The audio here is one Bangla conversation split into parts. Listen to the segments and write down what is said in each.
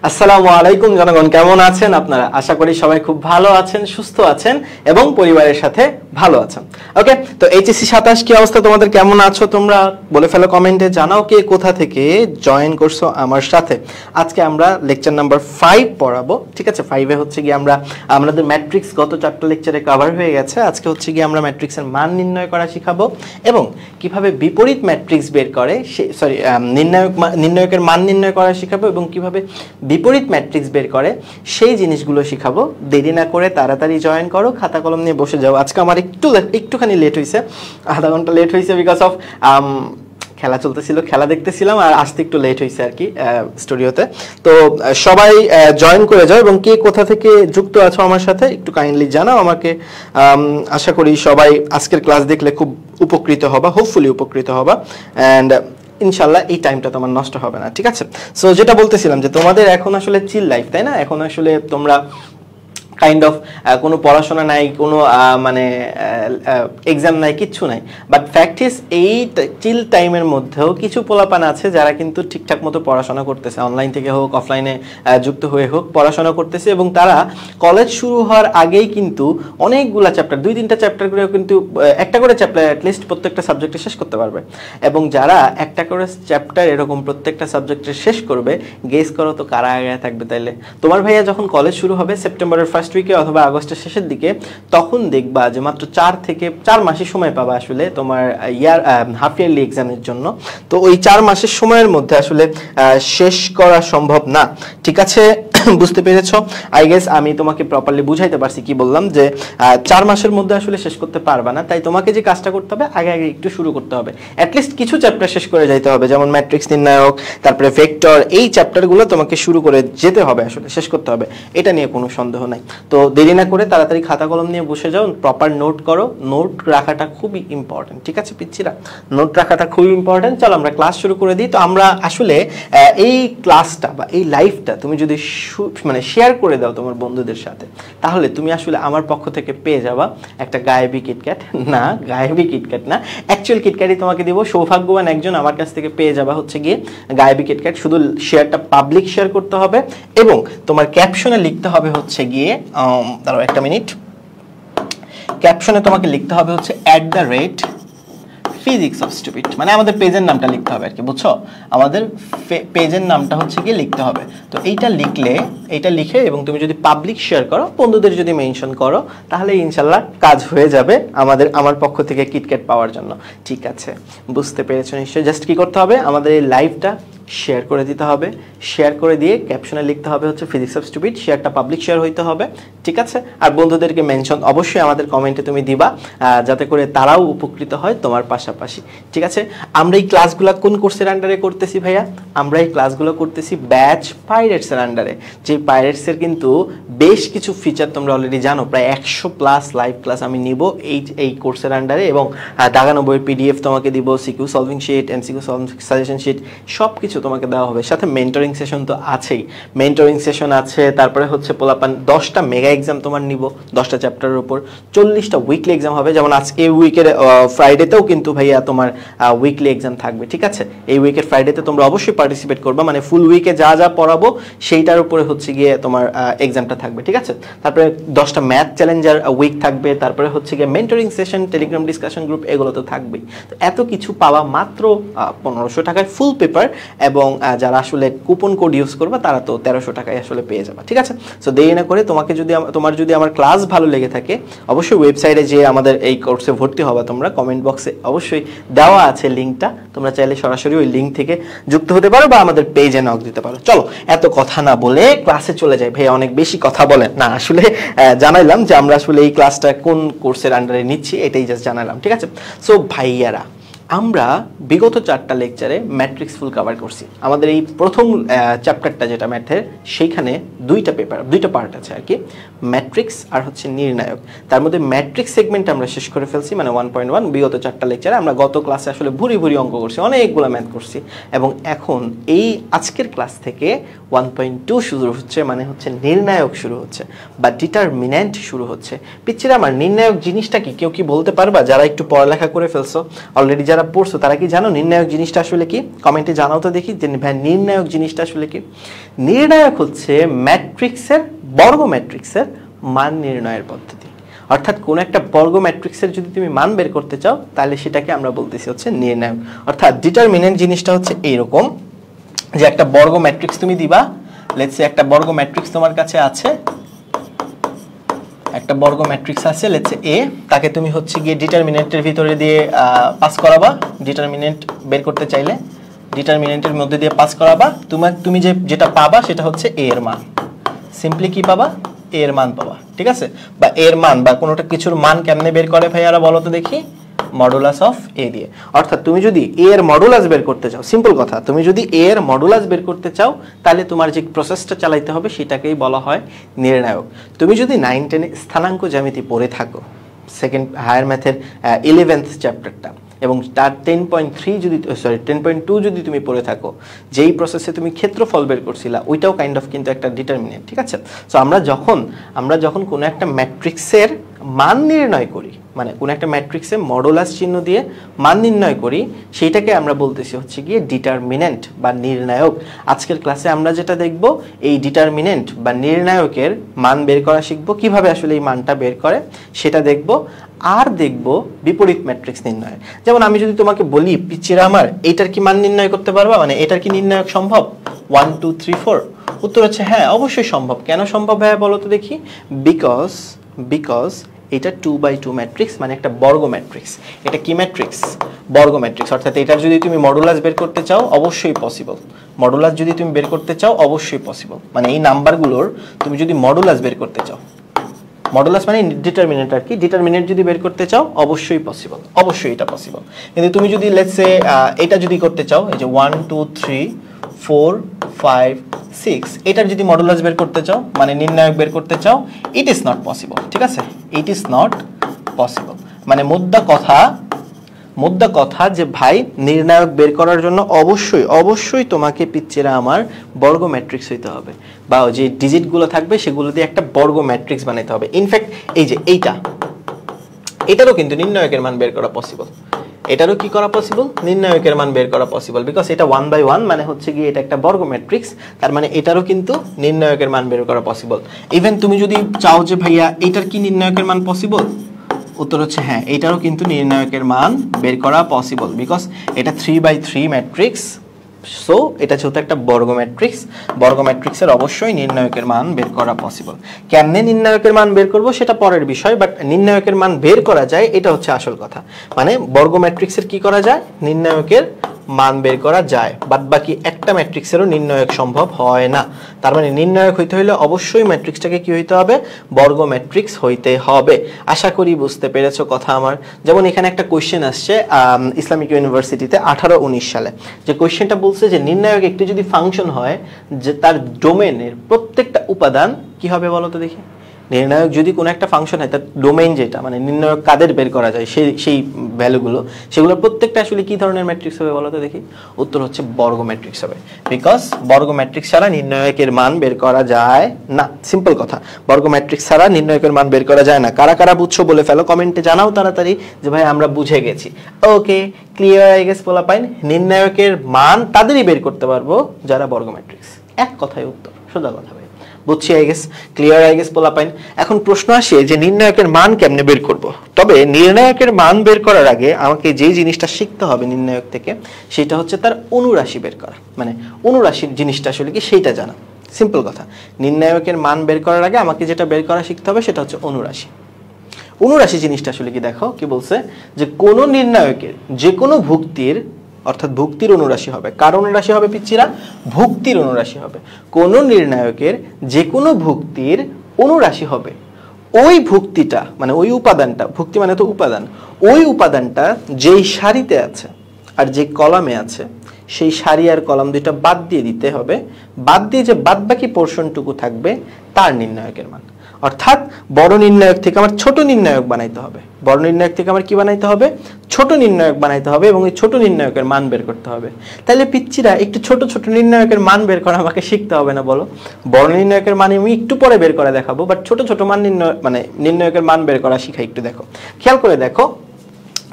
আসসালামু আলাইকুম জনগণ, কেমন আছেন আপনারা? আশা করি সবাই খুব ভালো আছেন, সুস্থ আছেন এবং পরিবারের সাথে ভালো আছেন। ওকে, তো এইচএসসি 27 কি অবস্থা তোমাদের? কেমন আছো তোমরা? বলে ফেলো কমেন্টে, জানাও কে কোথা থেকে জয়েন করছো আমার সাথে। আজকে আমরা লেকচার নাম্বার 5 পড়াবো, ঠিক আছে? 5-এ হচ্ছে গিয়ে আমরা আমাদের ম্যাট্রিক্স গত 4টা লেকচারে কভার হয়ে গেছে। আজকে হচ্ছে গিয়ে আমরা ম্যাট্রিক্সের মান নির্ণয় করা শিখাবো এবং কিভাবে বিপরীত ম্যাট্রিক্স বের করে নির্ণায়কের মান নির্ণয় করা শিখাবো এবং কিভাবে বিপরীত ম্যাট্রিক্স বের করে সেই জিনিসগুলো শিখাবো। দেরি না করে তাড়াতাড়ি জয়েন করো, খাতা কলম নিয়ে বসে যাও। আজকে আমার একটুখানি লেট হয়েছে, আধা ঘন্টা লেট হয়েছে বিকজ অফ খেলা চলতেছিল, খেলা দেখতেছিলাম আর আসতে একটু লেট হয়েছে আর কি স্টুডিওতে। তো সবাই জয়েন করে যাও এবং কে কোথা থেকে যুক্ত আছো আমার সাথে একটু কাইন্ডলি জানাও আমাকে। আশা করি সবাই আজকের ক্লাস দেখলে খুব উপকৃত হবা, হোপফুলি উপকৃত হবা, অ্যান্ড ইনশাল্লাহ এই টাইমটা তোমার নষ্ট হবে না, ঠিক আছে? সো যেটা বলতেছিলাম যে তোমাদের এখন আসলে চিল লাইফ, তাই না? এখন আসলে তোমরা কাইন্ড অফ কোনো পড়াশোনা নাই, কোনো মানে এক্সাম নাই, কিচ্ছু নাই। বাট ফ্যাক্ট ইজ এই চিল টাইমের মধ্যেও কিছু পোলাপান আছে যারা কিন্তু ঠিকঠাক মতো পড়াশোনা করতেছে, অনলাইন থেকে হোক অফলাইনে যুক্ত হয়ে হোক পড়াশোনা করতেছে এবং তারা কলেজ শুরু হওয়ার আগেই কিন্তু অনেকগুলা চ্যাপ্টার, 2-3টা চ্যাপ্টার করে কিন্তু একটা করে চ্যাপ্টার অ্যাটলিস্ট প্রত্যেকটা সাবজেক্টে শেষ করতে পারবে। এবং যারা একটা করে চ্যাপ্টার এরকম প্রত্যেকটা সাবজেক্টে শেষ করবে, গেস করো তো কারা আগে থাকবে? তাইলে তোমার ভাইয়া যখন কলেজ শুরু হবে সেপ্টেম্বরের ফার্স্ট উইকে অথবা আগস্টের শেষের দিকে, তখন দেখবা যে মাত্র 4 মাসের সময় পাবা আসলে তোমার হাফ ইয়ারলি এক্সামের জন্য। তো ওই 4 মাসের সময়ের মধ্যে আসলে শেষ করা সম্ভব না, ঠিক আছে? বুঝতে পেরেছো? আই গেস আমি তোমাকে প্রপারলি বুঝাইতে পারছি কি বললাম, যে 4 মাসের মধ্যে আসলে শেষ করতে পারবা না। তাই তোমাকে যে কাজটা করতে হবে, আগে একটু শুরু করতে হবে, অ্যাটলিস্ট কিছু চ্যাপ্টার শেষ করে যাইতে হবে, যেমন ম্যাট্রিক্স নির্ণায়ক, তারপরে ভেক্টর, এই চ্যাপ্টারগুলো তোমাকে শুরু করে যেতে হবে, আসলে শেষ করতে হবে, এটা নিয়ে কোনো সন্দেহ নাই। তো দেরি না করে তাড়াতাড়ি খাতা কলম নিয়ে বসে যাও, প্রপার নোট করো। নোট রাখাটা খুবই ইম্পর্টেন্ট, ঠিক আছে পিচ্ছিরা? নোট রাখাটা খুবই ইম্পর্টেন্ট। চলো আমরা ক্লাস শুরু করে দিই। তো আমরা আসলে এই ক্লাসটা বা এই লাইফটা তুমি যদি মানে শেয়ার করে দাও তোমার বন্ধুদের সাথে, তাহলে তুমি আসলে আমার পক্ষ থেকে পেয়ে যাবা একটা গায়েবী কিটক্যাট। না, গায়েবী কিটক্যাট না, অ্যাকচুয়াল কিটক্যাটই তোমাকে দিব। সৌভাগ্যবান একজন আমার কাছ থেকে পেয়ে যাবা হচ্ছে গিয়ে গায়েবী কিটক্যাট। শুধু শেয়ারটা পাবলিক শেয়ার করতে হবে এবং তোমার ক্যাপশনে লিখতে হবে হচ্ছে গিয়ে দাঁড়াও একটা মিনিট, ক্যাপশনে তোমাকে লিখতে হবে হচ্ছে @physics of stupid, মানে আমাদের পেজের নামটা লিখতে হবে আর কি, বুঝছো? আমাদের পেজের নামটা হচ্ছে কি লিখতে হবে। তো এইটা লিখে এবং তুমি যদি পাবলিক শেয়ার করো, বন্ধুদের যদি মেনশন করো, তাহলে ইনশাল্লাহ কাজ হয়ে যাবে আমার পক্ষ থেকে কিটক্যাট পাওয়ার জন্য, ঠিক আছে? বুঝতে পেরেছো নিশ্চয়ই? জাস্ট কি করতে হবে, আমাদের এই লাইভটা শেয়ার করে দিতে হবে, শেয়ার করে দিয়ে ক্যাপশনে লিখতে হবে হচ্ছে ফিজিক্স অফ স্টুপিড, শেয়ারটা পাবলিক শেয়ার হইতে হবে, ঠিক আছে? আর বন্ধুদেরকে মেনশন অবশ্যই আমাদের কমেন্টে তুমি দিবা, যাতে করে তারাও উপকৃত হয় তোমার পাশাপাশি, ঠিক আছে? আমরা এই ক্লাসগুলো কোন কোর্সের আন্ডারে করতেছি ভাইয়া? আমরা এই ক্লাসগুলো করতেছি ব্যাচ পাইরেটসের আন্ডারে। যে পাইরেটসের কিন্তু বেশ কিছু ফিচার তোমরা অলরেডি জানো, প্রায় 100+ লাইভ ক্লাস আমি নিব এই কোর্সের আন্ডারে এবং দাগানো বইয়ের PDF তোমাকে দিব, CQ solving sheet, MCQ solving suggestion sheet, সব কিছু তোমাকে দেওয়া হবে। সাথে মেন্টরিং সেশন তো আছেই, মেন্টরিং সেশন আছে। তারপরে হচ্ছে পোলাপান 10টা মেগা এক্সাম তোমার নিব 10টা চ্যাপ্টারের উপর, 40টা উইকলি এক্সাম হবে। যেমন আজকে এই উইকের ফ্রাইডেতেও কিন্তু ভাইয়া তোমার উইকলি এক্সাম থাকবে, ঠিক আছে? এই উইকের ফ্রাইডেতে তোমরা অবশ্যই পার্টিসিপেট করবা, মানে ফুল উইকে যা যা পড়াবো সেইটার উপরে হচ্ছে গিয়ে তোমার এক্সামটা থাকবে, ঠিক আছে? তারপরে 10টা ম্যাথ চ্যালেঞ্জার উইক থাকবে, তারপরে হচ্ছে গিয়ে mentoring session, Telegram discussion group, এগুলো তো থাকবেই। তো এত কিছু পাওয়া মাত্র 1500 টাকায় ফুল পেপার, এবং যারা আসলে কুপন কোড ইউজ করবে তারা তো 1300 টাকায় আসলে পেয়ে যাবে, ঠিক আছে? সো দেরি না করে তোমার যদি আমার ক্লাস ভালো লেগে থাকে, অবশ্যই ওয়েবসাইটে যে আমাদের এই কোর্সে ভর্তি হবা তোমরা, কমেন্ট বক্সে অবশ্যই দেওয়া আছে লিঙ্কটা, তোমরা চাইলে সরাসরি ওই লিঙ্ক থেকে যুক্ত হতে পারো বা আমাদের পেজে নক দিতে পারো। চলো এত কথা না বলে ক্লাসে চলে যাই। ভাই অনেক বেশি কথা বলেন না, আসলে জানাইলাম যে আমরা আসলে এই ক্লাসটা কোন কোর্সের আন্ডারে নিচ্ছি, এটাই জাস্ট জানালাম, ঠিক আছে? সো ভাইয়ারা, আমরা বিগত 4টা লেকচারে ম্যাট্রিক্স ফুল কভার করছি। আমাদের এই প্রথম চ্যাপ্টারটা যেটা ম্যাথের, সেইখানে 2টা পার্ট আছে আর কি, ম্যাট্রিক্স আর হচ্ছে নির্ণায়ক। তার মধ্যে ম্যাট্রিক্স সেগমেন্ট আমরা শেষ করে ফেলছি, মানে 1.1 বিগত 4টা লেকচারে। আমরা গত ক্লাসে আসলে ভুরি অঙ্ক করছি, অনেকগুলো ম্যাথ করছি, এবং এখন এই আজকের ক্লাস থেকে 1.2 শুরু হচ্ছে, মানে হচ্ছে নির্ণায়ক শুরু হচ্ছে বা ডিটারমিন্যান্ট শুরু হচ্ছে। পিচ্ছিরা আমার নির্ণায়ক জিনিসটা কি কেউ কি বলতে পারবা? যারা একটু পড়ালেখা করে ফেলছো অলরেডি, যারা যারা পড়ছো তারা কি জানো নির্ণায়ক জিনিসটা আসলে কি? কমেন্টে জানাও তো দেখি যে ভাই নির্ণায়ক জিনিসটা আসলে কি। নির্ণায়ক হচ্ছে ম্যাট্রিক্সের, বর্গ ম্যাট্রিক্সের মান নির্ণয়ের পদ্ধতি। অর্থাৎ কোন একটা বর্গ ম্যাট্রিক্সের যদি তুমি মান বের করতে চাও তাহলে সেটাকে আমরা বলতেছি হচ্ছে নির্ণায়ক। অর্থাৎ ডিটারমিনেন্ট জিনিসটা হচ্ছে এইরকম যে একটা বর্গ ম্যাট্রিক্স তুমি দিবা, লেটস সে একটা বর্গ ম্যাট্রিক্স তোমার কাছে আছে, একটা বর্গ ম্যাট্রিক্স আছে লেটস সে এ, তাকে তুমি হচ্ছে গিয়ে ডিটারমিনেন্টের ভিতরে দিয়ে পাস করাবা। ডিটারমিনেন্ট বের করতে চাইলে ডিটারমিনেন্টের মধ্যে দিয়ে পাস করাবা, তুমি যেটা পাবা সেটা হচ্ছে এ এর মান। সিম্পলি কি পাবা? এ এর মান পাবা, ঠিক আছে? বা এর মান বা কোনোটা কিছুর মান কেমনে বের করে ভাইয়ারা বলো তো দেখি? মডুলাস অফ এ দিয়ে। অর্থাৎ তুমি যদি এ এর মডুলাস বের করতে চাও, সিম্পল কথা, তুমি যদি এ এর মডুলাস বের করতে চাও তাহলে তোমার যে প্রসেসটা চালাইতে হবে সেটাকেই বলা হয় নির্ণায়ক। তুমি যদি 9-10 স্থানাঙ্ক জ্যামিতি পড়ে থাকো, সেকেন্ড হায়ার ম্যাথের 11th চ্যাপ্টারটা, এবং তার 10.3 যদি 10.2 যদি তুমি পড়ে থাকো, যেই প্রসেসে তুমি ক্ষেত্রফল বের করছিলা ওইটাও কাইন্ড অফ কিন্তু একটা ডিটারমিনেন্ট, ঠিক আছে? সো আমরা যখন কোনো একটা ম্যাট্রিক্সের মান নির্ণয় করি, মানে কোন একটা ম্যাট্রিক্সে মডুলাস চিহ্ন দিয়ে মান নির্ণয় করি, সেইটাকে আমরা বলতেছি হচ্ছে গিয়ে ডিটারমিনেন্ট বা নির্ণায়ক। আজকের ক্লাসে আমরা যেটা দেখব, এই ডিটারমিনেন্ট বা নির্ণায়কের মান বের করা শিখব, কিভাবে আসলে এই মানটা বের করে সেটা দেখব। আর দেখব বিপরীত ম্যাট্রিক্স নির্ণয়। যেমন আমি যদি তোমাকে বলি পিচ্চিরা আমার এইটার কি মান নির্ণয় করতে পারবা, মানে এটার কি নির্ণায়ক সম্ভব 1 2 3 4? উত্তর হচ্ছে হ্যাঁ, অবশ্যই সম্ভব। কেন সম্ভব ভাইয়া বলো তো দেখি? বিকজ এটা 2/2 ম্যাট্রিক্স, মানে একটা বর্গ ম্যাট্রিক্স। এটা কি ম্যাট্রিক্স? বর্গ ম্যাট্রিক্স। অর্থাৎ এটার যদি তুমি মডুলাস বের করতে চাও অবশ্যই পসিবল। মডুলাস যদি তুমি বের করতে চাও অবশ্যই পসিবল, মানে এই নাম্বারগুলোর তুমি যদি মডুলাস বের করতে চাও, মডুলাস মানে ডিটারমিনেন্ট আর কি, ডিটারমিনেন্ট যদি বের করতে চাও অবশ্যই পসিবল, অবশ্যই এটা পসিবল। কিন্তু তুমি যদি লেটস সে এটা যদি করতে চাও, এই যে 1 2 3 4 5 6, এটার যদি মডুলাস বের করতে চাও, মানে নির্ণায়ক বের করতে চাও, ইট ইজ নট পসিবল, ঠিক আছে? It is not possible. মানে মুদ্রা কথা যে ভাই নির্ণায়ক বের করার জন্য অবশ্যই তোমাকে পিচ্চিরা আমার বর্গ ম্যাট্রিক্স হইতে হবে, বা যে ডিজিটগুলো থাকবে সেগুলো দিয়ে একটা বর্গ ম্যাট্রিক্স বানাইতে হবে। ইনফ্যাক্ট এই যে এটারও কিন্তু নির্ণায়কের মান বের করা পসিবল। এটারও কি করা পসিবল? নির্ণায়কের মান বের করা পসিবল, বিকজ এটা 1/1, মানে হচ্ছে গিয়ে এটা একটা বর্গ ম্যাট্রিক্স, তার মানে এটারও কিন্তু নির্ণায়কের মান বের করা পসিবল। ইভেন তুমি যদি চাও যে ভাইয়া এটার কি নির্ণায়কের মান পসিবল, উত্তর হচ্ছে হ্যাঁ, এটারও কিন্তু নির্ণায়কের মান বের করা পসিবল, বিকজ এটা 3/3 ম্যাট্রিক্স। সো এটা যেহেতু একটা বর্গ ম্যাট্রিক্সের অবশ্যই নির্ণায়কের মান বের করা পসিবল। কেমনে নির্ণায়কের মান বের করব সেটা পরের বিষয়, বাট নির্ণায়কের মান বের করা যায়, এটা হচ্ছে আসল কথা। মানে বর্গ ম্যাট্রিক্সের কি করা যায়? নির্ণায়কের মান বের করা যায়, বাদ বাকি একটা ম্যাট্রিক্সেরও নির্ণায়ক সম্ভব হয় না। তার মানে নির্ণায়ক হইতে হলে অবশ্যই ম্যাট্রিক্সটাকে কি হইতে হবে? বর্গ ম্যাট্রিক্স হইতে হবে। আশা করি বুঝতে পেরেছো কথা আমার। যেমন এখানে একটা কোশ্চেন আসছে ইসলামিক ইউনিভার্সিটিতে 18-19 সালে, যে কোশ্চেনটা বলছে যে নির্ণায়ক একটি যদি ফাংশন হয় যে তার ডোমেনের প্রত্যেকটা উপাদান কি হবে বলো তো দেখি? নির্ণায়ক যদি কোনো একটা ফাংশন হয় তার ডোমেইন যেটা, মানে নির্ণায়ক কাদের বের করা যায় সেই ভ্যালুগুলো, সেগুলো প্রত্যেকটা আসলে কি ধরনের ম্যাট্রিক্স হবে বলো তো দেখি? উত্তর হচ্ছে বর্গ ম্যাট্রিক্স হবে, বিকজ বর্গ ম্যাট্রিক্স ছাড়া নির্ণায়কের মান বের করা যায় না। সিম্পল কথা, বর্গ ম্যাট্রিক্স ছাড়া নির্ণায়কের মান বের করা যায় না। কারা কারা বুঝছো বলে ফেলো, কমেন্টে জানাও তাড়াতাড়ি যে ভাই আমরা বুঝে গেছি। ওকে, ক্লিয়ার আই গেস পোলাপাইন? নির্ণায়কের মান তাদেরই বের করতে পারবো যারা বর্গ ম্যাট্রিক্স। এক কথায় উত্তর, সোজা কথা। বুঝছি I guess, clear I guess পোলাপাইন? এখন প্রশ্ন আসে যে নির্ণায়কের মান কেমনে বের করব। তবে নির্ণায়কের মান বের করার আগে আমাকে যে জিনিসটা শিখতে হবে নির্ণায়ক থেকে, সেটা হচ্ছে তার অনুরাশি বের করা। মানে অনুরাশির জিনিসটা আসলে কি সেইটা জানা। সিম্পল কথা, নির্ণায়কের মান বের করার আগে আমাকে যেটা বের করা শিখতে হবে সেটা হচ্ছে অনুরাশি। অনুরাশি জিনিসটা আসলে কি দেখো কি বলছে, যে কোন নির্ণায়কের যে কোনো ভুক্তির, অর্থাৎ ভুক্তির অনুরাশি হবে। কার অনুরাশি হবে পিচ্চিরা? ভুক্তির অনুরাশি হবে। কোন নির্ণায়কের যে কোনো ভুক্তির অনুরাশি হবে ওই ভুক্তিটা, মানে ওই উপাদানটা, ভুক্তি মানে তো উপাদান, ওই উপাদানটা যেই সারিতে আছে আর যে কলামে আছে সেই সারি আর কলাম দুইটা বাদ দিয়ে দিতে হবে। বাদ দিয়ে যে বাদ বাকি পোর্শনটুকু থাকবে তার নির্ণায়কের মান। অর্থাৎ বড় নির্ণায়ক থেকে আমার ছোট নির্ণায়ক বানাইতে হবে, বড় নির্ণায়ক থেকে আমার কি বানাইতে হবে? ছোট নির্ণায়ক বানাইতে হবে, এবং এই ছোট নির্ণায়কের মান বের করতে হবে। তাহলে পিচ্চিরা একটু ছোট ছোট নির্ণায়কের মান বের করা আমাকে শিখতে হবে না বলো? বড় নির্ণায়কের মান আমি একটু পরে বের করে দেখাবো, বাট ছোট ছোট মান নির্ণায়কের মান বের করা শিখা একটু দেখো, খেয়াল করে দেখো।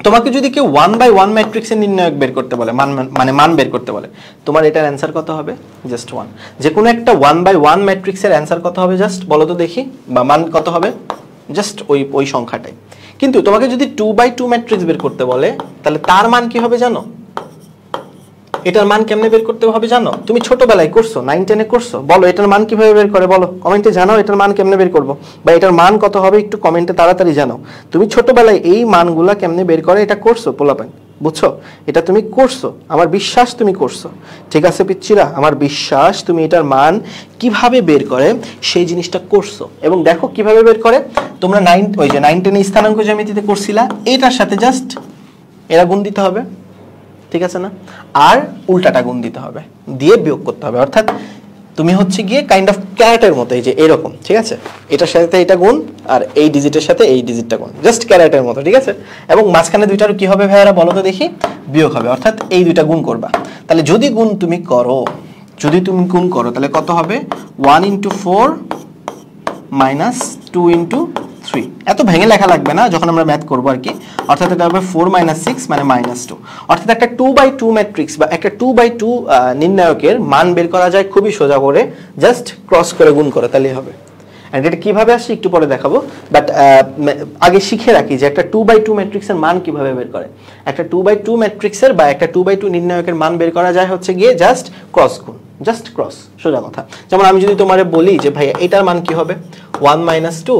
তোমাকে যদি কেউ 1/1 ম্যাট্রিক্সের নির্ণায়ক বের করতে বলে, মানে মান বের করতে বলে, তোমার এটার অ্যান্সার কত হবে? জাস্ট 1। যে কোনো একটা 1/1 ম্যাট্রিক্সের অ্যান্সার কত হবে জাস্ট বলো তো দেখি, বা মান কত হবে? জাস্ট ওই সংখ্যাটাই। কিন্তু তোমাকে যদি 2/2 ম্যাট্রিক্স বের করতে বলে, তাহলে তার মান কি হবে জানো? এটার মান কেমনে বের করতে হবে জানো? তুমি ছোটবেলায় করছো, 9-10 এ করছো। বলো এটার মান কিভাবে বের করে, বলো কমেন্টে জানাও এটার মান কেমনে বের করব, বা এটার মান কত হবে একটু কমেন্টে তাড়াতাড়ি জানাও। তুমি ছোটবেলায় এই মানগুলা কেমনে বের করে এটা করছো পোলাপান, বুঝছো? এটা তুমি করছো, আমার বিশ্বাস তুমি করছো। ঠিক আছে পিচ্চিরা, আমার বিশ্বাস তুমি এটার মান কিভাবে বের করে সেই জিনিসটা করছো। এবং দেখো কিভাবে বের করে, তোমরা 9-10 স্থানাঙ্ক জ্যামিতিতে করছিলা, এটার সাথে জাস্ট এরা গুণ দিতে হবে, ঠিক আছে না? আর উল্টাটা গুণ দিতে হবে, দিয়ে বিয়োগ করতে হবে। অর্থাৎ তুমি হচ্ছে গিয়ে কাইন্ড অফ ক্যারেটের মতো, এই যে এরকম, ঠিক আছে? এটার সাথে এটা গুণ আর এই ডিজিটের সাথে এই ডিজিটটা গুণ, জাস্ট ক্যারেটের মতো, ঠিক আছে? এবং মাঝখানে দুইটার কি হবে ভাইয়ারা বলো তো দেখি? বিয়োগ হবে। অর্থাৎ এই দুইটা গুণ করবা। তাহলে যদি তুমি গুণ করো তাহলে কত হবে? 1 × 4 - 2 × 3। এত ভেঙে লেখা লাগবে না যখন আমরা ম্যাথ করবো আর কি। অর্থাৎ এটা হবে 4 - 6 মানে -2। অর্থাৎ একটা 2/2 ম্যাট্রিক্স বা একটা 2/2 নির্ণায়কের মান বের করা যায় খুবই সোজা করে, জাস্ট ক্রস করে গুণ করে, তাহলেই হবে। এন্ড এটা কিভাবে আসে একটু পরে দেখাবো, বাট আগে শিখে রাখি যে একটা 2/2 ম্যাট্রিক্সের মান কিভাবে বের করে। একটা 2/2 ম্যাট্রিক্সের বা একটা 2/2 নির্ণায়কের মান বের করা যায় হচ্ছে গিয়ে জাস্ট ক্রস গুণ, জাস্ট ক্রস, সোজা কথা। যেমন আমি যদি তোমারে বলি যে ভাইয়া এটার মান কি হবে? 1 - 2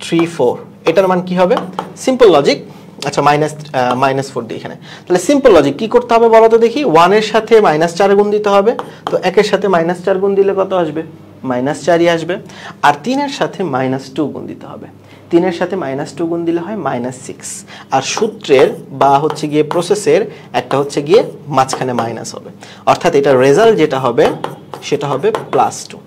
3 4, এটার মান কি হবে? সিম্পল লজিক, আচ্ছা -4 দিই এখানে। তাহলে সিম্পল লজিক কি করতে হবে বলো তো দেখি? 1 এর সাথে -4 গুণ দিতে হবে। তো 1 এর সাথে -4 গুণ দিলে কত আসবে? -4ই আসবে। আর 3 এর সাথে -2 গুণ দিতে হবে। 3 এর সাথে -2 গুণ দিলে হয় -6। আর সূত্রের বা হচ্ছে গিয়ে প্রসেসের একটা হচ্ছে গিয়ে মাঝখানে মাইনাস হবে। অর্থাৎ এটা রেজাল্ট যেটা হবে সেটা হবে +2।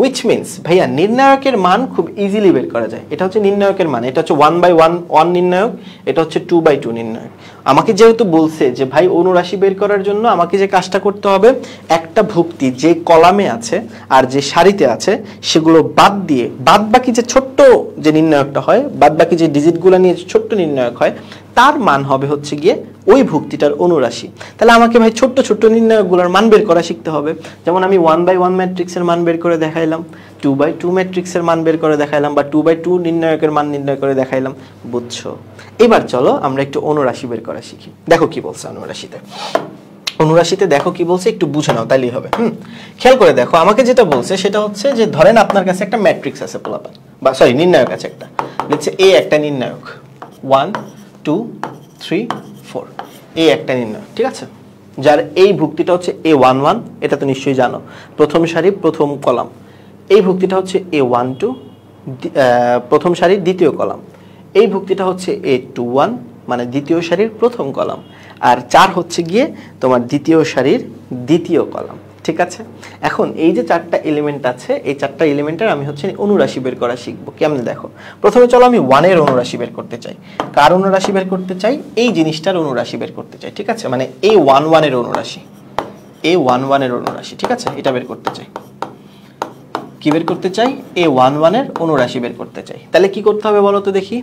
which means ভাইয়া নির্ণায়কের মান খুব ইজিলি বের করা যায়। এটা হচ্ছে নির্ণায়কের মান, এটা হচ্ছে 1/1 নির্ণায়ক, এটা হচ্ছে 2/2 নির্ণায়ক। আমাকে যেহেতু বলছে যে ভাই অনুরাশি বের করার জন্য আমাকে যে কাজটা করতে হবে, একটা ভুক্তি যে কলামে আছে আর যে সারিতে আছে সেগুলো বাদ দিয়ে বাদ বাকি যে ছোট্ট যে নির্ণায়কটা হয়, বাদ বাকি যে ডিজিটগুলো নিয়ে ছোট্ট নির্ণায়ক হয়, তার মান হবে হচ্ছে গিয়ে ওই ভুক্তিটার অনুরাশি। তাহলে আমাকে ভাই ছোট্ট ছোট্ট নির্ণায়কগুলোর মান বের করা শিখতে হবে। যেমন আমি 1/1 ম্যাট্রিক্সের মান বের করে দেখাইলাম, 2/2 ম্যাট্রিক্সের মান বের করে দেখাইলাম, বা 2/2 নির্ণায়কের মান নির্ণয় করে দেখাইলাম, বুঝছো? এবার চলো আমরা একটু অনুরাশি বের করা শিখি। দেখো কি বলছে অনুরাশিতে দেখো কি বলছে, একটু বুঝে নাও তাইলেই হবে। খেয়াল করে দেখো, আমাকে যেটা বলছে সেটা হচ্ছে যে ধরেন আপনার কাছে একটা ম্যাট্রিক্স আছে পোলাপান, বা সরি নির্ণায়ক আছে একটা, লিখছে এ একটা নির্ণায়ক, 1 2 3 4, এই একটা নির্ণায়ক, ঠিক আছে? যার এই ভুক্তিটা হচ্ছে A11, এটা তো নিশ্চয়ই জানো, প্রথম সারি প্রথম কলাম। এই ভুক্তিটা হচ্ছে A12, প্রথম সারির দ্বিতীয় কলাম। এই ভুক্তিটা হচ্ছে A21, মানে দ্বিতীয় সারির প্রথম কলাম। আর 4 হচ্ছে গিয়ে তোমার দ্বিতীয় সারির দ্বিতীয় কলাম, ঠিক আছে? এখন এই যে 4টা এলিমেন্ট আছে, এই 4টা এলিমেন্টের আমি হচ্ছে অনুরাশি বের করা শিখবো। কেমনে দেখো, প্রথমে চলো আমি 1 এর অনুরাশি বের করতে চাই। কার অনুরাশি বের করতে চাই? এই জিনিসটার অনুরাশি বের করতে চাই, ঠিক আছে? মানে A11 এর অনুরাশি, A11 এর অনুরাশি, ঠিক আছে? এটা বের করতে চাই। কি বের করতে চাই? A11 এর অনুরাশি বের করতে চাই। তাহলে কি করতে হবে বলো তো দেখি?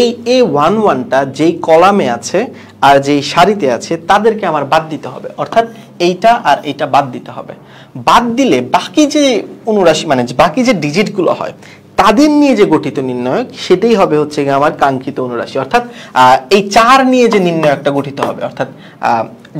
এই A11টা যেই কলামে আছে আর যেই সারিতে আছে তাদেরকে আমার বাদ দিতে হবে। অর্থাৎ এইটা আর এইটা বাদ দিতে হবে। বাদ দিলে বাকি যে অনুরাশি, মানে বাকি যে ডিজিটগুলো হয় তাদের নিয়ে যে গঠিত নির্ণায়ক, সেটাই হবে হচ্ছে আমার কাঙ্ক্ষিত অনুরাশি। অর্থাৎ এই 4 নিয়ে যে নির্ণায়কটা গঠিত হবে, অর্থাৎ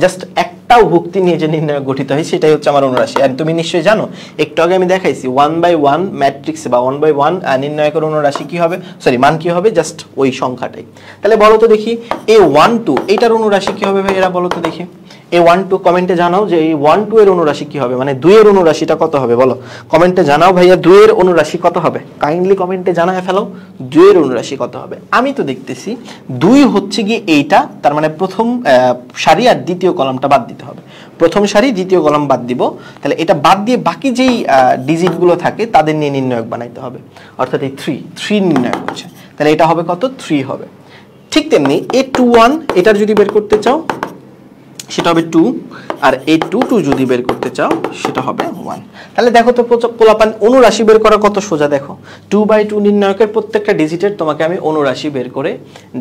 জাস্ট একটাও ভুক্তি নিয়ে যে নির্ণায়ক গঠিত হয় সেটাই হচ্ছে আমার অনুরাশি। আর তুমি নিশ্চয়ই জানো, একটু আগে আমি দেখাইছি 1/1 ম্যাট্রিক্স বা 1/1 নির্ণায়কের অনুরাশি কি হবে, সরি মান কি হবে, জাস্ট ওই সংখ্যাটাই। তাহলে বলো তো দেখি A12 এটার অনুরাশি কি হবে ভাই, এরা বলো তো দেখি। A12 কমেন্টে জানাও যে এই 1 2 এর অনুরাশি কি হবে, মানে 2 এর অনুরাশিটা কত হবে বলো, কমেন্টে জানাও ভাইয়া 2 এর অনুরাশি কত হবে, কাইন্ডলি কমেন্টে জানায় ফেলো 2 এর অনুরাশি কত হবে। আমি তো দেখতেছি 2 হচ্ছে গিয়ে এইটা, তার মানে প্রথম সারি আর দ্বিতীয় কলামটা বাদ দিতে হবে। প্রথম সারি দ্বিতীয় কলাম বাদ দিব, তাহলে এটা বাদ দিয়ে বাকি যেই ডিজিটগুলো থাকে তাদের নিয়ে নির্ণায়ক বানাইতে হবে। অর্থাৎ এই 3 নির্ণায়ক হচ্ছে, তাহলে এটা হবে কত, 3 হবে। ঠিক তেমনি A21 এটার যদি বের করতে চাও সেটা হবে 2, আর A22 যদি বের করতে চাও সেটা হবে 1। তাহলে দেখো তো পোলাপান অনুরাশি বের করা কত সোজা। দেখো 2/2 নির্ণায়কের প্রত্যেকটা ডিজিটের তোমাকে আমি অনুরাশি বের করে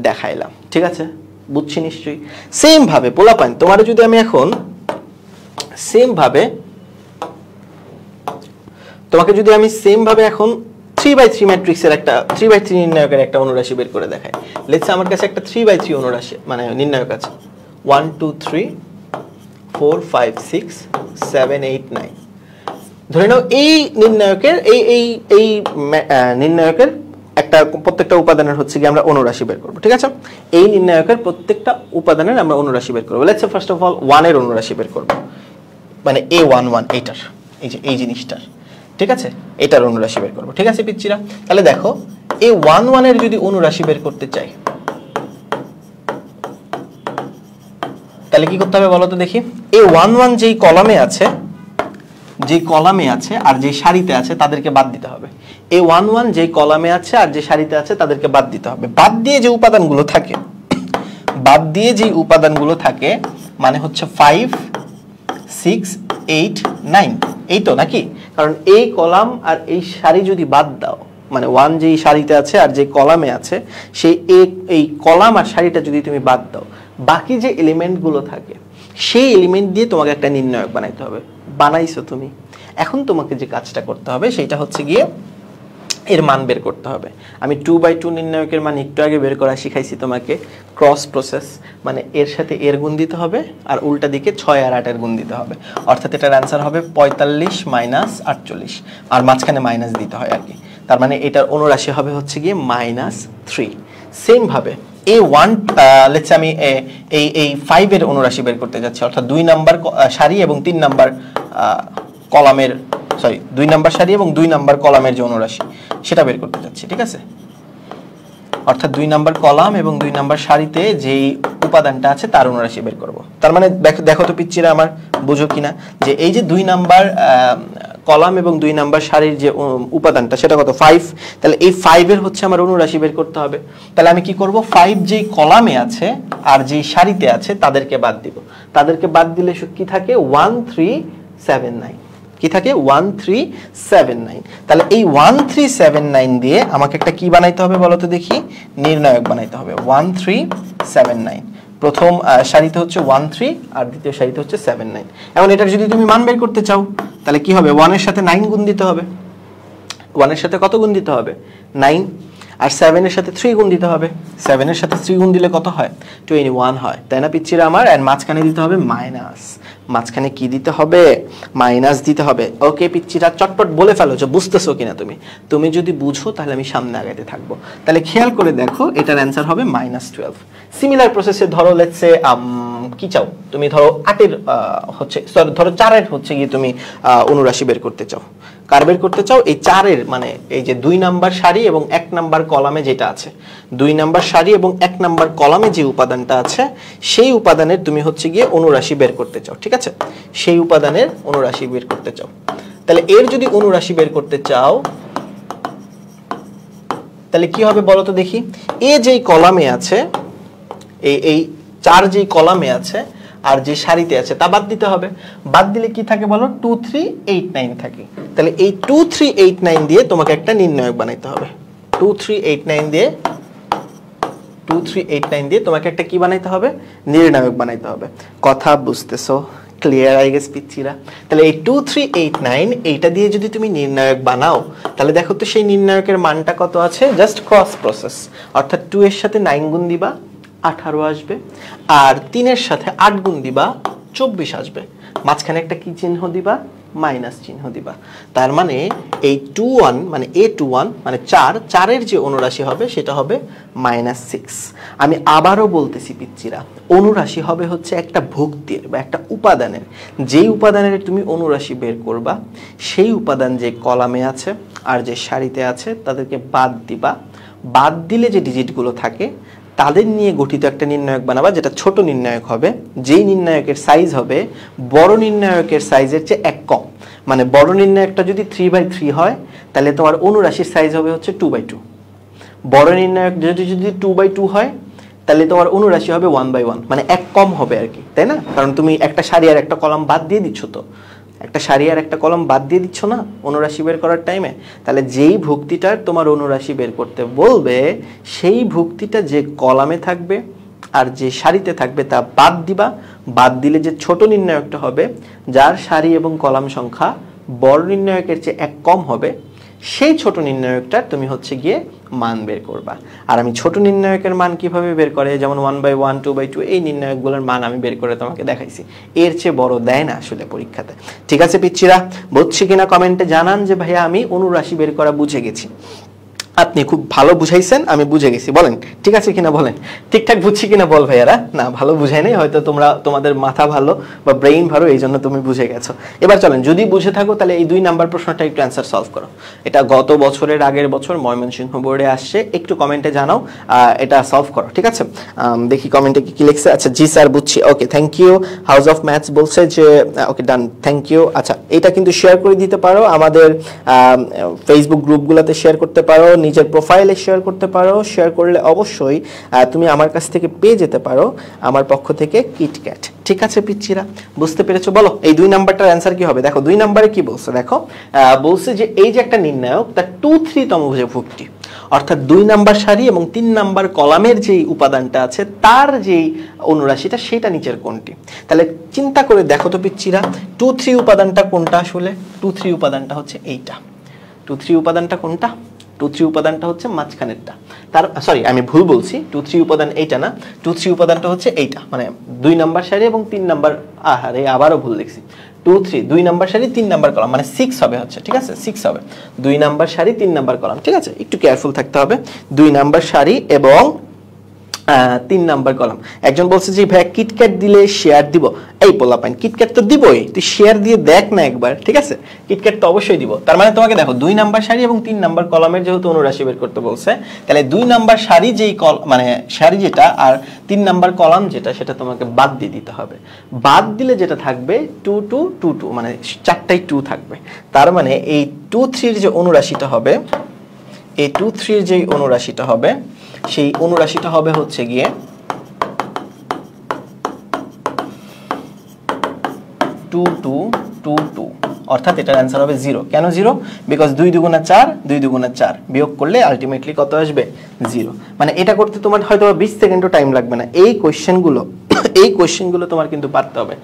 দেখাইলাম, ঠিক আছে? বুঝছি নিশ্চয়ই। সেম ভাবে পোলাপাইন তোমার যদি আমি এখন সেম ভাবে তোমাকে যদি আমি সেম ভাবে এখন 3/3 ম্যাট্রিক্সের একটা 3/3 নির্ণায়কের একটা অনুরাশি বের করে দেখাই। লেটস সে আমার কাছে একটা 3/3 অনুরাশি মানে নির্ণায়ক আছে 1 2 3 4 5 6 7 8 9। ধরে নাও এই নির্ণায়কের এই নির্ণায়কের একটা প্রত্যেকটা উপাদানের হচ্ছে কি আমরা অনুরাশি বের করব, ঠিক আছে? এই নির্ণায়কের প্রত্যেকটা উপাদানের আমরা অনুরাশি বের করব। Let's say first of all 1 এর অনুরাশি বের করব, মানে A11 এইটার, এই যে এই জিনিসটার, ঠিক আছে? এটার অনুরাশি বের করব, ঠিক আছে পিচ্চিরা? তাহলে দেখো A11 এর যদি অনুরাশি বের করতে চাই তাহলে কি করতে হবে বলো তো দেখি। A11 যেই কলামে আছে আর যে সারিতে আছে তাদেরকে বাদ দিতে হবে। A11 যেই কলামে আছে আর যে সারিতে আছে তাদেরকে বাদ দিতে হবে। বাদ দিয়ে যে উপাদানগুলো থাকে মানে হচ্ছে 5 6 8 9, এই তো নাকি? কারণ এই কলাম আর এই সারি যদি বাদ দাও, মানে 1 যেই সারিতে আছে আর যে কলামে আছে সেই এই কলাম আর সারিটা যদি তুমি বাদ দাও, বাকি যে এলিমেন্টগুলো থাকে সেই এলিমেন্ট দিয়ে তোমাকে একটা নির্ণায়ক বানাইতে হবে। বানাইছো তুমি, এখন তোমাকে যে কাজটা করতে হবে সেটা হচ্ছে গিয়ে এর মান বের করতে হবে। আমি 2/2 নির্ণায়কের মান একটু আগে বের করা শিখাইছি তোমাকে, ক্রস প্রসেস, মানে এর সাথে এর গুণ দিতে হবে আর উল্টা দিকে 6 আর 8 এর গুণ দিতে হবে। অর্থাৎ এটার অ্যান্সার হবে 45 - 48, আর মাঝখানে মাইনাস দিতে হয় আর কি। তার মানে এটার অনুরাশি হবে হচ্ছে গিয়ে -3। সেম ভাবে A1 লেটস আমি এই 5 এর অনুরাশি বের করতে যাচ্ছি, অর্থাৎ 2 নাম্বার সারি এবং 3 নাম্বার কলামের 2 নাম্বার সারি এবং 2 নাম্বার কলামের যে অনুরাশি সেটা বের করতে যাচ্ছি, ঠিক আছে? অর্থাৎ 2 নাম্বার কলাম এবং 2 নাম্বার সারিতে যেই উপাদানটা আছে তার অনুরাশি বের করব। তার মানে দেখো তো পিচ্চিরা আমার বুঝো কিনা যে এই যে 2 নাম্বার কলাম এবং 2 নাম্বার সারির যে উপাদানটা সেটা কত 5, তাহলে এই 5 এর হচ্ছে আমার অনুরাশি বের করতে হবে। তাহলে আমি কি করব, 5 যেই কলামে আছে আর যেই সারিতে আছে তাদেরকে বাদ দিব। তাদেরকে বাদ দিলে কি থাকে 1379, কি থাকে 1379। তাহলে এই 1379 দিয়ে আমাকে একটা কি বানাইতে হবে বলো তো দেখি, নির্ণায়ক বানাইতে হবে 1379। প্রথম সারিতে হচ্ছে 13 আর দ্বিতীয় সারিতে হচ্ছে 79। এখন এটার যদি তুমি মান বের করতে চাও তাহলে কি হবে, 1 এর সাথে 9 গুণ দিতে হবে। 1 এর সাথে কত গুণ দিতে হবে 9, আর 7 এর সাথে 3 গুণ দিতে হবে। 7 এর সাথে 3 গুণ দিলে কত হয় 21 হয়, তাই না পিচ্চিরা আমার? এন্ড মাঝখানে দিতে হবে মাইনাস, মাঝখানে কি দিতে হবে মাইনাস দিতে হবে। ওকে পিচ্চিরা চটপট বলে ফেলো যে বুঝতেছো কিনা তুমি যদি বুঝো তাহলে আমি সামনে আগাইতে থাকবো। তাহলে খেয়াল করে দেখো এটার অ্যান্সার হবে -12। সিমিলার প্রসেসে ধরো লেটস সে কি চাও তুমি, ধরো 8 এর হচ্ছে ধরো 4 এর হচ্ছে গিয়ে তুমি অনুরাশি বের করতে চাও। কার বের করতে চাও? এই 4 এর, মানে এই যে 2 নাম্বার সারি এবং 1 নাম্বার কলামে যেটা আছে, 2 নাম্বার সারি এবং 1 নাম্বার কলামে যে উপাদানটা আছে সেই উপাদানের তুমি হচ্ছে গিয়ে অনুরাশি বের করতে চাও, ঠিক আছে? সেই উপাদানের অনুরাশি বের করতে চাও। তাহলে এর যদি অনুরাশি বের করতে চাও তাহলে কি হবে বলো তো দেখি। এ যেই কলামে আছে, এই 4 যেই কলামে আছে আর যে সারিতে আছে তা বাদ দিতে হবে। বাদ দিলে কি থাকে বলো, 2389 থাকে। তাহলে এই 2389 দিয়ে তোমাকে একটা নির্ণায়ক বানাইতে হবে। 2389 দিয়ে তোমাকে একটা কি বানাইতে হবে, নির্ণায়ক বানাইতে হবে। কথা বুঝতেছো? ক্লিয়ার আই গেস পিচ্চিরা? তাহলে এই 2389 এইটা দিয়ে যদি তুমি নির্ণায়ক বানাও তাহলে দেখো তো সেই নির্ণায়কের মানটা কত আছে। জাস্ট ক্রস প্রসেস, অর্থাৎ 2 এর সাথে 9 গুণ দিবা 18 আসবে, আর 3 এর সাথে 8 গুণ দিবা 24 আসবে, মাঝখানে একটা কি চিহ্ন দিবা, মাইনাস চিহ্ন দিবা। তার মানে এই 21 মানে A21 মানে 4 এর যে অনুরাশি হবে সেটা হবে -6। আমি আবারও বলতেছি পিচ্চিরা, অনুরাশি হবে হচ্ছে একটা ভুক্তির বা একটা উপাদানের। যেই উপাদানের তুমি অনুরাশি বের করবা সেই উপাদান যে কলামে আছে আর যে সারিতে আছে তাদেরকে বাদ দিবা। বাদ দিলে যে ডিজিটগুলো থাকে তাদের নিয়ে গঠিত একটা নির্ণায়ক বানাবা, যেটা ছোট নির্ণায়ক হবে। যেই নির্ণায়কের সাইজ হবে বড় নির্ণায়কের সাইজের চেয়ে 1 কম। মানে বড় নির্ণায়কটা যদি 3/3 হয় তাহলে তোমার অনুরাশির সাইজ হবে হচ্ছে 2/2। বড় নির্ণায়ক যদি 2/2 হয় তাহলে তোমার অনুরাশি হবে 1/1, মানে 1 কম হবে আর কি, তাই না? কারণ তুমি একটা সারি আর একটা কলাম বাদ দিয়ে দিচ্ছ, তো একটা সারি আর একটা কলাম বাদ দিয়ে দিচ্ছ না অনুরাশি বের করার টাইমে। তাহলে যেই ভুক্তিটার তোমার অনুরাশি বের করতে বলবে সেই ভুক্তিটা যে কলামে থাকবে আর যে সারিতে থাকবে তা বাদ দিবা। বাদ দিলে যে ছোট নির্ণায়কটা হবে, যার সারি এবং কলাম সংখ্যা বড় নির্ণায়কের চেয়ে 1 কম হবে, সেই ছোট নির্ণায়কটার তুমি হচ্ছে গিয়ে মান বের করবা। আর আমি ছোট নির্ণায়কের মান কিভাবে বের করে, যেমন 1/1 2/2 এই নির্ণায়কগুলোর মান আমি বের করে তোমাকে দেখাইছি। এর চেয়ে বড় দেয় না আসলে পরীক্ষাতে। ঠিক আছে পিচ্চিরা, বুঝছি কিনা কমেন্টে জানান যে ভাইয়া আমি অনুরাশি বের করা বুঝে গেছি। আপনি খুব ভালো বুঝাইছেন, আমি বুঝে গেছি, বলেন ঠিক আছে কিনা, বলেন ঠিকঠাক বুঝছি কিনা বল ভাইয়ারা। না ভালো বুঝাই নাই, হয়তো তোমাদের মাথা ভালো বা ব্রেইন ভালো, এই জন্য তুমি বুঝে গেছো। এবার চলেন, যদি বুঝে থাকো তাহলে এই 2 নাম্বার প্রশ্নটা একটু অ্যান্সার সলভ করো। এটা গত বছরের আগের বছর ময়মনসিংহ বোর্ডে আসছে, একটু কমেন্টে জানাও এটা সলভ করো। ঠিক আছে, দেখি কমেন্টে কি লিখছে। আচ্ছা জি স্যার বুঝছি, okay thank you. House of Maths বলছে যে ওকে ডান, থ্যাংক ইউ। আচ্ছা এটা কিন্তু শেয়ার করে দিতে পারো, আমাদের ফেসবুক গ্রুপগুলোতে শেয়ার করতে পারো, নিজের প্রোফাইলে শেয়ার করতে পারো। শেয়ার করলে অবশ্যই তুমি আমার কাছ থেকে পেয়ে যেতে পারো আমার পক্ষ থেকে কিটক্যাট। ঠিক আছে পিচ্চিরা, বুঝতে পেরেছো? বলো এই 2 নাম্বারটার অ্যান্সার কি হবে। দেখো 2 নাম্বারে কি বলছে, দেখো বলছে যে এই যে একটা নির্ণায়ক তার 2-3 তম ভুক্তি, অর্থাৎ 2 নাম্বার সারি এবং 3 নাম্বার কলামের যেই উপাদানটা আছে তার যেই অনুরাশিটা সেটা নিচের কোনটি। তাহলে চিন্তা করে দেখো তো পিচ্চিরা, 2-3 উপাদানটা কোনটা আসলে? 2-3 উপাদানটা হচ্ছে এইটা। 2-3 উপাদানটা কোনটা? 2-3 উপাদানটা হচ্ছে মাঝখানেরটা। তার সরি আমি ভুল বলছি, 2-3 উপাদান এইটা না, 2-3 উপাদানটা হচ্ছে এইটা, মানে 2 নাম্বার সারি এবং 3 নাম্বার, আহারে আবারও ভুল লিখছি, 2-3 2 নাম্বার সারি 3 নাম্বার কলাম, মানে 6 হবে হচ্ছে। ঠিক আছে 6 হবে, 2 নাম্বার সারি 3 নাম্বার কলাম। ঠিক আছে, একটু কেয়ারফুল থাকতে হবে। 2 নাম্বার সারি এবং 3 নাম্বার কলাম। একজন বলছে যে ভাই কিটক্যাট দিলে শেয়ার দিব। এই পোলাপাইন, কিটক্যাট তো দিবই, তুই শেয়ার দিয়ে দেখ না একবার। ঠিক আছে, কিটক্যাট তো অবশ্যই দিব। তার মানে তোমাকে দেখো 2 নাম্বার সারি এবং 3 নাম্বার কলামের যেহেতু অনুরাশি বের করতে বলছে, তাহলে 2 নাম্বার সারি যেই মানে সারি যেটা আর 3 নাম্বার কলাম যেটা, সেটা তোমাকে বাদ দিয়ে দিতে হবে। বাদ দিলে যেটা থাকবে 2 2 2 2, মানে 4টাই 2 থাকবে। তার মানে এই 2-3 যে অনুরাশিটা হবে, এই 2-3 যে অনুরাশিটা হবে, সেই অনুরাশিটা হবে হচ্ছে গিয়ে 2 2 2 2, অর্থাৎ এটার অ্যান্সার হবে 0। কেন 0? বিকজ 2 দুগুণে 4, 2 দুগুণে 4 বিয়োগ করলে আলটিমেটলি কত আসবে? 0। মানে এটা করতে তোমার হয়তো 20 সেকেন্ডও টাইম লাগবে না। এই কোশ্চেনগুলো তোমার কিন্তু পারতে হবে।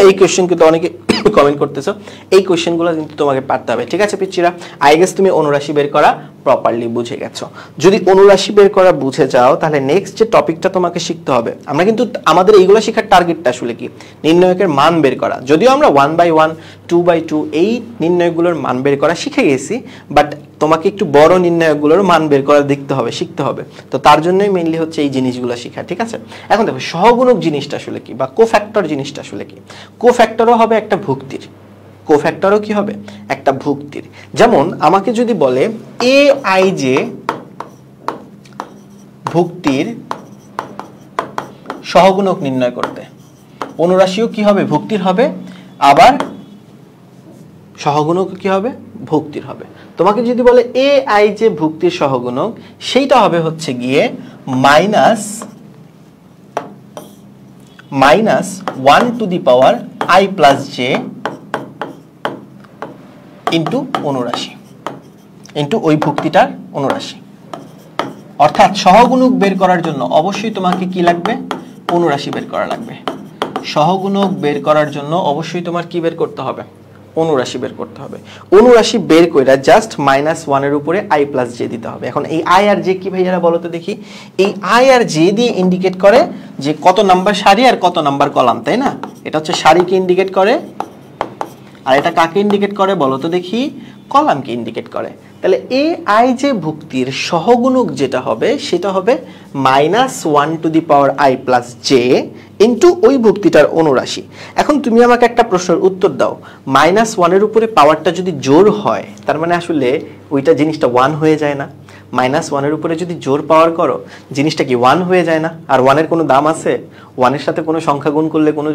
এই কোশ্চেন কিন্তু অনেকে কমেন্ট করতেছো, এই কোশ্চেনগুলো কিন্তু তোমাকে পারতে হবে। ঠিক আছে পিচ্চিরা, আই গেস তুমি অনুরাশি বের করা প্রপারলি বুঝে গেছো। যদি অনুরাশি বের করা বুঝে যাও, তাহলে নেক্সট যে টপিকটা তোমাকে শিখতে হবে, আমরা কিন্তু আমাদের এইগুলো শেখার টার্গেটটা আসলে কি? নির্ণায়কের মান বের করা। যদিও আমরা 1/1 2/2 এই নির্ণায়কগুলোর মান বের করা শিখে গেছি, বাট তোমাকে একটু বড় নির্ণায়কগুলোর মান বের করা দেখতে হবে, শিখতে হবে। তো তার জন্যই মেইনলি হচ্ছে এই জিনিসগুলো শেখা। ঠিক আছে, এখন দেখো সহগুণক জিনিসটা আসলে কি, বা কোফ্যাক্টর জিনিসটা আসলে কি? কোফ্যাক্টরও হবে একটা ভুক্তির, কোফ্যাক্টরও কি হবে? একটা ভুক্তির। যেমন আমাকে যদি বলে aij ভুক্তির সহগুণক নির্ণয় করতে, অনুরাশিও কি হবে? ভুক্তির হবে, আবার সহগুণক কি হবে? ভুক্তির হবে। তোমাকে যদি বলে aij ভুক্তির সহগুণক, সেইটা হবে হচ্ছে গিয়ে -1 to the power i plus j into অনুরাশি, ইন্টু ওই ভুক্তিটার অনুরাশি। অর্থাৎ সহগুণক বের করার জন্য অবশ্যই তোমাকে কি লাগবে? অনুরাশি বের করা লাগবে। সহগুণক বের করার জন্য অবশ্যই তোমার কি বের করতে হবে? অনুরাশি বের করতে হবে। অনুরাশি বের কইরা জাস্ট -1 এর উপরে i প্লাস জে দিতে হবে। এখন এই i আর জে কি ভাইয়ারা বলো তো দেখি? এই i আর জে দিয়ে ইন্ডিকেট করে যে কত নাম্বার সারি আর কত নাম্বার কলাম, তাই না? এটা হচ্ছে সারিকে ইন্ডিকেট করে, আর এটা কাকে ইন্ডিকেট করে বলো তো দেখি? কলামকে ইন্ডিকেট করে। তাহলে aij ভুক্তির সহগুণক যেটা হবে সেটা হবে -1 to the power i plus j into ওই ভুক্তিটার অনুরাশি। এখন তুমি আমাকে একটা প্রশ্নের উত্তর দাও, -1 এর উপরে পাওয়ারটা যদি জোর হয়, তার মানে আসলে ওইটা জিনিসটা 1 হয়ে যায় না? -1 এর উপরে যদি জোর পাওয়ার করো, জিনিসটা কি 1 হয়ে যায় না? আর 1 এর কোনো দাম আছে? 1 এর সাথে কোনো সংখ্যা গুণ করলে কোনো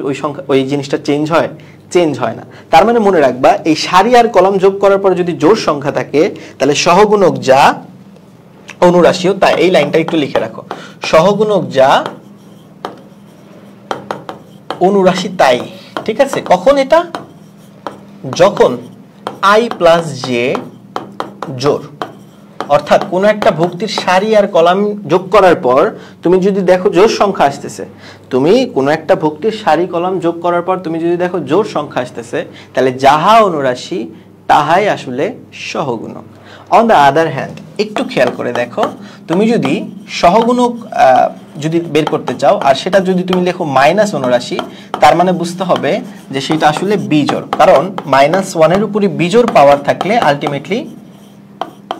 ওই জিনিসটা চেঞ্জ হয়? চেঞ্জ হয় না। তার মানে মনে রাখবা, এই সারি আর কলাম যোগ করার পর যদি জোড় সংখ্যা থাকে, তাহলে সহগুণক যা অনুরাশিও তাই। এই লাইনটা একটু লিখে রাখো, সহগুণক যা অনুরাশি তাই। ঠিক আছে, কখন এটা? যখন i প্লাস জে জোড়, অর্থাৎ কোন একটা ভুক্তির সারি আর কলাম যোগ করার পর তুমি যদি দেখো জোড় সংখ্যা আসতেছে, তুমি কোন একটা ভুক্তির সারি কলাম যোগ করার পর তুমি যদি দেখো জোড় সংখ্যা আসতেছে, তাহলে যাহা অনুরাশি তাহাই আসলে সহগুণক। অন দ্য আদার হ্যান্ড, একটু খেয়াল করে দেখো, তুমি যদি সহগুণক যদি বের করতে চাও আর সেটা যদি তুমি লেখো মাইনাস অনুরাশি, তার মানে বুঝতে হবে যে সেটা আসলে বিজোড়, কারণ -1 এর উপরে বিজোড় পাওয়ার থাকলে আলটিমেটলি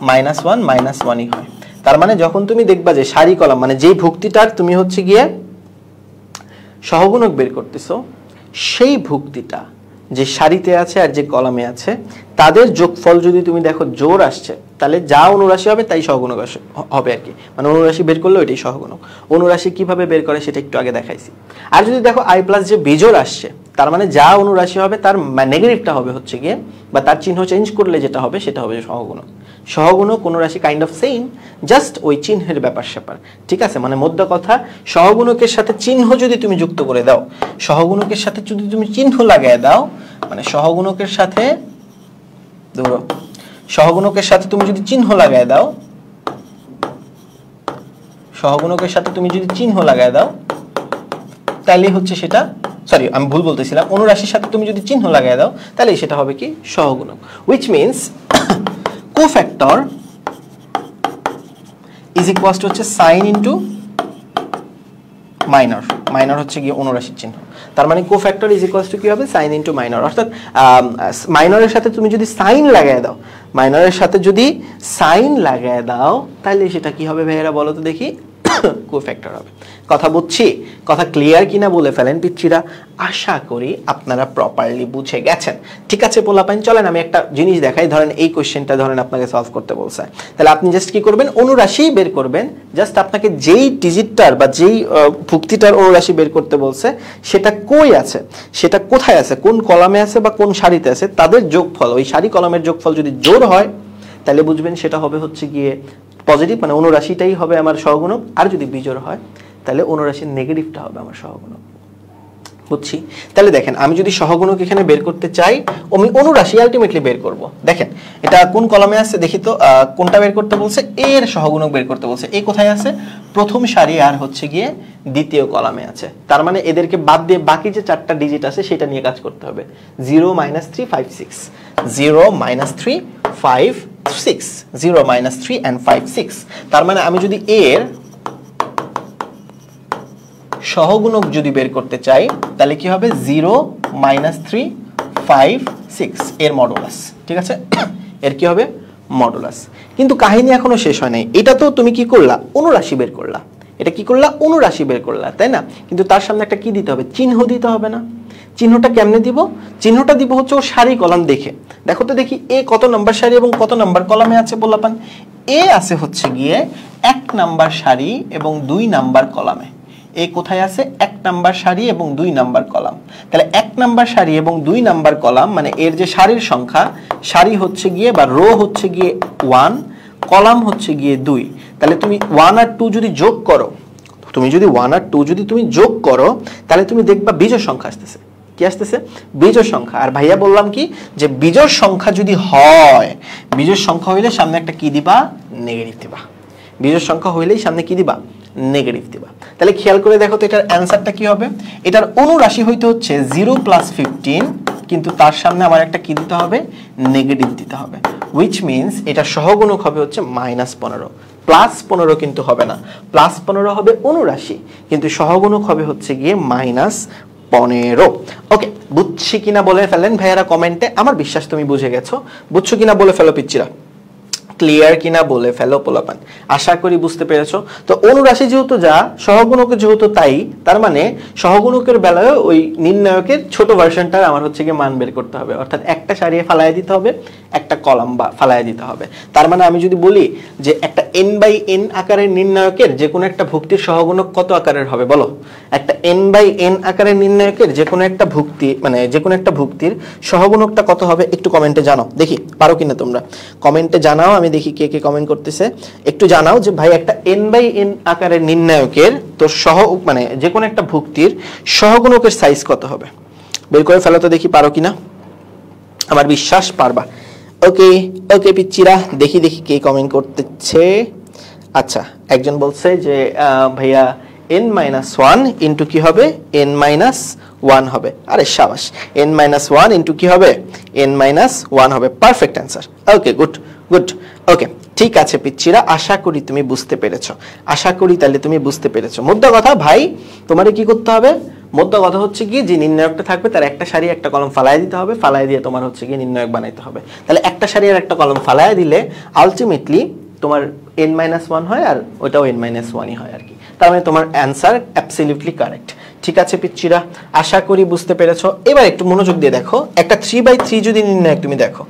-1 হয়। তার মানে যখন তুমি দেখবা যে সারি কলাম মানে যেই ভুক্তিটার তুমি হচ্ছে গিয়ে সহগুণক বের করতেছো, সেই ভুক্তিটা যে সারিতে আছে আর যে কলামে আছে তাদের যোগফল যদি তুমি দেখো জোড় আসছে, তাহলে যা অনুরাশি হবে তাই সহগুণক হবে আর কি, মানে অনুরাশি বের করলে ওইটাই সহগুণক। অনুরাশি কিভাবে বের করে সেটা একটু আগে দেখাইছি। আর যদি দেখো i প্লাস যে বিজোড় আসছে, তার মানে যা অনুরাশি হবে তার নেগেটিভটা হবে হচ্ছে গিয়ে, বা তার চিহ্ন চেঞ্জ করলে যেটা হবে সেটা হবে সহগুণক। সহগুণক অনুরাশি কাইন্ড অফ সেম, জাস্ট ওই চিহ্নের ব্যাপার স্যাপার, ঠিক আছে? মানে মধ্য কথা, সহগুণকের সাথে চিহ্ন যদি তুমি যুক্ত করে দাও, সহগুণকের সাথে যদি তুমি চিহ্ন লাগায় দাও, মানে সহগুণকের সাথে সহগুণকের সাথে তুমি যদি চিহ্ন লাগায় দাও, সহগুণকের সাথে তুমি যদি চিহ্ন লাগায় দাও, তাহলে হচ্ছে সেটা, সরি আমি ভুল বলতেছিলাম, অনুরাশির সাথে তুমি যদি চিহ্ন লাগায় দাও তাহলে সেটা হবে কি সহগুণক। which means cofactor is equals to হচ্ছে sin into minor, মাইনর হচ্ছে কি অনুরাশির চিহ্ন, তার মানে কোফ্যাক্টর ইজ ইকুয়ালস টু কি হবে sin into minor, অর্থাৎ মাইনরের সাথে তুমি যদি সাইন লাগায় দাও, মাইনরের সাথে যদি সাইন লাগায় দাও তাহলে সেটা কি হবে ভাইয়েরা বলো তো দেখি, কোফ্যাক্টর হবে। কথা বুঝছি? কথা ক্লিয়ার কিনা বলে ফেলেন পিচ্চিরা, আশা করি আপনারা প্রপারলি বুঝে গেছেন। ঠিক আছে পোলাপাইন, চলেন আমি একটা জিনিস দেখাই। ধরেন এই কোশ্চেনটা ধরেন আপনাকে সলভ করতে বলছে, তাহলে আপনি জাস্ট কি করবেন, অনুরাশি বের করবেন। জাস্ট আপনাকে যেই ডিজিটটার বা যেই ভুক্তিটার অনুরাশি বের করতে বলছে সেটা কই আছে, সেটা কোথায় আছে, কোন কলামে আছে বা কোন সারিতে আছে, তাদের যোগফল, ওই সারি কলামের যোগফল যদি জোড় হয় তাহলে বুঝবেন সেটা হবে হচ্ছে গিয়ে পজিটিভ, মানে অনুরাশিটাই হবে আমার সহগুণক। আর যদি বিজোড় হয় তাহলে অনুরাশির নেগেটিভটা হবে আমার সহগুণক। বুঝছি? তাহলে দেখেন, আমি যদি সহগুণক এখানে বের করতে চাই, আমি অনুরাশি আলটিমেটলি বের করব। দেখেন এটা কোন কলামে আছে দেখি তো, কোনটা বের করতে বলছে, এর সহগুণক বের করতে বলছে। এই কোথায় আছে, প্রথম সারি আর হচ্ছে গিয়ে দ্বিতীয় কলামে আছে। তার মানে এদেরকে বাদ দিয়ে বাকি যে চারটা ডিজিট আছে সেটা নিয়ে কাজ করতে হবে। 0 -3 5 6, 0 -3 5 6, 0 -3 and 5 6। তার মানে আমি যদি এর সহগুণক যদি বের করতে চাই তাহলে কি হবে, 0 -3 5 6 এর মডুলাস। ঠিক আছে, এর কি হবে, মডুলাস। কিন্তু কাহিনী এখনো শেষ হয় নাই। এটা তো তুমি কি করলা, অনুরাশি বের করলা, এটা কি করলা, অনুরাশি বের করলা, তাই না? কিন্তু তার সামনে একটা কি দিতে হবে, চিহ্ন দিতে হবে না? চিহ্নটা কেমনে দিব, চিহ্নটা দিব হচ্ছে ও সারি কলাম দেখে। দেখো তো দেখি এ কত নাম্বার সারি এবং কত নাম্বার কলামে আছে বললাম। এ আছে হচ্ছে গিয়ে 1 নাম্বার সারি এবং 2 নাম্বার কলামে। এ কোথায় আছে, 1 নাম্বার সারি এবং 2 নাম্বার কলাম। তাহলে 1 নাম্বার সারি এবং 2 নাম্বার কলাম মানে এর যে সারির সংখ্যা, সারি হচ্ছে গিয়ে বা রো হচ্ছে গিয়ে 1, কলাম হচ্ছে গিয়ে 2। তাহলে তুমি 1 আর 2 যদি যোগ করো, তুমি যদি 1 আর 2 যদি তুমি যোগ করো তাহলে তুমি দেখবা বিজোড় সংখ্যা আসতেছে। কি আসতেছে, বিজোড় সংখ্যা। আর ভাইয়া বললাম কি যে বিজোড় সংখ্যা যদি হয়, বিজোড় সংখ্যা হইলে সামনে একটা কি দিবা, নেগেটিভ দিবা। বিজোড় সংখ্যা হইলেই সামনে কি দিবা, নেগেটিভ দিবা। তাহলে খেয়াল করে দেখো তো এটার অ্যানসারটা কি হবে। এটার অনুরাশি হইতে হচ্ছে 0 + 15, কিন্তু তার সামনে আমার একটা কি দিতে হবে, নেগেটিভ দিতে হবে। which means এটা সহগুণক হবে হচ্ছে -15, +15 কিন্তু হবে না, +15 হবে অনুরাশি, কিন্তু সহগুণক হবে হচ্ছে গিয়ে -15। ওকে, বুঝছি কিনা বলে ফেলেন ভাইয়ারা কমেন্টে। আমার বিশ্বাস তুমি বুঝে গেছো। বুঝছো কিনা বলে ফেলো পিচ্চিরা, ক্লিয়ার কিনা বলে ফেলো পোলাপান। আশা করি বুঝতে পেরেছো। তো অনুরাশি যেহেতু যা, সহগুণক যেহেতু তাই, তার মানে সহগুণকের বেলায় ওই নির্ণায়কের ছোট ভার্সনটার আমার হচ্ছে গিয়ে মান বের করতে হবে। অর্থাৎ একটা সারিয়ে ফালায় দিতে হবে, একটা কলাম বা ফালায় দিতে হবে। তার মানে আমি যদি বলি যে একটা n/n আকারের নির্ণায়কের যে কোনো একটা ভুক্তির সহগুণক কত আকারের হবে বলো? একটা n/n আকারের নির্ণায়কের যে কোনো একটা ভুক্তি, মানে যে কোনো একটা ভুক্তির সহগুণকটা কত হবে একটু কমেন্টে জানাও, দেখি পারো কিনা তোমরা। কমেন্টে জানাও, আমি দেখি কে কে কমেন্ট করতেছে। একটু জানাও যে ভাই একটা n/n আকারের নির্ণায়কের তো মানে যে কোনো একটা ভুক্তির সহগুণকের সাইজ কত হবে বের করে ফেলো তো দেখি পারো কিনা। আমার বিশ্বাস পারবা, ওকে ওকে পিচ্চিরা, দেখি দেখি কে কমেন্ট করতেছে। আচ্ছা, একজন বলছে যে ভাইয়া n-1 ইন্টু কি হবে, n-1 হবে। আরে শাবাশ, n-1 ইন্টু কি হবে, n-1 হবে। Perfect answer. Okay, good good. Okay, ঠিক আছে পিচ্চিরা, আশা করি তুমি বুঝতে পেরেছো, আশা করি তাহলে তুমি বুঝতে পেরেছো। মোদ্দা কথা ভাই, তোমারে কি করতে হবে, মোদ্দা কথা হচ্ছে কি, যে নির্ণায়কটা থাকবে তার একটা সারি একটা কলম ফালায় দিতে হবে, ফালায় দিয়ে তোমার হচ্ছে কি নির্ণায়ক বানাইতে হবে। তাহলে একটা সারি আর একটা কলম ফালায় দিলে আলটিমেটলি তোমার n-1 হয়, আর ওইটাও n-1ই হয় আর কি। তার মানে তোমার অ্যান্সার অ্যাবসলিউটলি কারেক্ট। ঠিক আছে পিচ্চিরা, আশা করি বুঝতে পেরেছো। এবার একটু মনোযোগ দিয়ে দেখো, একটা 3/3 যদি নির্ণায়ক তুমি দেখো,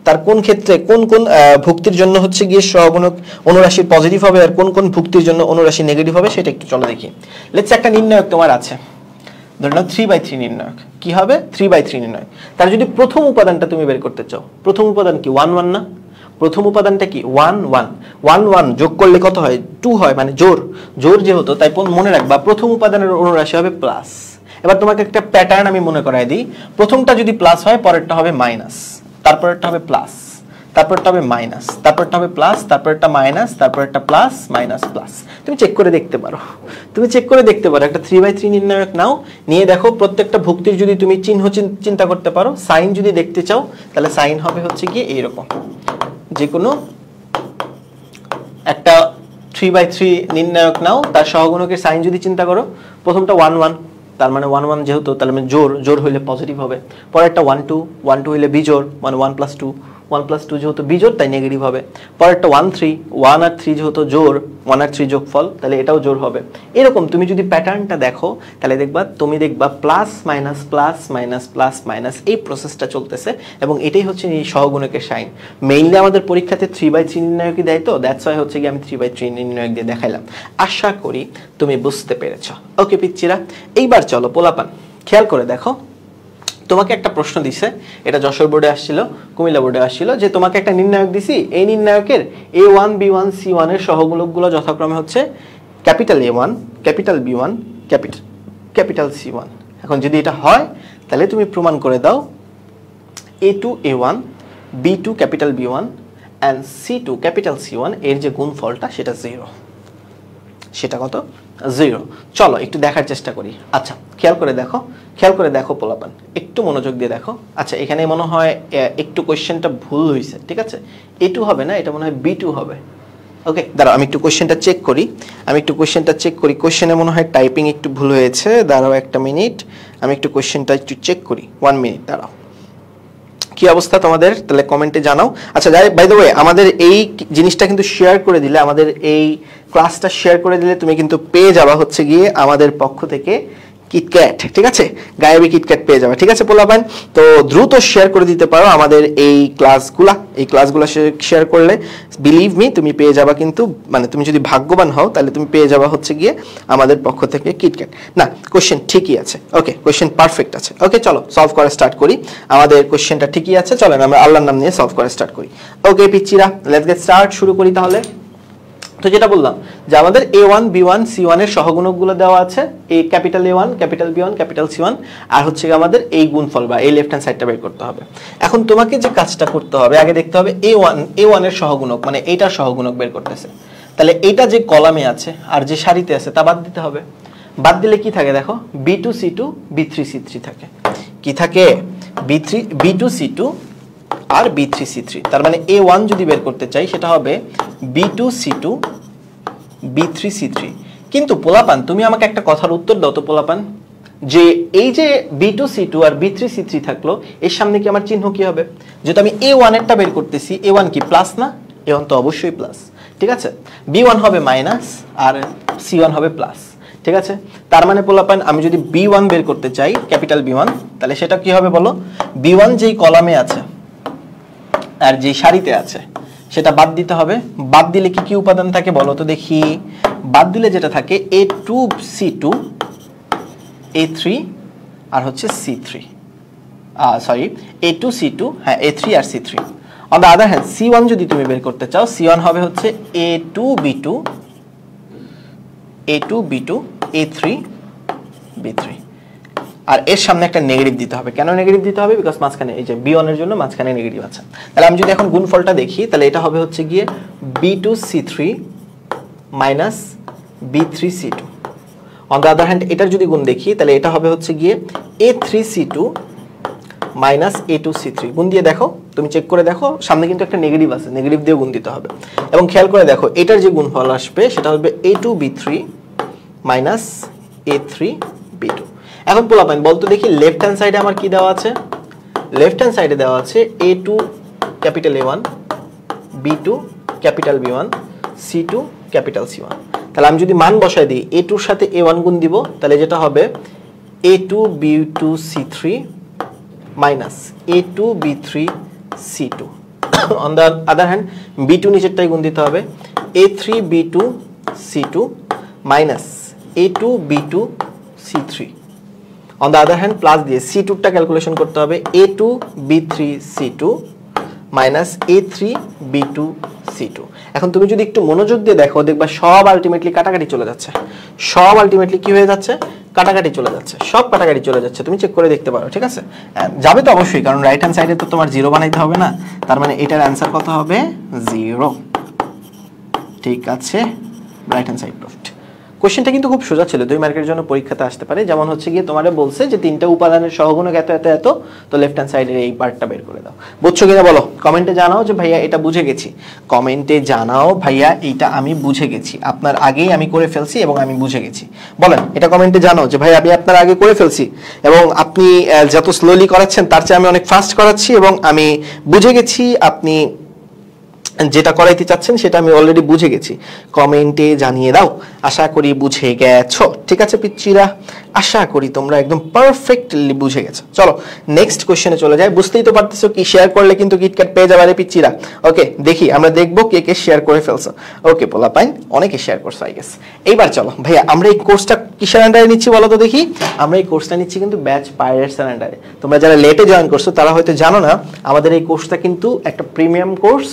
তার কোন ক্ষেত্রে কোন কোন ভুক্তির জন্য হচ্ছে গিয়ে সহগুণক অনুরাশির পজিটিভ হবে আর কোন কোন ভুক্তির জন্য অনুরাশি নেগেটিভ হবে, সেটা একটু চলো দেখি। লেটস একটা নির্ণায়ক তোমার আছে, ধরে নাও 3/3 নির্ণায়ক। কি হবে, 3/3 নির্ণায়ক। তার যদি প্রথম উপাদানটা তুমি বের করতে চাও, প্রথম উপাদান কি 1 1 না, প্রথম উপাদানটা কি 1 1 1 1 যোগ করলে কত হয়, 2 হয়, মানে জোর জোর যেহেতু, তাই মনে রাখবা প্রথম উপাদানের অনুরাশি হবে প্লাস। এবার তোমাকে একটা প্যাটার্ন আমি মনে করাই দিই, প্রথমটা যদি প্লাস হয় পরেরটা হবে মাইনাস, তারপরেরটা হবে প্লাস, তারপরটা হবে মাইনাস, তারপরটা হবে প্লাস, তারপরটা মাইনাস, তারপরটা প্লাস মাইনাস প্লাস। তুমি চেক করে দেখতে পারো, তুমি চেক করে দেখতে পারো। একটা 3/3 নির্ণায়ক নাও, নিয়ে দেখো প্রত্যেকটা ভুক্তির যদি তুমি চিহ্ন চিন্তা করতে পারো, সাইন যদি দেখতে চাও তাহলে সাইন হবে হচ্ছে কি এইরকম। যে কোনো একটা 3/3 নির্ণায়ক নাও, তার সহগুণকের সাইন যদি চিন্তা করো, প্রথমটা 1 1, তার মানে 1 1 যেহেতু, তাহলে মানে জোর জোর হইলে পজিটিভ হবে। পরেরটা 1 2, 1 2 হইলে বিজোড়, মানে 1 + 2, 1 + 2 যেহেতু বিজোড় তাই নেগেটিভ হবে। পরেরটা 1 3, 1 আর 3 যেহেতু জোর, 1 আর 3 যোগফল, তাহলে এটাও জোর হবে। এরকম তুমি যদি প্যাটার্নটা দেখো তাহলে তুমি দেখবা plus minus plus minus plus minus এই প্রসেসটা চলতেছে, এবং এটাই হচ্ছে এই সহগুণকের সাইন। মেইনলি আমাদের পরীক্ষাতে 3/3 নির্ণায়কই দেয়, তো দ্যাটস ওয়াই হচ্ছে কি আমি 3/3 নির্ণায়ক দিয়ে দেখাইলাম। আশা করি তুমি বুঝতে পেরেছো। ওকে পিচ্চিরা, এইবার চলো পোলাপান, খেয়াল করে দেখো, তোমাকে একটা প্রশ্ন দিছে, এটা যশোর বোর্ডে আসছিল, কুমিল্লা বোর্ডে আসছিল, যে তোমাকে একটা নির্ণায়ক দিছি, এই নির্ণায়কের A1 B1 C1 এর সহগুণকগুলো যথাক্রমে হচ্ছে capital A1, capital B1, capital C1। এখন যদি এটা হয় তাহলে তুমি প্রমাণ করে দাও A2 A1, B2 capital B1 and C2 capital C1 এর যে গুণফলটা সেটা 0। সেটা কত, 0। চলো একটু দেখার চেষ্টা করি। আচ্ছা, খেয়াল করে দেখো, খেয়াল করে দেখো পোলাপান, একটু মনোযোগ দিয়ে দেখো। আচ্ছা, এখানে মনে হয় একটু কোশ্চেনটা ভুল হয়েছে, ঠিক আছে, A2 হবে না, এটা মনে হয় B2 হবে। ওকে, দাঁড়াও আমি একটু কোশ্চেনটা চেক করি, কোশ্চেনে মনে হয় টাইপিং একটু ভুল হয়েছে, দাঁড়াও একটা মিনিট, আমি একটু কোশ্চেনটা একটু চেক করি, 1 মিনিট দাঁড়াও। কি অবস্থা তোমাদের, তাহলে কমেন্টে জানাও। আচ্ছা, বাই দ্য ওয়ে, আমাদের এই জিনিসটা কিন্তু শেয়ার করে দিলে, আমাদের এই ক্লাসটা শেয়ার করে দিলে তুমি কিন্তু পেয়ে যাবা হচ্ছে গিয়ে আমাদের পক্ষ থেকে কিটক্যাট, ঠিক আছে, গায়েবী কিটক্যাট পেয়ে যাবে। ঠিক আছে পোলাপান, তো দ্রুত শেয়ার করে দিতে পারো আমাদের এই ক্লাসগুলা শেয়ার করলে বিলিভ মি তুমি পেয়ে যাবা, কিন্তু মানে তুমি যদি ভাগ্যবান হও তাহলে তুমি পেয়ে যাবা হচ্ছে গিয়ে আমাদের পক্ষ থেকে কিটক্যাট। না, কোশ্চেন ঠিকই আছে, ওকে, কোশ্চেন পারফেক্ট আছে। ওকে, চলো সলভ করা স্টার্ট করি। আমাদের কোশ্চেনটা ঠিকই আছে, চলো আমরা আল্লাহর নাম নিয়ে সলভ করা স্টার্ট করি। ওকে পিচ্চিরা, লেটস গেট স্টার্ট, শুরু করি তাহলে। তো যেটা বললাম যে আমাদের A1 B1 C1 এর সহগুণকগুলো দেওয়া আছে, এই capital A1 capital B1 capital C1, আর হচ্ছে আমাদের এই গুণফল বা এই লেফট হ্যান্ড সাইডটা বের করতে হবে। এখন তোমাকে যে কাজটা করতে হবে, আগে দেখতে হবে A1 এর সহগুণক, মানে এইটার সহগুণক বের করতেছে, তাহলে এইটা যে কলামে আছে আর যে সারিতে আছে তা বাদ দিতে হবে। বাদ দিলে কি থাকে দেখো, B2 C2 B3 C3 থাকে। কি থাকে, B2 C2 আর B3 C3, তার মানে A1 যদি বের করতে চাই সেটা হবে B2 C2 B3 C3। কিন্তু পোলাপান তুমি আমাকে একটা কথার উত্তর দাও তো পোলাপান, যে এই যে B2 C2 আর B3 C3 থাকলো, এর সামনে কি আমার চিহ্ন কি হবে? যেহেতু আমি A1 এরটা বের করতেছি, A1 কি প্লাস না? A1 তো অবশ্যই প্লাস, ঠিক আছে। B1 হবে মাইনাস আর C1 হবে প্লাস, ঠিক আছে। তার মানে পোলাপান আমি যদি B1 বের করতে চাই, ক্যাপিটাল B1, তাহলে সেটা কি হবে বলো, B1 যেই কলামে আছে আর যে সারিতে আছে সেটা বাদ দিতে হবে। বাদ দিলে কি কি উপাদান থাকে বলো তো দেখি। বাদ দিলে যেটা থাকে A2 C2 A3 আর হচ্ছে C3, সরি A2 C2, হ্যাঁ A3 আর C3। On the other hand C1 যদি তুমি বের করতে চাও, C1 হবে হচ্ছে A2 B2 A2 B2 A3 B3। আর এর সামনে একটা নেগেটিভ দিতে হবে। কেন নেগেটিভ দিতে হবে? বিকজ মাঝখানে এই যে b1 এর জন্য মাঝখানে নেগেটিভ আছে। তাহলে আমি যদি এখন গুণফলটা দেখি তাহলে এটা হবে হচ্ছে গিয়ে b2c3 minus b3c2। On the other hand এটার যদি গুণ দেখি তাহলে এটা হবে হচ্ছে গিয়ে a3c2 মাইনাস a2c3। গুণ দিয়ে দেখো, তুমি চেক করে দেখো, সামনে কিন্তু একটা নেগেটিভ আছে, নেগেটিভ দিয়ে গুণ দিতে হবে। এবং খেয়াল করে দেখো এটার যে গুণফল আসবে সেটা হবে a2b3 মাইনাস a3b2। এখন পোলাপাইন বলতো দেখি লেফট হ্যান্ড সাইডে আমার কি দেওয়া আছে? লেফট হ্যান্ড সাইডে দেওয়া আছে a2 capital A1 b2 capital B1 c2 capital C1। তাহলে আমি যদি মান বসাই দিই a2 এর সাথে a1 গুণ দিব তাহলে যেটা হবে a2 b2 c3 minus a2 b3 c2। On the other hand b2 নিচেরটাই গুণ দিতে হবে a3 b2 c2 minus a2 b2 c3। On the other hand plus দিয়ে c2 টা ক্যালকুলেশন করতে হবে a2 b3 c2 minus a3 b2 c2। এখন তুমি যদি একটু মনোযোগ দিয়ে দেখো দেখবা সব আলটিমেটলি কাটাকাটি চলে যাচ্ছে। সব আলটিমেটলি কি হয়ে যাচ্ছে? কাটাকাটি চলে যাচ্ছে, সব কাটাকাটি চলে যাচ্ছে। তুমি চেক করে দেখতে পারো, ঠিক আছে? যাবে তো অবশ্যই, কারণ রাইট হ্যান্ড সাইডে তো তোমার 0 বানাইতে হবে না। তার মানে এটার অ্যান্সার কত হবে? 0। ঠিক আছে, রাইট হ্যান্ড সাইড প্রুফড। কোশ্চেনটা কিন্তু খুব সোজা ছিল, 2 মার্কের জন্য পরীক্ষাতে আসতে পারে। যেমন হচ্ছে গিয়ে তোমারে বলছে যে 3টা উপাদানের সহগুণক এত এত এত, তো লেফট হ্যান্ড সাইডের এই পার্টটা বের করে দাও। বুঝছো কিনা বলো? কমেন্টে জানাও যে ভাইয়া এটা বুঝে গেছি। কমেন্টে জানাও ভাইয়া এইটা আমি বুঝে গেছি, আপনার আগেই আমি করে ফেলছি এবং আমি বুঝে গেছি। বলেন এটা কমেন্টে জানাও যে ভাই আমি আপনার আগে করে ফেলছি এবং আপনি যত স্লোলি করাচ্ছেন তার চেয়ে আমি অনেক ফাস্ট করাচ্ছি এবং আমি বুঝে গেছি আপনি যেটা করাইতে চাচ্ছেন সেটা আমি অলরেডি বুঝে গেছি। কমেন্টে জানিয়ে দাও, আশা করি বুঝে গেছো। ঠিক আছে পিচ্চিরা, আশা করি তোমরা একদম পারফেক্টলি বুঝে গেছো। চলো নেক্সট কোশ্চেনে চলে যাই। বুঝতেই তো পারতেছো কি শেয়ার করলে কিন্তু কিটক্যাট পেয়ে যাবে রে পিচ্চিরা। ওকে, দেখি আমরা দেখবো কে কে শেয়ার করে ফেলছো। ওকে পোলাপাইন, অনেকে শেয়ার করছো আই গেস। এইবার চলো ভাইয়া আমরা এই কোর্সটা কিসের আন্ডারে নিচ্ছি বলো তো দেখি? আমরা এই কোর্সটা নিচ্ছি কিন্তু ব্যাচ পাইরেটস এর আন্ডারে। তোমরা যারা লেটে জয়েন করছো তারা হয়তো জানো না, আমাদের এই কোর্সটা কিন্তু একটা প্রিমিয়াম কোর্স।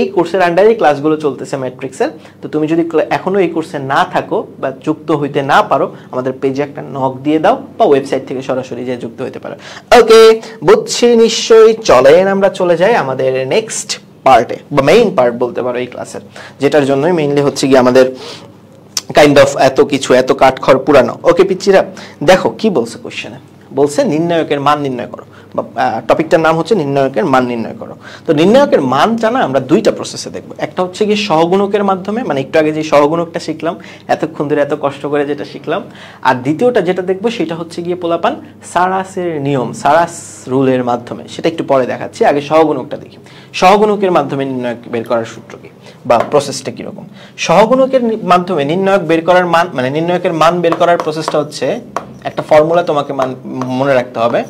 এই কোর্সের আন্ডারে ক্লাসগুলো চলতেছে ম্যাট্রিক্সের। তো তুমি যদি এখনো এই কোর্সে না থাকো বা যুক্ত হইতে না পারো, আমাদের পেজে একটা নক দিয়ে দাও বা ওয়েবসাইট থেকে সরাসরি যে যুক্ত হতে পারো। ওকে, বুঝছি নিশ্চয়ই। চলেন আমরা চলে যাই আমাদের নেক্সট পার্টে, বা মেইন পার্ট বলতে পারো এই ক্লাসের, যেটার জন্যই মেইনলি হচ্ছে কি আমাদের কাইন্ড অফ এত কিছু, এত কাঠখড় পুরানো। ওকে পিচ্চিরা, দেখো কি বলছে কোশ্চেনে। বলছে নির্ণায়কের মান নির্ণয় করো, টপিকটার নাম হচ্ছে নির্ণায়কের মান নির্ণয় করো। তো নির্ণায়কের মান জানা আমরা 2টা প্রসেসে দেখব। একটা হচ্ছে কি সহগুণকের মাধ্যমে, মানে একটু আগে যে সহগুণকটা শিখলাম, এতক্ষণ ধরে এত কষ্ট করে যেটা শিখলাম। আর দ্বিতীয়টা যেটা দেখবো সেটা হচ্ছে গিয়ে পোলাপান সারাসের নিয়ম, সারাস রুলের মাধ্যমে। সেটা একটু পরে দেখাচ্ছি, আগে সহগুণকটা দেখি। সহগুণকের মাধ্যমে নির্ণায়ক বের করার সূত্র কি বা প্রসেসটা কিরকম? সহগুণকের মাধ্যমে নির্ণায়ক বের করার মান, মানে নির্ণায়কের মান বের করার প্রসেসটা হচ্ছে, একটা ফর্মুলা তোমাকে মনে রাখতে হবে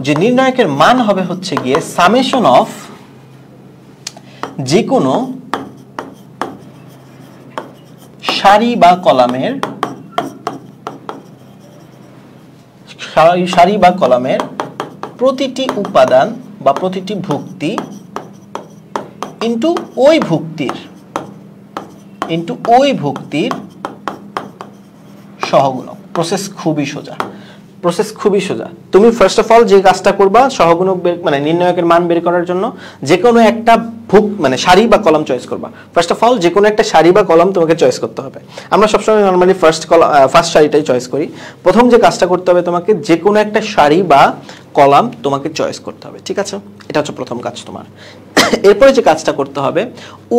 যে নির্ণায়কের মান হবে হচ্ছে গিয়ে সামেশন অফ যে কোনো সারি বা কলামের প্রতিটি উপাদান বা প্রতিটি ভুক্তি ইনটু ওই ভুক্তির সহগুণক। প্রসেস খুবই সোজা, প্রসেস খুবই সোজা। তুমি ফার্স্ট অফ অল যে কাজটা করবা সহগুণক মানে নির্ণায়কের মান বের করার জন্য যে কোনো একটা মানে সারি বা কলাম চয়েস করবা। ফার্স্ট অফ অল যে কোনো একটা সারি বা কলাম তোমাকে চয়েস করতে হবে। আমরা সবসময় নর্মালি ফার্স্ট সারিটাই চয়েস করি। প্রথম যে কাজটা করতে হবে তোমাকে যে কোনো একটা সারি বা কলাম তোমাকে চয়েস করতে হবে, ঠিক আছে? এটা হচ্ছে প্রথম কাজ তোমার। এরপরে যে কাজটা করতে হবে,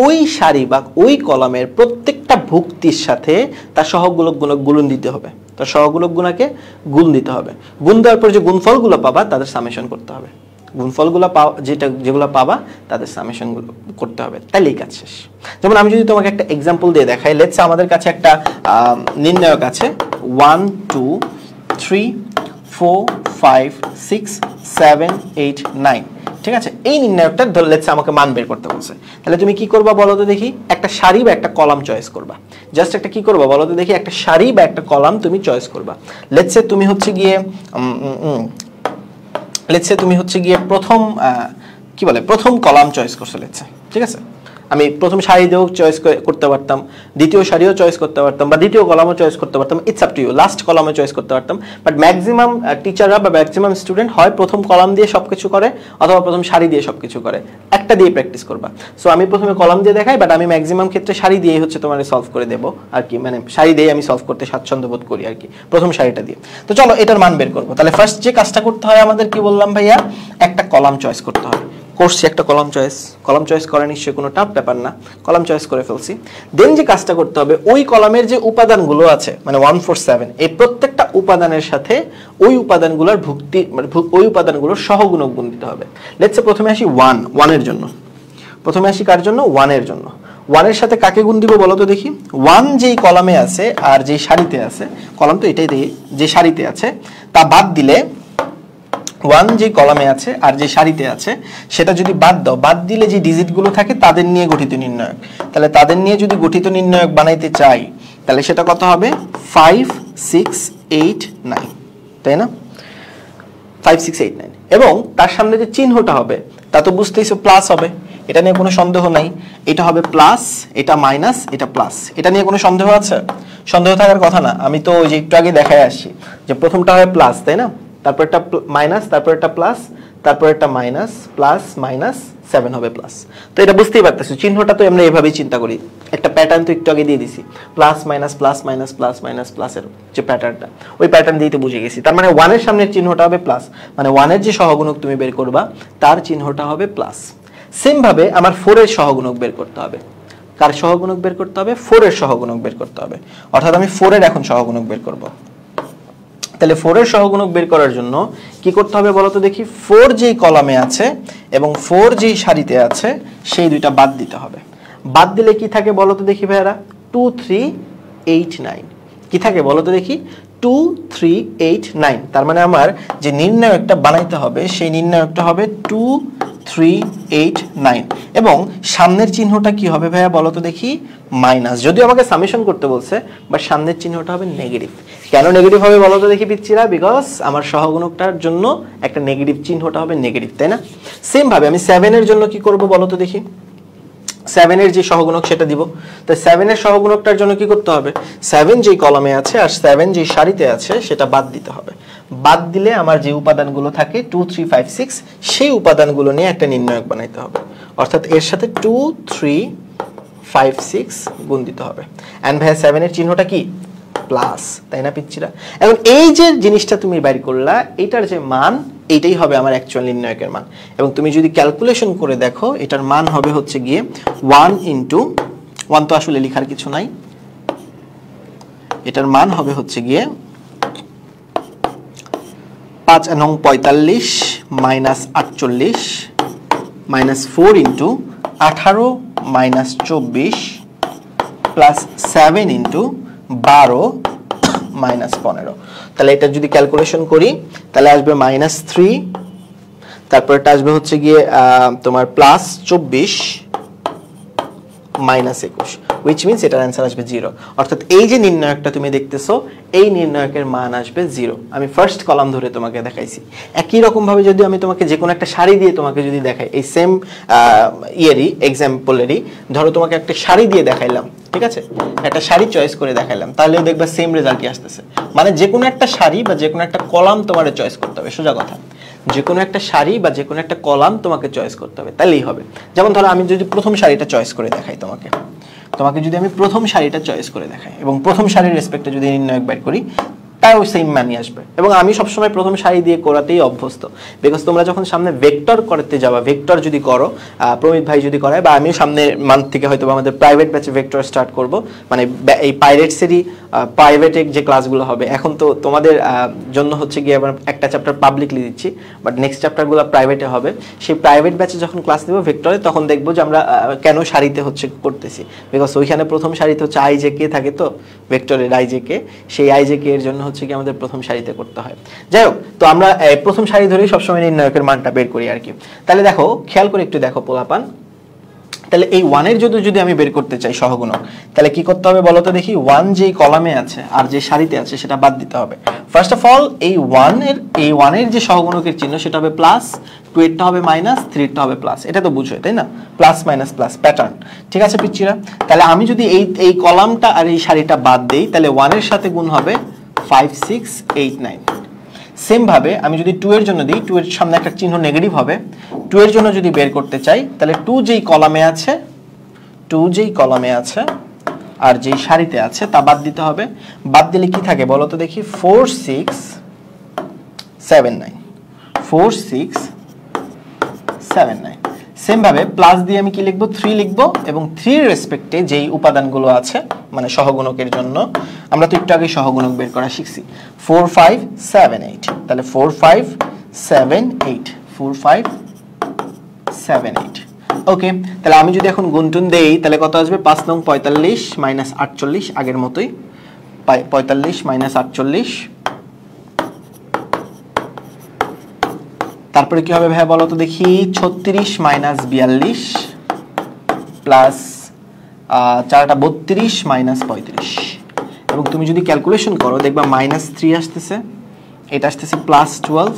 ওই সারি বা ওই কলামের প্রত্যেকটা ভুক্তির সাথে তার সহগুণক গুণন দিতে হবে। তার সহগুণক গুণাকে গুণ দিতে হবে। গুণ দেওয়ার পর যে গুণফলগুলো পাবা তাদের সামেশন করতে হবে। গুণফলগুলো যেগুলো পাবা তাদের সামেশন করতে হবে, তাহলে এই কাজ শেষ। যেমন আমি যদি তোমাকে একটা এক্সাম্পল দিয়ে দেখাই, লেটস আমাদের কাছে একটা নির্ণায়ক আছে 1 2 3 4 5 6 7 8 9, ঠিক আছে? এই নির্ণায়কটা ধর লেটস আমাকে মান বের করতে বলছে। তাহলে তুমি কি করবা বলো তো দেখি? একটা সারি বা একটা কলাম চয়েস করবা। জাস্ট একটা কি করবা বলো তো দেখি? একটা সারি বা একটা কলাম তুমি চয়েস করবা। লেটস সে তুমি হচ্ছে গিয়ে প্রথম প্রথম কলাম চয়েস করছো লেটস সে, ঠিক আছে? আমি প্রথম সারি দিয়েও চয়েস করতে পারতাম, দ্বিতীয় সারিও চয়েস করতে পারতাম, বা দ্বিতীয় কলামও চয়েস করতে পারতাম, it's up to you, last কলামে চয়েস করতে পারতাম। বাট ম্যাক্সিমাম টিচাররা বা ম্যাক্সিমাম স্টুডেন্ট হয় প্রথম কলাম দিয়ে সবকিছু করে অথবা প্রথম সারি দিয়ে সবকিছু করে, একটা দিয়ে প্র্যাকটিস করবা। সো আমি প্রথমে কলাম দিয়ে দেখাই, বাট আমি ম্যাক্সিমাম ক্ষেত্রে সারি দিয়েই হচ্ছে তোমার সলভ করে দেবো আর কি, মানে সারি দিয়ে আমি সলভ করতে স্বাচ্ছন্দ্য বোধ করি আর কি, প্রথম সারিটা দিয়ে। তো চলো এটার মান বের করবো। তাহলে ফার্স্ট যে কাজটা করতে হয় আমাদের, কি বললাম ভাইয়া, একটা কলাম চয়েস করতে হবে। করছি একটা কলাম চয়েস করা নিশ্চয়ই কোনো টাফ ব্যাপার না, কলাম চয়েস করে ফেলছি। দেন যে কাজটা করতে হবে, ওই কলামের যে উপাদানগুলো আছে মানে 1 4 7, এই প্রত্যেকটা উপাদানের সাথে ওই উপাদানগুলোর ওই উপাদানগুলোর সহগুণক গুণ দিতে হবে। লেটস সে প্রথমে আসি 1 এর জন্য, প্রথমে আসি কার জন্য, 1 এর জন্য। 1 এর সাথে কাকে গুণ দিব বলো তো দেখি। 1 যেই কলামে আছে আর যেই সারিতে আছে, কলাম তো এটাই দিয়ে, যে সারিতে আছে তা বাদ দিলে, 1 যে কলামে আছে আর যে সারিতে আছে সেটা যদি বাদ দাও, বাদ দিলে যে ডিজিটগুলো থাকে তাদের নিয়ে গঠিত নির্ণায়ক। তাহলে তাদের নিয়ে যদি গঠিত নির্ণায়ক বানাইতে চাই তাহলে সেটা কত হবে, 5 6 8 9, তাই না, 5 6 8 9। এবং তার সামনে যে চিহ্নটা হবে তা তো বুঝতেইছো প্লাস হবে, এটা নিয়ে কোনো সন্দেহ নাই। এটা হবে প্লাস, এটা মাইনাস, এটা প্লাস, এটা নিয়ে কোনো সন্দেহ আছে? সন্দেহ থাকার কথা না। আমি তো ওই যে একটু আগে দেখাই আসছি যে প্রথমটা হয় প্লাস, তাই না, তারপর একটা মাইনাস, তারপর একটা প্লাস, তারপর একটা মাইনাস, প্লাস মাইনাস 7 হবে প্লাস। তো এটা বুঝতেই পারতেছো, চিহ্নটা তো আমরা এভাবেই চিন্তা করি, একটা প্যাটার্ন তো একটু আগে দিয়ে দিছি, plus minus plus minus plus minus প্লাসের যে প্যাটার্নটা, ওই প্যাটার্ন দিয়েই তো বুঝে গেছি। তার মানে 1 এর সামনের চিহ্নটা হবে প্লাস, মানে 1 এর যে সহগুণক তুমি বের করবা তার চিহ্নটা হবে প্লাস। সেম ভাবে আমার 4 এর সহগুণক বের করতে হবে। কার সহগুণক বের করতে হবে? 4 এর সহগুণক বের করতে হবে। অর্থাৎ আমি 4 এর এখন সহগুণক বের করব। তাহলে 4 এর সহগুণক বের করার জন্য কি করতে হবে বলো তো দেখি। 4 যেই কলামে আছে এবং 4 যেই সারিতে আছে সেই দুইটা বাদ দিতে হবে। বাদ দিলে কি থাকে বলো তো দেখি ভাইরা, 2 3 8 9। কি থাকে বলো তো দেখি, 2 3 8 9। তার মানে আমার যে নির্ণায়কটা বানাইতে হবে সেই নির্ণায়কটা হবে 2 3 8 9। এবং সামনের চিহ্নটা কি হবে ভাইয়া বলো তো দেখি, মাইনাস। যদিও আমাকে সামেশন করতে বলছে, বাট সামনের চিহ্নটা হবে নেগেটিভ। কেন নেগেটিভ হবে বলো তো দেখি পিচ্চিরা, বিকজ আমার সহগুণকটার জন্য একটা নেগেটিভ, চিহ্নটা হবে নেগেটিভ, তাই না। সেম ভাবে আমি 7 এর জন্য কি করব বলো তো দেখি। 7 এর যে সহগুণক সেটা দিব। তো 7 এর সহগুণকটার জন্য কি করতে হবে, 7 যেই কলামে আছে আর 7 যেই সারিতে আছে সেটা বাদ দিতে হবে। বাদ দিলে আমার যে উপাদানগুলো থাকে 2 3 5 6, সেই উপাদানগুলো নিয়ে একটা নির্ণায়ক বানাইতে হবে। অর্থাৎ এর সাথে 2 3 5 6 গুণ দিতে হবে। এন্ড ভাই 7 এর চিহ্নটা কি, প্লাস, তাই না পিচ্চিরা। এখন এই যে জিনিসটা তুমি বাইর করলা, এটার যে মান এইটাই হবে আমার অ্যাকচুয়াল নির্ণায়কের মান। এবং তুমি যদি ক্যালকুলেশন করে দেখো এটার মান হবে হচ্ছে গিয়ে 1 ইনটু 1, তো আসলে লেখার কিছু নাই, এটার মান হবে হচ্ছে গিয়ে 5 নং 45 minus 48 minus 4 into 18 minus 24 plus 7 into 12 minus 15। তাহলে এটা যদি ক্যালকুলেশন করি তাহলে আসবে মাইনাস 3, তারপর এটা আসবে হচ্ছে গিয়ে তোমার প্লাস 24 মাইনাস 21, which means এটার অ্যান্সার আসবে 0। অর্থাৎ এই যে নির্ণায়কটা তুমি দেখতেছো এই নির্ণায়কের মান আসবে 0। আমি ফার্স্ট কলাম ধরে তোমাকে দেখাইছি। একই রকম ভাবে যদি আমি তোমাকে যে কোনো একটা সারি দিয়ে তোমাকে যদি দেখাই, এই সেম ইয়ারই এক্সাম্পলেরই, ধরো তোমাকে একটা সারি দিয়ে দেখাইলাম, ঠিক আছে, একটা সারি চয়েস করে দেখাইলাম, তাহলেও দেখবা সেম রেজাল্টই আসতেছে। মানে যে কোনো একটা সারি বা যে কোনো একটা কলাম তোমার চয়েস করতে হবে, সোজা কথা। যে কোনো একটা সারি বা যে কোনো একটা কলাম তোমাকে চয়েস করতে হবে, তাহলেই হবে। যেমন ধরো আমি যদি প্রথম সারিটা চয়েস করে দেখাই তোমাকে যদি আমি প্রথম সারিটা চয়েস করে দেখাই এবং প্রথম সারির রেসপেক্টে যদি নির্ণায়ক বের করি, তাও সেম মানই আসবে। এবং আমি সবসময় প্রথম সারি দিয়ে করাতেই অভ্যস্ত, বিকজ তোমরা যখন সামনে ভেক্টর করতে যাবা, ভেক্টর যদি করো, প্রমিত ভাই যদি করায়, বা আমিও সামনের মান্থ থেকে হয়তো আমাদের প্রাইভেট ব্যাচে ভেক্টর স্টার্ট করব, মানে এই পাইরেটসেরই প্রাইভেটের যে ক্লাসগুলো হবে। এখন তো তোমাদের জন্য হচ্ছে গিয়ে আবার একটা চ্যাপ্টার পাবলিকলি দিচ্ছি, বাট নেক্সট চ্যাপ্টারগুলো প্রাইভেটে হবে। সেই প্রাইভেট ব্যাচে যখন ক্লাস নেব ভেক্টরে, তখন দেখবো যে আমরা কেন সারিতে হচ্ছে করতেছি, বিকজ ওইখানে প্রথম সারিতে হচ্ছে আই জে কে থাকে, তো ভেক্টরের আই জে কে, সেই আই জে কে এর জন্য হচ্ছে কি আমাদের প্রথম সারিতে করতে হয়। যাই হোক, তো আমরা প্রথম সারি ধরেই সবসময় নির্ণায়কের মানটা বের করি আর কি। তাহলে দেখো, খেয়াল করে একটু দেখো পোলাপান, তাহলে এই 1 এর যদি আমি বের করতে চাই সহগুণক, তাহলে কি করতে হবে বলো তো দেখি? 1 যেই কলামে আছে আর যে সারিতে আছে সেটা বাদ দিতে হবে। ফার্স্ট অফ অল এই 1 এর যে সহগুণকের চিহ্ন সেটা হবে প্লাস, 2 এরটা হবে মাইনাস, 3 এরটা হবে প্লাস। এটা তো বুঝোই তাই না? Plus minus plus pattern. ঠিক আছে পিচ্চিরা? তাহলে আমি যদি এই কলামটা আর এই সারিটা বাদ দেই, তাহলে 1 এর সাথে গুণ হবে 5 6 8 9। সেম ভাবে আমি যদি 2 এর জন্য দিই, 2 এর সামনে একটা চিহ্ন নেগেটিভ হবে। 2 এর জন্য যদি বের করতে চাই, তাহলে 2 যেই কলামে আছে আর যেই সারিতে আছে তা বাদ দিতে হবে। বাদ দিলে কি থাকে বলো তো দেখি? 4 6 7 9, 4 6 7 9। সেম ভাবে প্লাস দিয়ে আমি কি লিখবো? 3 লিখবো, এবং 3 এর রেসপেক্টে যেই উপাদানগুলো আছে মানে সহগুণকের জন্য, আমরা তো একটু আগে সহগুণক বের করা শিখছি, 4 5 7 8। তাহলে 4 5 7 8, 4 5 7 8। ওকে, তাহলে আমি যদি এখন গুণটুন দেই তাহলে কত আসবে? 5 নং 45 মাইনাস 48, আগের মতোই 45 মাইনাস 48। তারপরে কি হবে ভাই বলো তো দেখি? 36 মাইনাস 42 প্লাস 4টা 32 মাইনাস 35। এবং তুমি যদি ক্যালকুলেশন করো দেখবা -3 আসতেছে, এটা আসতেছে +12,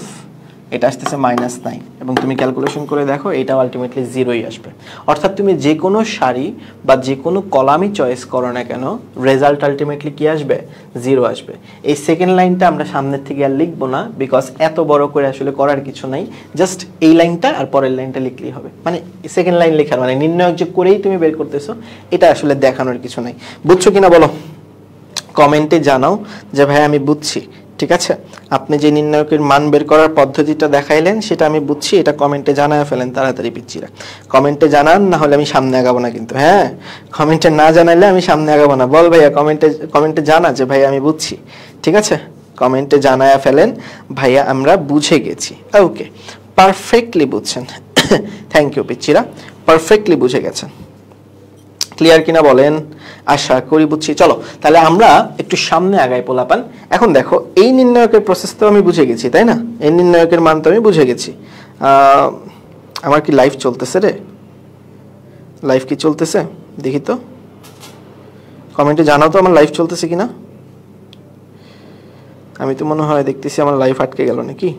এটা আসতেছে -9, এবং তুমি ক্যালকুলেশন করে দেখো এটা আলটিমেটলি 0ই আসবে। অর্থাৎ তুমি যে কোনো সারি বা যে কোনো কলামই চয়েস করো না কেন, রেজাল্ট আলটিমেটলি কি আসবে? 0 আসবে। এই সেকেন্ড লাইনটা আমরা সামনের থেকে আর লিখবো না, বিকজ এত বড় করে আসলে করার কিছু নাই। জাস্ট এই লাইনটা আর পরের লাইনটা লিখলেই হবে। মানে সেকেন্ড লাইন লেখার মানে নির্ণয় যে করেই তুমি বের করতেছো, এটা আসলে দেখানোর কিছু নাই। বুঝছো কিনা বলো? কমেন্টে জানাও যে ভাই আমি বুঝছি। ঠিক আছে, আপনি যে নির্ণায়কের মান বের করার পদ্ধতিটা দেখাইলেন সেটা আমি বুঝছি, এটা কমেন্টে জানায় ফেলেন তাড়াতাড়ি পিচ্চিরা। কমেন্টে জানান, না হলে আমি সামনে আগাবো না কিন্তু। হ্যাঁ, কমেন্টে না জানাইলে আমি সামনে আগাবো না। বল ভাইয়া, কমেন্টে জানা যে ভাই আমি বুঝছি। ঠিক আছে, কমেন্টে জানায় ফেলেন ভাইয়া আমরা বুঝে গেছি। ওকে, পারফেক্টলি বুঝছেন। থ্যাংক ইউ পিচ্চিরা, পারফেক্টলি বুঝে গেছেন। ক্লিয়ার কিনা বলেন? আশা করি বুঝছি। চলো তাহলে আমরা একটু সামনে আগাই পোলাপান। এখন দেখো, এই নির্ণায়কের প্রসেস তো আমি বুঝে গেছি তাই না? এই নির্ণায়কের মান তো আমি বুঝে গেছি। আমার কি লাইভ চলতেছে রে? লাইভ কি চলতেছে দেখি তো, কমেন্টে জানাও তো আমার লাইভ চলতেছে কিনা। আমি তো মনে হয় দেখতেছি আমার লাইভ আটকে গেল নাকি?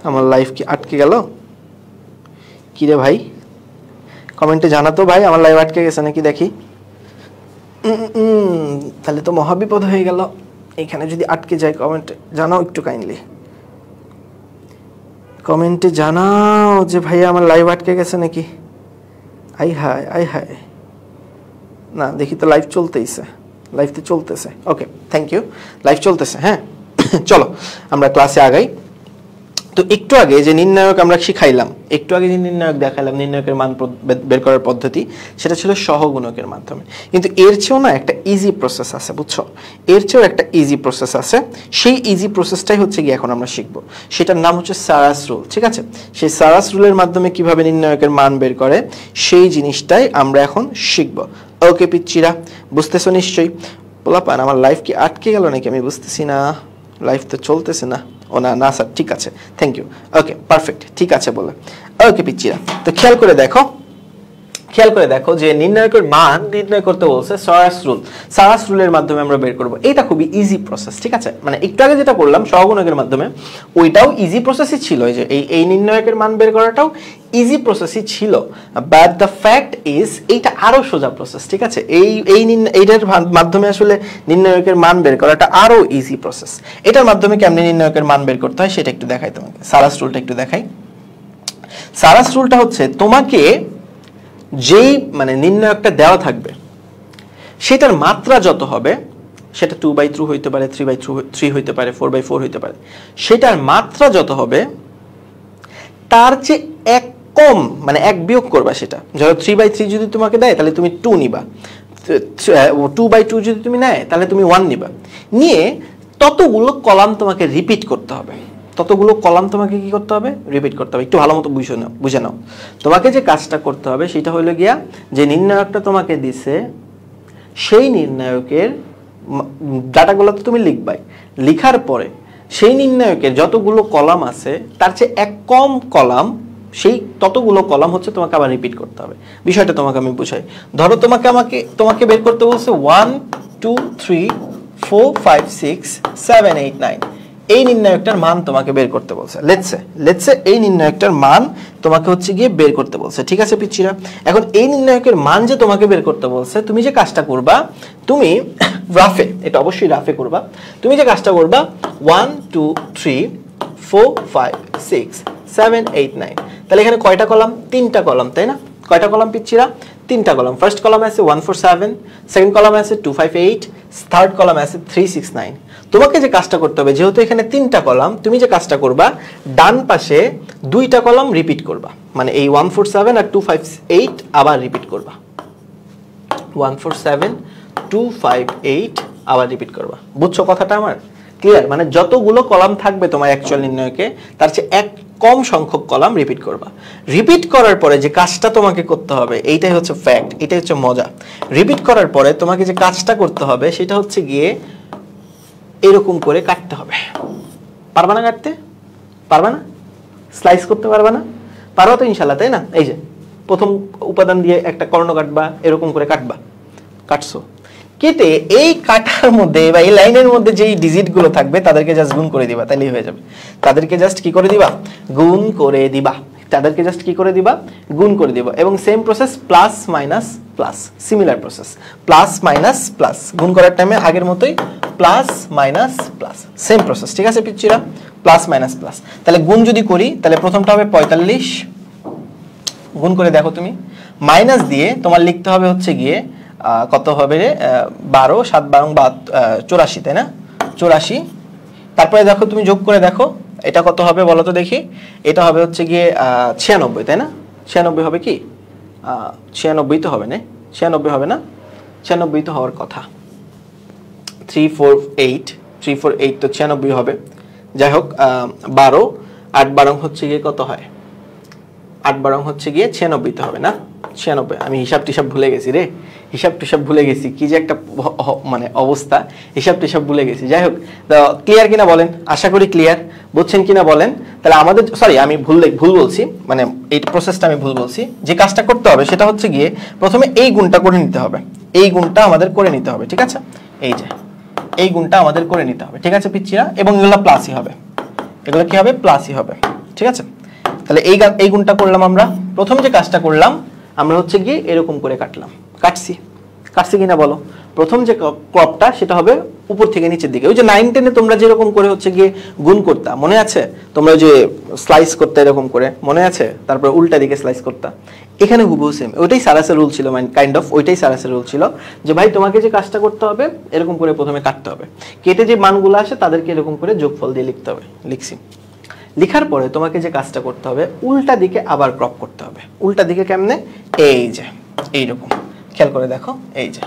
আমার লাইভ কি আটকে গেল কি রে ভাই? কমেন্টে জানাতো ভাই আমার লাইভ আটকে গেছে নাকি দেখি। তাহলে তো মহাবিপদ হয়ে গেল। এখানে যদি আটকে যায় কমেন্টে জানাও একটু কাইন্ডলি। কমেন্টে জানাও যে ভাই আমার লাইভ আটকে গেছে নাকি। আই হায় না, দেখি তো লাইভ চলতেইছে, লাইভ তো চলতেছে। ওকে, থ্যাংক ইউ, লাইভ চলতেছে। হ্যাঁ, চলো আমরা ক্লাসে আগাই। তো একটু আগে যে নির্ণায়ক আমরা শিখাইলাম, একটু আগে যে নির্ণায়ক দেখাইলাম, নির্ণায়কের মান বের করার পদ্ধতি, সেটা ছিল সহগুণকের মাধ্যমে। কিন্তু এর চেয়েও না একটা ইজি প্রসেস আছে, বুঝছো? এর চেয়েও একটা ইজি প্রসেস আছে। সেই ইজি প্রসেসটাই হচ্ছে কি এখন আমরা শিখবো। সেটার নাম হচ্ছে সারাস রুল। ঠিক আছে, সেই সারাস রুলের মাধ্যমে কিভাবে নির্ণায়কের মান বের করে সেই জিনিসটাই আমরা এখন শিখবো। ওকে পিচ্চিরা, বুঝতেছো নিশ্চয়ই? পোলাপান আমার লাইফ কি আটকে গেল নাকি? আমি বুঝতেছি না, লাইফ তো চলতেছে না। ও না না স্যার, ঠিক আছে, থ্যাংক ইউ। ওকে, পারফেক্ট, ঠিক আছে বলে। ওকে পিচ্চিরা, তো খেয়াল করে দেখো যে নির্ণায়কের মান নির্ণয় করতে বলছে সারাস রুল। সারাস রুলের মাধ্যমে আমরা বের করব। এটা খুবই ইজি প্রসেস। ঠিক আছে, মানে একটু আগে যেটা করলাম সহগুণকের মাধ্যমে, ওইটাও ইজি প্রসেসই ছিল। এই যে এই নির্ণায়কের মান বের করাটাও ইজি প্রসেসই ছিল, বাট দ্য ফ্যাক্ট ইজ এইটা আরো সোজা প্রসেস। ঠিক আছে, এইটার মাধ্যমে আসলে নির্ণায়কের মান বের করাটা আরো ইজি প্রসেস। এটার মাধ্যমে কেমনে নির্ণায়কের মান বের করতে হয় সেটা একটু দেখাই তোমাকে। সারাস রুলটা একটু দেখাই। সারাস রুলটা হচ্ছে তোমাকে যেই মানে নির্ণায়কটা দেওয়া থাকবে সেটার মাত্রা যত হবে, সেটা 2/3 হইতে পারে, 3/3 হইতে পারে, 4/4 হইতে পারে, সেটার মাত্রা যত হবে তার চেয়ে এক কম মানে এক বিয়োগ করবা। সেটা ধরো 3/3 যদি তোমাকে দেয় তাহলে তুমি 2 নিবা, 2/2 যদি তুমি নেয় তাহলে তুমি 1 নিবা। নিয়ে ততগুলো কলাম তোমাকে রিপিট করতে হবে। ততগুলো কলাম তোমাকে কি করতে হবে? রিপিট করতে হবে। একটু ভালো মতো বুঝে নাও। তোমাকে যে কাজটা করতে হবে সেটা হলো গিয়া, যে নির্ণায়কটা তোমাকে দিছে সেই নির্ণায়কের ডাটাগুলো তো তুমি লিখবাই। লিখার পরে সেই নির্ণায়কের যতগুলো কলাম আছে তার চেয়ে এক কম কলাম সেই ততগুলো কলাম হচ্ছে তোমাকে আবার রিপিট করতে হবে। বিষয়টা তোমাকে আমি বুঝাই। ধরো তোমাকে বের করতে বলছে 1 2 3 4 5 6 7 8 9, এই নির্ণায়কটার মান তোমাকে বের করতে বলছে। লেটস সে এই নির্ণায়কটার মান তোমাকে হচ্ছে গিয়ে বের করতে বলছে, ঠিক আছে পিচ্চিরা? এখন এই নির্ণায়কের মান যে তোমাকে বের করতে বলছে, তুমি যে কাজটা করবা, তুমি রাফে, এটা অবশ্যই রাফে করবা, তুমি যে কাজটা করবা 1 2 3 4 5 6 7 8 9, তাহলে এখানে কয়টা কলাম? 3টা কলাম, তাই না? কয়টা কলাম পিচ্চিরা? 3টা কলাম। ফার্স্ট কলামে আছে 1 4 7, সেকেন্ড কলামে আছে 2 5 8, থার্ড কলামে আছে 3 6 9। তোমাকে যে কাজটা করতে হবে, যেহেতু এখানে 3টা কলাম, তুমি যে কাজটা করবা, ডান পাশে 2টা কলাম রিপিট করবা, মানে এই 1 4 7 আর 2 5 8 আবার রিপিট করবা। 1 4 7 2 5 8 আবার রিপিট করবা। বুঝছো কথাটা আমার? ক্লিয়ার? মানে যতগুলো কলাম থাকবে তোমার অ্যাকচুয়াল নির্ণয়কে, তার চেয়ে এক কম সংখ্যক কলাম রিপিট করবা। রিপিট করার পরে যে কাজটা তোমাকে করতে হবে, এইটাই হচ্ছে ফ্যাক্ট, এটাই হচ্ছে মজা। রিপিট করার পরে তোমাকে যে কাজটা করতে হবে, সেটা হচ্ছে গিয়ে এরকম করে কাটতে হবে। পারবা না কাটতে? পারবা না? স্লাইস করতে পারবা না? পারবা তো ইনশাল্লাহ, তাই না? এই যে প্রথম উপাদান দিয়ে একটা কর্ণ কাটবা, এরকম করে কাটবা। কাটছো, কেটে এই কাটার মধ্যে বা এই লাইনের মধ্যে যেই ডিজিট গুলো থাকবে তাদেরকে জাস্ট গুণ করে দিবা, তাহলেই হয়ে যাবে। তাদেরকে জাস্ট কি করে দিবা? গুণ করে দিবা। তাদেরকে জাস্ট কি করে দিবা? গুণ করে দিবা। এবং same process, plus minus plus, similar process, plus minus plus, গুণ করার টাইমে আগের মতোই plus minus plus, same process, ঠিক আছে পিচ্চিরা? Plus minus plus. তাহলে গুণ যদি করি, তাহলে প্রথমটা হবে 45, গুণ করে দেখো তুমি, মাইনাস দিয়ে তোমার লিখতে হবে হচ্ছে গিয়ে কত হবে রে? 12 7 12 84, তাই না? 84। তারপরে দেখো তুমি যোগ করে দেখো, এটা কত হবে বলো তো দেখি? এটা হবে হচ্ছে গিয়ে 96, তাই না? 96 হবে কি? 96 তো হবে না? 96 হবে না? 96 তো হওয়ার কথা। 348 তো 96 হবে। যাই হোক, 12 8 12 হচ্ছে গিয়ে কত হয়? 8 12 হচ্ছে গিয়ে 96 তো হবে না? 96। আমি হিসাব টিসাব ভুলে গেছি রে, হিসাব টিসাব ভুলে গেছি, কি যে একটা মানে অবস্থা, হিসাব টিসাব ভুলে গেছি। যাই হোক, তো ক্লিয়ার কিনা বলেন? আশা করি ক্লিয়ার, বুঝছেন কিনা বলেন? তাহলে আমাদের, সরি আমি ভুল বলছি, মানে এই প্রসেসটা আমি ভুল বলছি। যে কাজটা করতে হবে সেটা হচ্ছে গিয়ে প্রথমে এই গুণটা করে নিতে হবে, এই গুণটা আমাদের করে নিতে হবে, ঠিক আছে? এই যে এই গুণটা আমাদের করে নিতে হবে, ঠিক আছে পিচ্চিরা? এবং এগুলো প্লাসই হবে, এগুলো কি হবে? প্লাসই হবে, ঠিক আছে? তাহলে এই গুণটা করলাম আমরা। প্রথম যে কাজটা করলাম আমরা হচ্ছে গিয়ে এরকম করে কাটছি কিনা বলো? প্রথম যে ক্রপটা সেটা হবে উপর থেকে নিচের দিকে। ওই যে 9 10-এ তোমরা যেরকম করে হচ্ছে গিয়ে গুণ করতা, মনে আছে? তোমরা যে স্লাইস করতে এরকম করে, মনে আছে? তারপর উল্টা দিকে স্লাইস করতা। এখানে হুবহু সেম, ওইটাই সারাসের রুল ছিল, কাইন্ড অফ ওইটাই সারাসের রুল ছিল, যে ভাই তোমাকে যে কাজটা করতে হবে এরকম করে প্রথমে কাটতে হবে, কেটে যে মানগুলো আসে তাদেরকে এরকম করে যোগফল দিয়ে লিখতে হবে। লিখছি। লিখার পরে তোমাকে যে কাজটা করতে হবে, উল্টা দিকে আবার ক্রপ করতে হবে। উল্টা দিকে কেমনে? এই যে এইরকম, খেয়াল করে দেখো, এই যে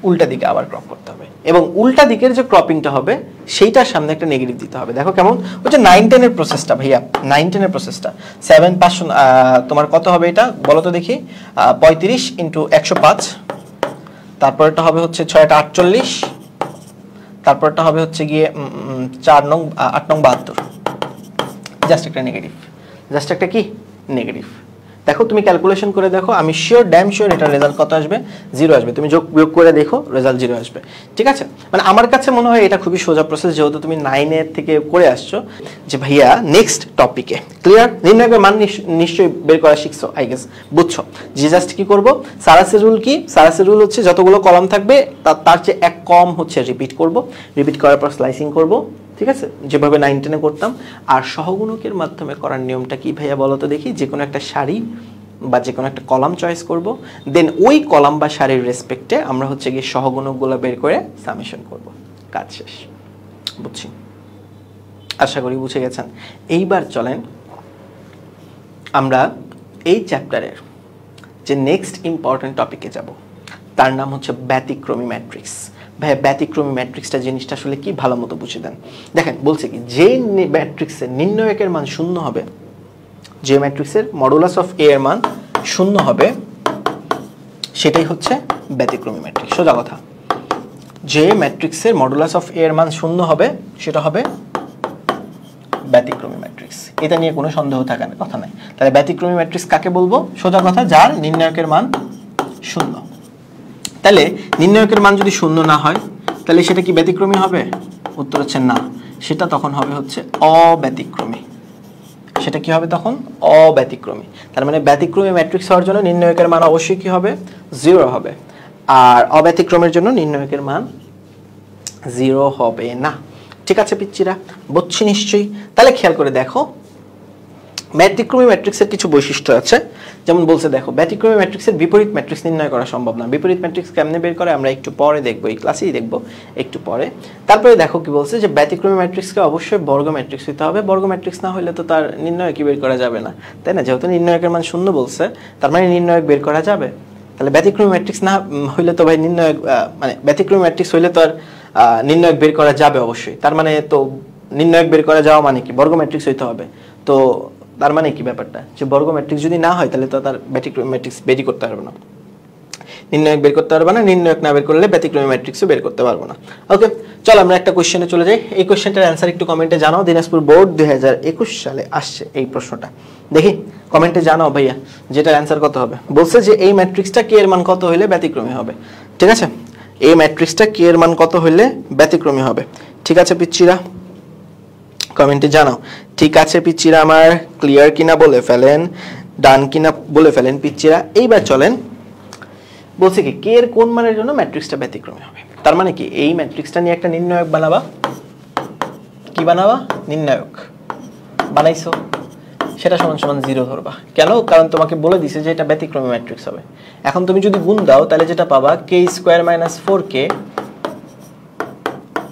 উল্টা দিকে আবার ক্রপ করতে হবে। এবং উল্টা দিকের যে ক্রপিংটা হবে সেইটার সামনে একটা নেগেটিভ দিতে হবে। দেখো কেমন? ওই যে 9 10 এর প্রসেসটা ভাইয়া, 9 10 এর প্রসেসটা। 7 5 তোমার কত হবে এটা বলো তো দেখি? 35 × 105, তারপরটা হবে হচ্ছে 6 8 48, তারপরটা হবে হচ্ছে গিয়ে 4 9 8 9 72। জাস্ট একটা নেগেটিভ, জাস্ট একটা কি নেগেটিভ। দেখো তুমি ক্যালকুলেশন করে দেখো, আমি শিওর, ড্যাম শিওর এটা রেজাল্ট কত আসবে? 0 আসবে। তুমি যোগ বিয়োগ করে দেখো, রেজাল্ট 0 আসবে, ঠিক আছে? মানে আমার কাছে মনে হয় এটা খুবই সোজা প্রসেস, যেহেতু তুমি 9 এর থেকে করে আসছো। যে ভাইয়া নেক্সট টপিকে ক্লিয়ার? নির্ণায়কের মান নিশ্চয়ই বের করা শিখছো, আই গেস বুঝছো। যে জাস্ট কি করব, সারাসের রুল কি? সারাসের রুল হচ্ছে যতগুলো কলাম থাকবে তার চেয়ে এক কম হচ্ছে রিপিট করব, রিপিট করার পর স্লাইসিং করব, ঠিক আছে? যেভাবে 9 10-এ করতাম। আর সহগুণকের মাধ্যমে করার নিয়মটা কি ভাইয়া বলো তো দেখি? যে কোনো একটা সারি বা যে কোনো একটা কলাম চয়েস করব, দেন ওই কলাম বা সারির রেসপেক্টে আমরা হচ্ছে গিয়ে সহগুণকগুলো বের করে সামেশন করব, কাজ শেষ। বুঝছি, আশা করি বুঝে গেছেন। এইবার চলেন আমরা এই চ্যাপ্টারের যে নেক্সট ইম্পর্টেন্ট টপিকে যাব, তার নাম হচ্ছে ব্যতিক্রমী ম্যাট্রিক্স। ভাই ব্যতিক্রমী ম্যাট্রিক্সটা জিনিসটা আসলে কি ভালো মতো বুঝে দেন। দেখেন বলছে কি, যে ম্যাট্রিক্সের নির্ণায়কের মান 0 হবে, যে ম্যাট্রিক্সের মডুলাস অফ এ এর মান 0 হবে, সেটাই হচ্ছে ব্যতিক্রমী ম্যাট্রিক্স। সোজা কথা, যে ম্যাট্রিক্সের মডুলাস অফ এ এর মান 0 হবে সেটা হবে ব্যতিক্রমী ম্যাট্রিক্স। এটা নিয়ে কোনো সন্দেহ থাকার কথা নাই। তাহলে ব্যতিক্রমী ম্যাট্রিক্স কাকে বলবো? সোজা কথা, যার নির্ণায়কের মান 0। তাহলে নির্ণায়কের মান যদি 0 না হয় তাহলে সেটা কি ব্যতিক্রমী হবে? উত্তর হচ্ছে না, সেটা তখন হবে হচ্ছে অব্যতিক্রমী। সেটা কি হবে তখন? অব্যতিক্রমী। তার মানে ব্যতিক্রমী ম্যাট্রিক্স হওয়ার জন্য নির্ণায়কের মান অবশ্যই কি হবে? 0 হবে, আর অব্যতিক্রমের জন্য নির্ণায়কের মান 0 হবে না। ঠিক আছে পিচ্চিরা, বুঝছি নিশ্চয়ই? তাহলে খেয়াল করে দেখো, ব্যতিক্রমী ম্যাট্রিক্সের কিছু বৈশিষ্ট্য আছে। যেমন বলছে দেখো, ব্যতিক্রমী ম্যাট্রিক্সের বিপরীত ম্যাট্রিক্স নির্ণয় করা সম্ভব না। বিপরীত ম্যাট্রিক্স কেমনে বের করে আমরা একটু পরে দেখবো, এই ক্লাসেই দেখবো একটু পরে। তারপরে দেখো কি বলছে, যে ব্যতিক্রমী ম্যাট্রিক্সকে অবশ্যই বর্গ ম্যাট্রিক্স হতে হবে। বর্গ ম্যাট্রিক্স না হলে তো তার নির্ণয় কি বের করা যাবে না, তাই না? যেহেতু নির্ণয়কের মান 0 বলছে, তার মানে নির্ণয়ক বের করা যাবে। তাহলে ব্যতিক্রমী ম্যাট্রিক্স না হইলে তো ভাই নির্ণয়ক, মানে ব্যতিক্রমী ম্যাট্রিক্স হইলে তো আর নির্ণয়ক বের করা যাবে অবশ্যই। তার মানে তো নির্ণয়ক বের করা যাওয়া মানে কি? বর্গ ম্যাট্রিক্স হইতে হবে। তো তার মানে কি ব্যাপারটা, যে বর্গ ম্যাট্রিক্স যদি না হয় তাহলে তো তার ব্যতিক্রমী ম্যাট্রিক্স বেরই করতে পারবে না, নির্ণায়ক বের করতে পারবে না। নির্ণায়ক না বের করলে ব্যতিক্রমী ম্যাট্রিক্সও বের করতে পারবো না। ওকে, চল আমরা একটা কোশ্চেনে চলে যাই। এই কোশ্চেনটার অ্যান্সার একটু কমেন্টে জানাও। দিনাজপুর বোর্ড 2021 সালে আসছে এই প্রশ্নটা, দেখি কমেন্টে জানাও ভাইয়া যেটার অ্যান্সার কত হবে। বলছে যে এই ম্যাট্রিক্সটা কে এর মান কত হইলে ব্যতিক্রমী হবে। ঠিক আছে, এই ম্যাট্রিক্সটা কে এর মান কত হইলে ব্যতিক্রমী হবে। ঠিক আছে পিচ্চিরা, কমেন্টে জানাও। ঠিক আছে পিচ্চিরা, আমার ক্লিয়ার কিনা বলে ফেলেন, ডান কিনা বলে ফেলেন পিচ্চিরা। এইবার চলেন, বলছে কি কে এর কোন মানের জন্য ম্যাট্রিক্সটা ব্যতিক্রমী হবে। তার মানে কি, এই ম্যাট্রিক্সটা নিয়ে একটা নির্ণায়ক বানাবা। কি বানাবা? নির্ণায়ক বানাইছো, সেটা সমান সমান 0 ধরবা। কেন? কারণ তোমাকে বলে দিছে যে এটা ব্যতিক্রমী ম্যাট্রিক্স হবে। এখন তুমি যদি গুণ দাও তাহলে যেটা পাবা, k² - 4k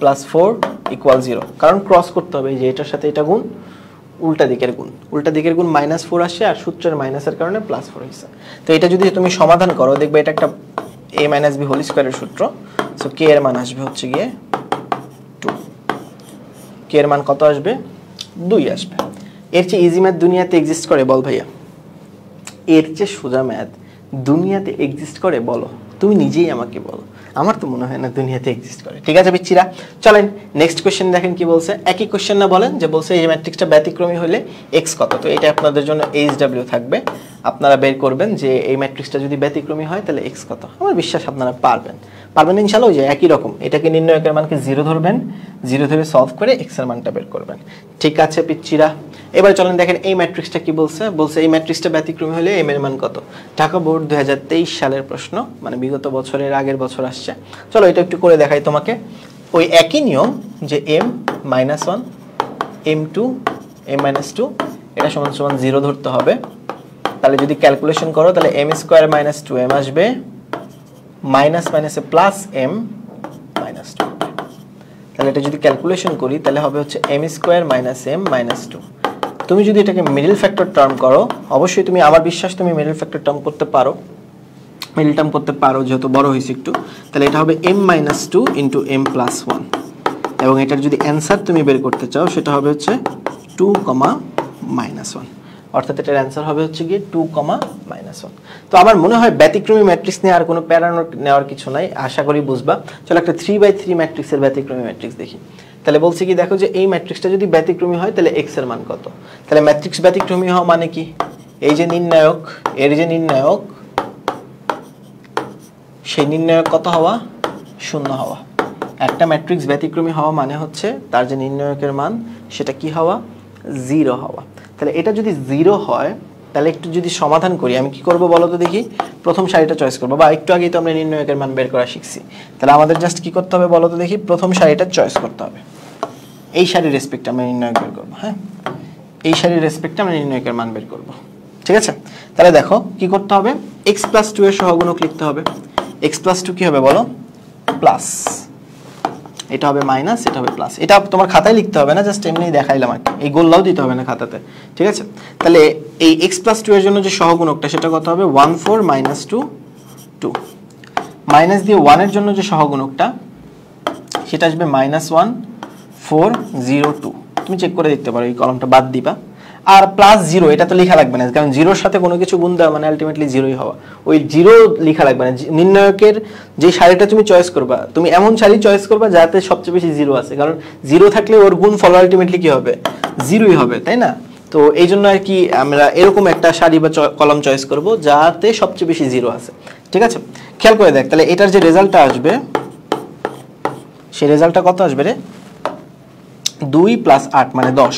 + 4 = 0। কারণ ক্রস করতে হবে, যে এটার সাথে এটা গুণ, উল্টা দিকের গুণ। উল্টা দিকের গুণ -4 আসে, আর সূত্রের মাইনাসের কারণে +4 হয়েছে। তো এটা যদি তুমি সমাধান করো দেখবে এটা একটা a - b² এর সূত্র। সো k এর মান আসবে হচ্ছে গিয়ে 2। k এর মান কত আসবে? 2 আসবে। এর চেয়ে ইজি ম্যাথ দুনিয়াতে এক্সিস্ট করে বল ভাইয়া? এর চেয়ে সোজা ম্যাথ দুনিয়াতে এক্সিস্ট করে বলো? তুমি নিজেই আমাকে বলো, আমার তো মনে হয় না দুনিয়াতে এক্সিস্ট করে। ঠিক আছে বিচ্ছিরা, চলেন নেক্সট কোশ্চেন দেখেন কি বলছে। একই কোশ্চেন না বলেন, যে বলছে এই ম্যাট্রিক্সটা ব্যতিক্রমী হলে x কত। তো এটা আপনাদের জন্য HW থাকবে, আপনারা বের করবেন যে এই ম্যাট্রিক্সটা যদি ব্যতিক্রমী হয় তাহলে x কত। আমার বিশ্বাস আপনারা পারবেন ইনশাআল্লাহ। ওই যে একই রকম, এটাকে নির্ণয়কের মানকে 0 ধরবেন, 0 ধরে সলভ করে x এর মানটা বের করবেন। ঠিক আছে পিচ্চিরা, এবার চলেন দেখেন এই ম্যাট্রিক্সটা কি বলছে। বলছে এই ম্যাট্রিক্সটা ব্যতিক্রমী হলে m এর মান কত। ঢাকা বোর্ড 2023 সালের প্রশ্ন, মানে বিগত বছরের আগের বছর আসছে। চলো এটা একটু করে দেখাই তোমাকে। ওই একই নিয়ম, যে m - 1 m2 m-2 এটা সমান সমান 0 ধরতে হবে। তাহলে যদি ক্যালকুলেশন করো তাহলে m² - 2m আসবে, মাইনাস মাইনাসে প্লাস m - 2। তাহলে এটা যদি ক্যালকুলেশন করি তাহলে হবে হচ্ছে m² - m - 2। তুমি যদি এটাকে মিডল ফ্যাক্টর টার্ম করো, অবশ্যই তুমি, আমার বিশ্বাস তুমি মিডল ফ্যাক্টর টার্ম করতে পারো, মিডল টার্ম করতে পারো যেহেতু বড় হয়েছে একটু। তাহলে এটা হবে m - 2 × m + 1, এবং এটার যদি অ্যান্সার তুমি বের করতে চাও সেটা হবে হচ্ছে 2, -1, অর্থাৎ এটার অ্যান্সার হবে হচ্ছে গিয়ে 2, -1। তো আমার মনে হয় ব্যতিক্রমী ম্যাট্রিক্স নিয়ে আর কোনো প্যারা নেওয়ার কিছু নাই, আশা করি বুঝবা। চলো একটা 3/3 ম্যাট্রিক্সের ব্যতিক্রমী ম্যাট্রিক্স দেখি। তাহলে বলছি কি, দেখো যে এই ম্যাট্রিক্সটা যদি ব্যতিক্রমী হয় তাহলে x এর মান কত। তাহলে ম্যাট্রিক্স ব্যতিক্রমী হওয়া মানে কি, এই যে নির্ণায়ক, এর যে নির্ণায়ক, সেই নির্ণায়ক কত হওয়া? 0 হওয়া। একটা ম্যাট্রিক্স ব্যতিক্রমী হওয়া মানে হচ্ছে তার যে নির্ণায়কের মান সেটা কি হওয়া? 0 হওয়া। তাহলে এটা যদি 0 হয় তাহলে একটু যদি সমাধান করি, আমি কি করব বলো তো দেখি। প্রথম সারিটা চয়েস করব, বা একটু আগেই তো আমরা নির্ণায়কের মান বের করা শিখছি। তাহলে আমাদের জাস্ট কি করতে হবে বলো তো দেখি, প্রথম সারিটা চয়েস করতে হবে। এই সারির রেসপেক্টে আমরা নির্ণায়ক বের করব। হ্যাঁ, এই সারির রেসপেক্টে আমরা নির্ণায়কের মান বের করব। ঠিক আছে, তাহলে দেখো কি করতে হবে, x + 2 এর সহগুণক লিখতে হবে। x + 2 কি হবে বলো? প্লাস, এটা হবে মাইনাস, এটা হবে প্লাস। এটা তোমার খাতায় লিখতে হবে না, জাস্ট এমনি দেখাইলাম আর কি, এই গোলটাও দিতে হবে না খাতাতে। ঠিক আছে, তাহলে এই x + 2 এর জন্য যে সহগুণকটা সেটা কত হবে? 1, 4 - 2, 2। মাইনাস দিয়ে 1 এর জন্য যে সহগুণকটা সেটা আসবে -1, 4, 0, 2। তুমি চেক করে দেখতে পারো, এই কলমটা বাদ দিবা। আর +0 এটা তো লেখা লাগবে না, কারণ 0-র সাথে কোনো কিছু গুণ দেওয়া মানে আলটিমেটলি 0ই হওয়া। ওই 0 লেখা লাগবে না। নির্ণায়কের যে সারিটা তুমি চয়েস করবা, তুমি এমন সারি চয়েস করবা যাতে সবচেয়ে বেশি 0 আছে, কারণ 0 থাকলে ওর গুণ ফল আলটিমেটলি কি হবে? 0ই হবে, তাই না? তো এই জন্য আর কি আমরা এরকম একটা সারি বা কলাম চয়েস করব যাতে সবচেয়ে বেশি 0 আছে। ঠিক আছে, খেয়াল করে দেখ তাহলে এটার যে রেজাল্টটা আসবে সেই রেজাল্টটা কত আসবে রে? 2 + 8 মানে 10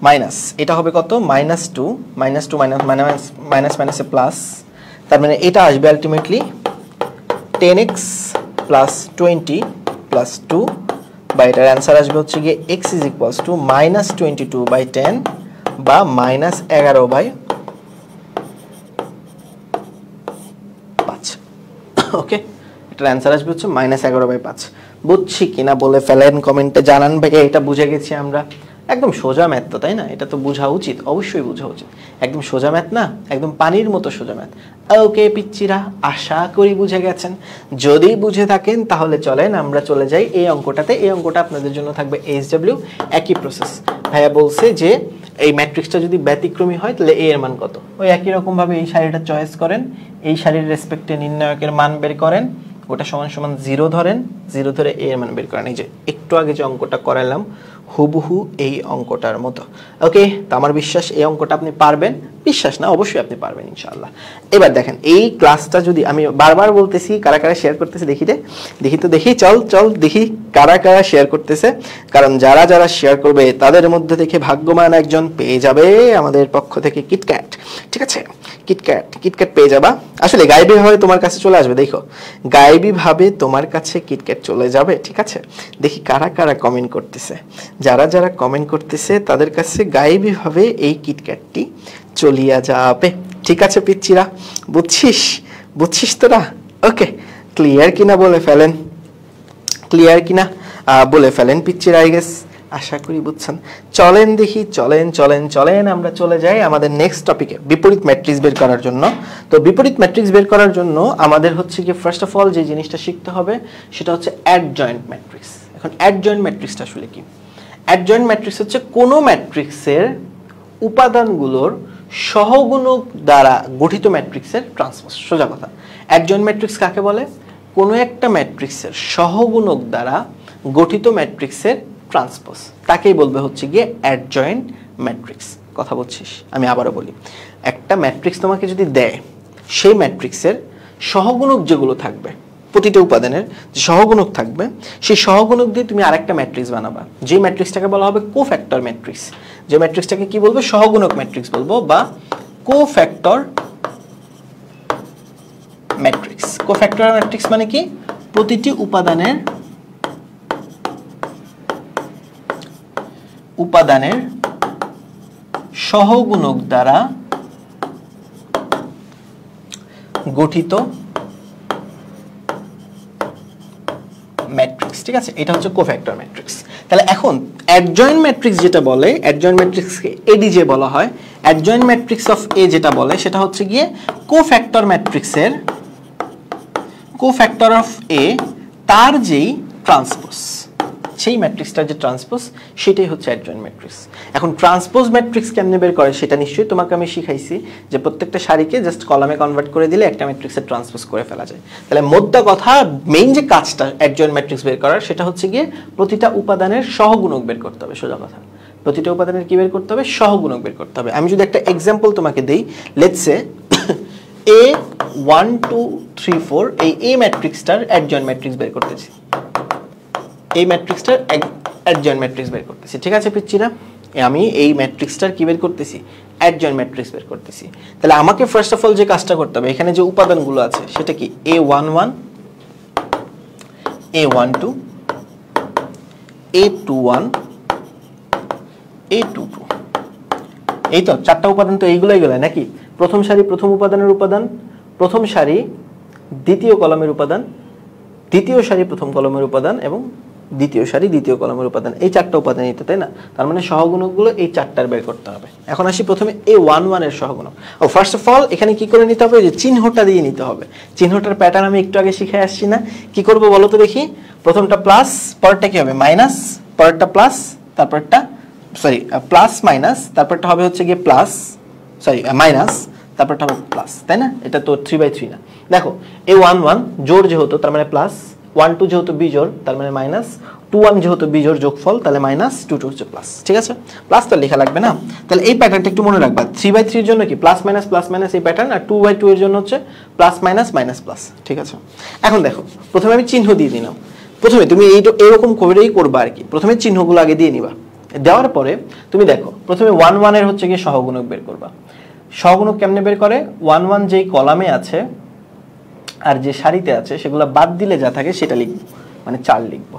মাইনাস এটা হবে কত? -2 -2 মাইনাস মাইনাসে প্লাস, তার মানে এটা আসবে আলটিমেটলি 10x + 20 + 2 বা এটার অ্যান্সার আসবে হচ্ছে গিয়ে x = -22/10 বা -11/5। ওকে, এটার অ্যান্সার আসবে হচ্ছে -11/5। বুঝছি কিনা বলে ফেলেন কমেন্টে, জানান ভাইয়া এটা বুঝে গেছি আমরা। একদম সোজা ম্যাথ তো, তাই না? এটা তো বোঝা উচিত, অবশ্যই বোঝা উচিত। একদম সোজা ম্যাথ না, একদম পানির মতো সোজা ম্যাথ। ওকে পিচ্চিরা, আশা করি বুঝে গেছেন। যদি বুঝে থাকেন তাহলে চলেন আমরা চলে যাই এই অঙ্কটাতে। এই অঙ্কটা আপনাদের জন্য থাকবে HW, একই প্রসেস। ভাইয়া বলছে যে এই ম্যাট্রিক্সটা যদি ব্যতিক্রমী হয় তাহলে a এর মান কত, ওই একই রকম ভাবে এই সারিটা চয়েস করেন, এই সারির রেসপেক্টে নির্ণায়কের মান বের করেন, ওটা সমান সমান 0 ধরেন, 0 ধরে a এর মান বের করেন। এই যে একটু আগে যে অঙ্কটা করালাম হুবহু এই অঙ্কটার মতো। ওকে, তো আমার বিশ্বাস এই অঙ্কটা আপনি পারবেন। বিশ্বাস না, অবশ্যই আপনি পারবেন ইনশাআল্লাহ। এবার দেখেন এই ক্লাসটা যদি আমি বারবার বলতেছি, কারা কারা শেয়ার করতেছে দেখি রে, দেখি চল দেখি কারা কারা শেয়ার করতেছে, কারণ যারা যারা শেয়ার করবে তাদের মধ্যে থেকে ভাগ্যবান একজন পেয়ে যাবে আমাদের পক্ষ থেকে কিটক্যাট। ঠিক আছে, কিটক্যাট পেয়ে যাবা। আসলে গায়েবী ভাবে তোমার কাছে চলে আসবে, দেখো গায়েবী ভাবে তোমার কাছে কিটক্যাট চলে যাবে। ঠিক আছে, দেখি কারা কারা কমেন্ট করতেছে। যারা যারা কমেন্ট করতেছে তাদের কাছে গায়েবী ভাবে এই কিটক্যাটটি চলিয়া যাবে। ঠিক আছে পিচ্চিরা, বুঝছিস তোরা? ওকে, ক্লিয়ার কিনা বলে ফেলেন, বলে ফেলেন পিচ্চিরা। আই গেস আশা করি বুঝছেন। চলেন দেখি, চলেন আমরা চলে যাই আমাদের নেক্সট টপিকে, বিপরীত ম্যাট্রিক্স বের করার জন্য। তো বিপরীত ম্যাট্রিক্স বের করার জন্য আমাদের হচ্ছে কি ফার্স্ট অফ অল যে জিনিসটা শিখতে হবে সেটা হচ্ছে অ্যাডজয়েন্ট ম্যাট্রিক্স। এখন অ্যাডজয়েন্ট ম্যাট্রিক্সটা আসলে কি? অ্যাডজয়েন্ট ম্যাট্রিক্স হচ্ছে কোনো ম্যাট্রিক্সের উপাদানগুলোর সহগুণক দ্বারা গঠিত ম্যাট্রিক্সের ট্রান্সপোজ। সোজা কথা, অ্যাডজয়েন্ট ম্যাট্রিক্স কাকে বলে? কোনো একটা ম্যাট্রিক্সের সহগুণক দ্বারা গঠিত ম্যাট্রিক্সের ট্রান্সপোজ, তাকেই বলবে হচ্ছে গিয়ে অ্যাডজয়েন্ট ম্যাট্রিক্স। কথা বলছিস? আমি আবারও বলি, একটা ম্যাট্রিক্স তোমাকে যদি দেয়, সেই ম্যাট্রিক্সের সহগুণক যেগুলো থাকবে, প্রতিটা উপাদানের যে সহগুণক থাকবে, সেই সহগুণক দিয়ে তুমি আরেকটা ম্যাট্রিক্স বানাবা। যে ম্যাট্রিক্সটাকে বলা হবে কোফ্যাক্টর ম্যাট্রিক্স। যে ম্যাট্রিক্সটাকে কি বলবো? সহগুণক ম্যাট্রিক্স বলবো বা কোফ্যাক্টর ম্যাট্রিক্স। কোফ্যাক্টর ম্যাট্রিক্স মানে কি? প্রতিটি উপাদানের সহগুণক দ্বারা গঠিত ম্যাট্রিক্স। ঠিক আছে, এটা হচ্ছে কোফ্যাক্টর ম্যাট্রিক্স। তাহলে এখন অ্যাডজয়েন্ট ম্যাট্রিক্স যেটা বলে, অ্যাডজয়েন্ট ম্যাট্রিক্সকে এডিজে বলা হয়। অ্যাডজয়েন্ট ম্যাট্রিক্স অফ এ যেটা বলে সেটা হচ্ছে গিয়ে কোফ্যাক্টর ম্যাট্রিক্সের, কোফ্যাক্টর অফ এ তার যেই ট্রান্সপোজ, সেই ম্যাট্রিক্সটার যে ট্রান্সপোজ সেটাই হচ্ছে অ্যাডজয়েন্ট ম্যাট্রিক্স। এখন ট্রান্সপোজ ম্যাট্রিক্স কেমনে বের করে সেটা নিশ্চয়ই তোমাকে আমি শিখাইছি, যে প্রত্যেকটা সারিকে জাস্ট কলামে কনভার্ট করে দিলে একটা ম্যাট্রিক্সের ট্রান্সপোজ করে ফেলা যায়। তাহলে মোদ্দা কথা, মেইন যে কাজটা অ্যাডজয়েন্ট ম্যাট্রিক্স বের করার সেটা হচ্ছে গিয়ে প্রতিটা উপাদানের সহগুণক বের করতে হবে। সোজা কথা, প্রতিটা উপাদানের কি বের করতে হবে? সহগুণক বের করতে হবে। আমি যদি একটা এক্সাম্পল তোমাকে দেই, লেটস সে A 1 2 3 4 এই A ম্যাট্রিক্সটার অ্যাডজয়েন্ট ম্যাট্রিক্স বের করতেছি, এই ম্যাট্রিক্সটার অ্যাডজয়েন্ট ম্যাট্রিক্স বের করতেছি। ঠিক আছে পিচ্চিরা, আমি এই ম্যাট্রিক্সটার কি বের করতেছি? অ্যাডজয়েন্ট ম্যাট্রিক্স বের করতেছি। তাহলে আমাকে ফার্স্ট অফ অল যে কাজটা করতে হবে, এখানে যে উপাদানগুলো আছে সেটা কি? A11 A12 A21 A22, এই তো চারটা উপাদান। তো এইগুলাই নাকি? প্রথম সারি প্রথম উপাদানের উপাদান, প্রথম সারি দ্বিতীয় কলামের উপাদান, দ্বিতীয় সারি প্রথম কলামের উপাদান এবং দ্বিতীয় সারি দ্বিতীয় কলামের উপাদান। এই চারটা উপাদানই তো, তাই না? তার মানে সহগুণকগুলো এই চারটার বের করতে হবে। এখন আসি প্রথমে A11 এর সহগুণক। ফার্স্ট অফ অল এখানে কি করে নিতে হবে? যে চিহ্নটা দিয়ে নিতে হবে। চিহ্নটার প্যাটার্ন আমি একটু আগে শিখে আসছি না? কি করব বলো তো দেখি। প্রথমটা প্লাস, পরেরটা কি হবে? মাইনাস, পরেরটা প্লাস, তারপরটা প্লাস মাইনাস, তারপরটা হবে হচ্ছে গিয়ে প্লাস মাইনাস, তারপরটা হবে প্লাস, তাই না? এটা তো 3/3 না। দেখো A11 জোড় যেহেতু তার মানে প্লাস, 1 2 যেহেতু বিজোড় তার মানে মাইনাস, 2 1 যেহেতু বিজোড় যোগফল তাহলে -2 2 হচ্ছে প্লাস, ঠিক আছে? প্লাস তো লেখা লাগবে না, তাহলে এই প্যাটার্নটা একটু মনে রাখবা। 3/3 এর জন্য কি প্লাস মাইনাস এই প্যাটার্ন, আর 2/2 এর জন্য হচ্ছে প্লাস মাইনাস মাইনাস প্লাস, ঠিক আছে? এখন দেখো প্রথমে আমি চিহ্ন দিয়ে দিলাম। প্রথমে তুমি এইরকম করেই করবা আর কি, প্রথমে চিহ্নগুলো আগে দিয়ে নিবা। দেওয়ার পরে তুমি দেখো প্রথমে 1 1 এর হচ্ছে কি সহগুণক বের করবা। সহগুণক কেমনে বের করে? 1 1 যেই কলামে আছে আর যে সারিতে আছে সেগুলো বাদ দিলে যা থাকে সেটা লিখব, মানে 4 লিখব।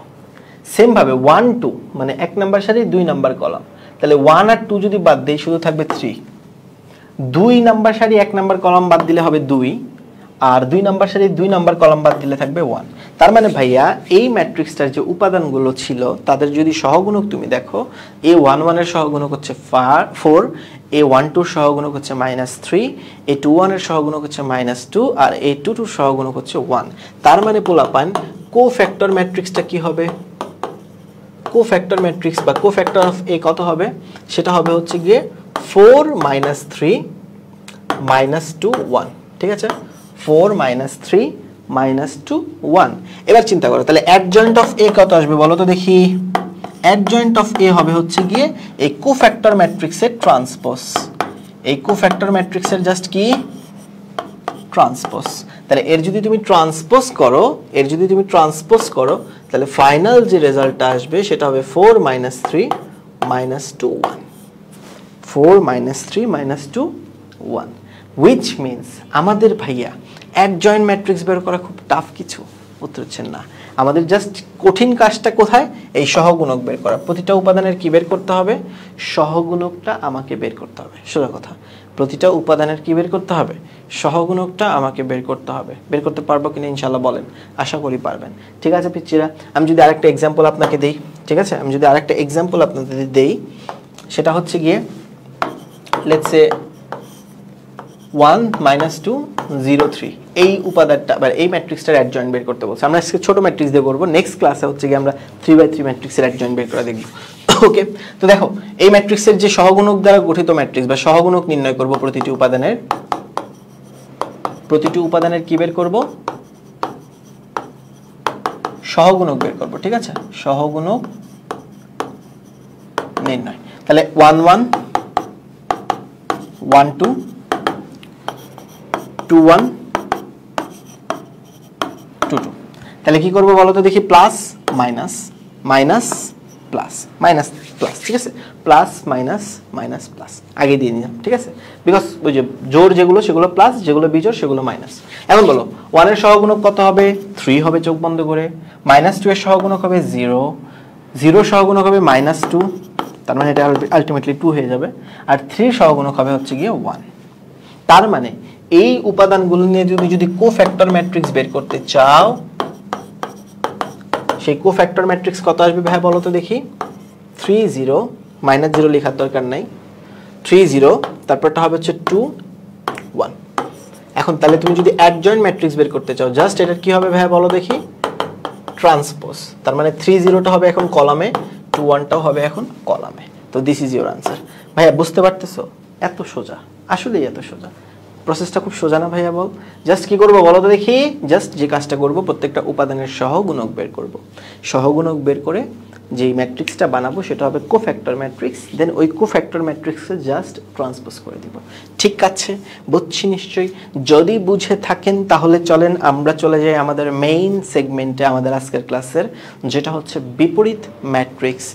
সেম ভাবে 1 2 মানে 1 নাম্বার সারি 2 নাম্বার কলাম, তাহলে 1 আর 2 যদি বাদ দেই শুধু থাকবে 3। 2 নাম্বার সারি 1 নাম্বার কলাম বাদ দিলে হবে 2, আর 2 নাম্বার সারি 2 নাম্বার কলাম বাদ দিলে থাকবে 1। তার মানে ভাইয়া এই ম্যাট্রিক্সটার যে উপাদানগুলো ছিল তাদের যদি সহগুণক তুমি দেখো, a1 1 এর সহগুণক হচ্ছে 4, a1 2 এর সহগুণক হচ্ছে -3, a2 1 এর সহগুণক হচ্ছে -2, আর a2 2 এর সহগুণক হচ্ছে 1। তার মানে পোলাপান কোফ্যাক্টর ম্যাট্রিক্সটা কি হবে? কোফ্যাক্টর ম্যাট্রিক্স বা কোফ্যাক্টর অফ a কত হবে? সেটা হবে হচ্ছে গিয়ে 4 -3 -2 1, ঠিক আছে? 4 -3 -2 1। এবার চিন্তা করো তাহলে অ্যাডজয়েন্ট অফ a কত আসবে বলো তো দেখি। অ্যাডজয়েন্ট অফ a হবে হচ্ছে গিয়ে এই কোফ্যাক্টর ম্যাট্রিক্সের ট্রান্সপোজ। এই কোফ্যাক্টর ম্যাট্রিক্সের জাস্ট কি ট্রান্সপোজ। তাহলে এর যদি তুমি ট্রান্সপোজ করো তাহলে ফাইনাল যে রেজাল্টটা আসবে সেটা হবে 4 -3 -2 1। 4 -3 -2 1, which means আমাদের ভাইয়া অ্যাডজয়েন্ট ম্যাট্রিক্স বের করা খুব টাফ কিছু, উত্তর হচ্ছেন না। আমাদের জাস্ট কঠিন কাজটা কোথায়? এই সহগুণক বের করা। প্রতিটা উপাদানের কি বের করতে হবে? সহগুণকটা আমাকে বের করতে হবে, সোজা কথা। প্রতিটা উপাদানের কি বের করতে হবে? সহগুণকটা আমাকে বের করতে হবে। বের করতে পারবো কিনা ইনশাআল্লাহ বলেন? আশা করি পারবেন, ঠিক আছে পিচ্চিরা? আমি যদি আরেকটা এক্সাম্পল আপনাকে দেই, ঠিক আছে? আমি যদি আরেকটা এক্সাম্পল আপনাদের দেই, সেটা হচ্ছে গিয়ে লেটস সে 1 -2 0 3, এই উপাদানটা বা এই ম্যাট্রিক্সটার অ্যাডজয়েন্ট বের করতে বলছে। আমরা আজকে ছোট ম্যাট্রিক্স দিয়ে করব, নেক্সট ক্লাসে হচ্ছে কি আমরা 3/3 ম্যাট্রিক্সের অ্যাডজয়েন্ট বের করে দেখব। ওকে, তো দেখো এই ম্যাট্রিক্সের যে সহগুণক দ্বারা গঠিত ম্যাট্রিক্স বা সহগুণক নির্ণয় করব, প্রতিটি উপাদানের কি বের করব? সহগুণক বের করব, ঠিক আছে? সহগুণক নির্ণয়। তাহলে 1 1 1 2 2 1 2 2। তাহলে কি করব বলো তো দেখি? Plus minus minus plus minus plus, ঠিক আছে? প্লাস মাইনাস মাইনাস প্লাস আগে দিয়ে নিলাম, ঠিক আছে? বিকজ ওই যে জোর যেগুলো সেগুলো প্লাস, যেগুলো বিজোড় সেগুলো মাইনাস। এখন বলো 1 এর সহগুণক কত হবে? 3 হবে চোখ বন্ধ করে। -2 এর সহগুণক হবে 0, 0 সহগুণক হবে -2, তার মানে এটা আলটিমেটলি 2 হয়ে যাবে। আর 3 সহগুণক হবে হচ্ছে গিয়ে 1। তার মানে এই উপাদানগুলো নিয়ে তুমি যদি কোফ্যাক্টর ম্যাট্রিক্স বের করতে চাও, সেই কোফ্যাক্টর ম্যাট্রিক্স কত আসবে ভাই বলো তো দেখি? 3 0 -0 লেখার দরকার নাই, 3 0 তারপরটা হবে হচ্ছে 2 1। এখন তাহলে তুমি যদি অ্যাডজয়েন্ট ম্যাট্রিক্স বের করতে চাও, জাস্ট এটা কি হবে ভাই বলো দেখি? ট্রান্সপোজ। তার মানে 3 0টা হবে এখন কলামে, 2 1টাও হবে এখন কলামে। তো দিস ইজ ইওর আনসার। ভাইয়া বুঝতে পারতেছো? এত সোজা, আসলেই এত সোজা। প্রসেসটা খুব সোজা না ভাইয়া বল? জাস্ট কি করবো বলো তো দেখি? জাস্ট যে কাজটা করব, প্রত্যেকটা উপাদানের সহগুণক বের করব। সহগুণক বের করে যেই ম্যাট্রিক্সটা বানাবো সেটা হবে কোফ্যাক্টর ম্যাট্রিক্স। দেন ওই কোফ্যাক্টর ম্যাট্রিক্সে জাস্ট ট্রান্সপোজ করে দিব। ঠিক আছে, বুঝছি নিশ্চয়ই? যদি বুঝে থাকেন তাহলে চলেন আমরা চলে যাই আমাদের মেইন সেগমেন্টে আমাদের আজকের ক্লাসের, যেটা হচ্ছে বিপরীত ম্যাট্রিক্স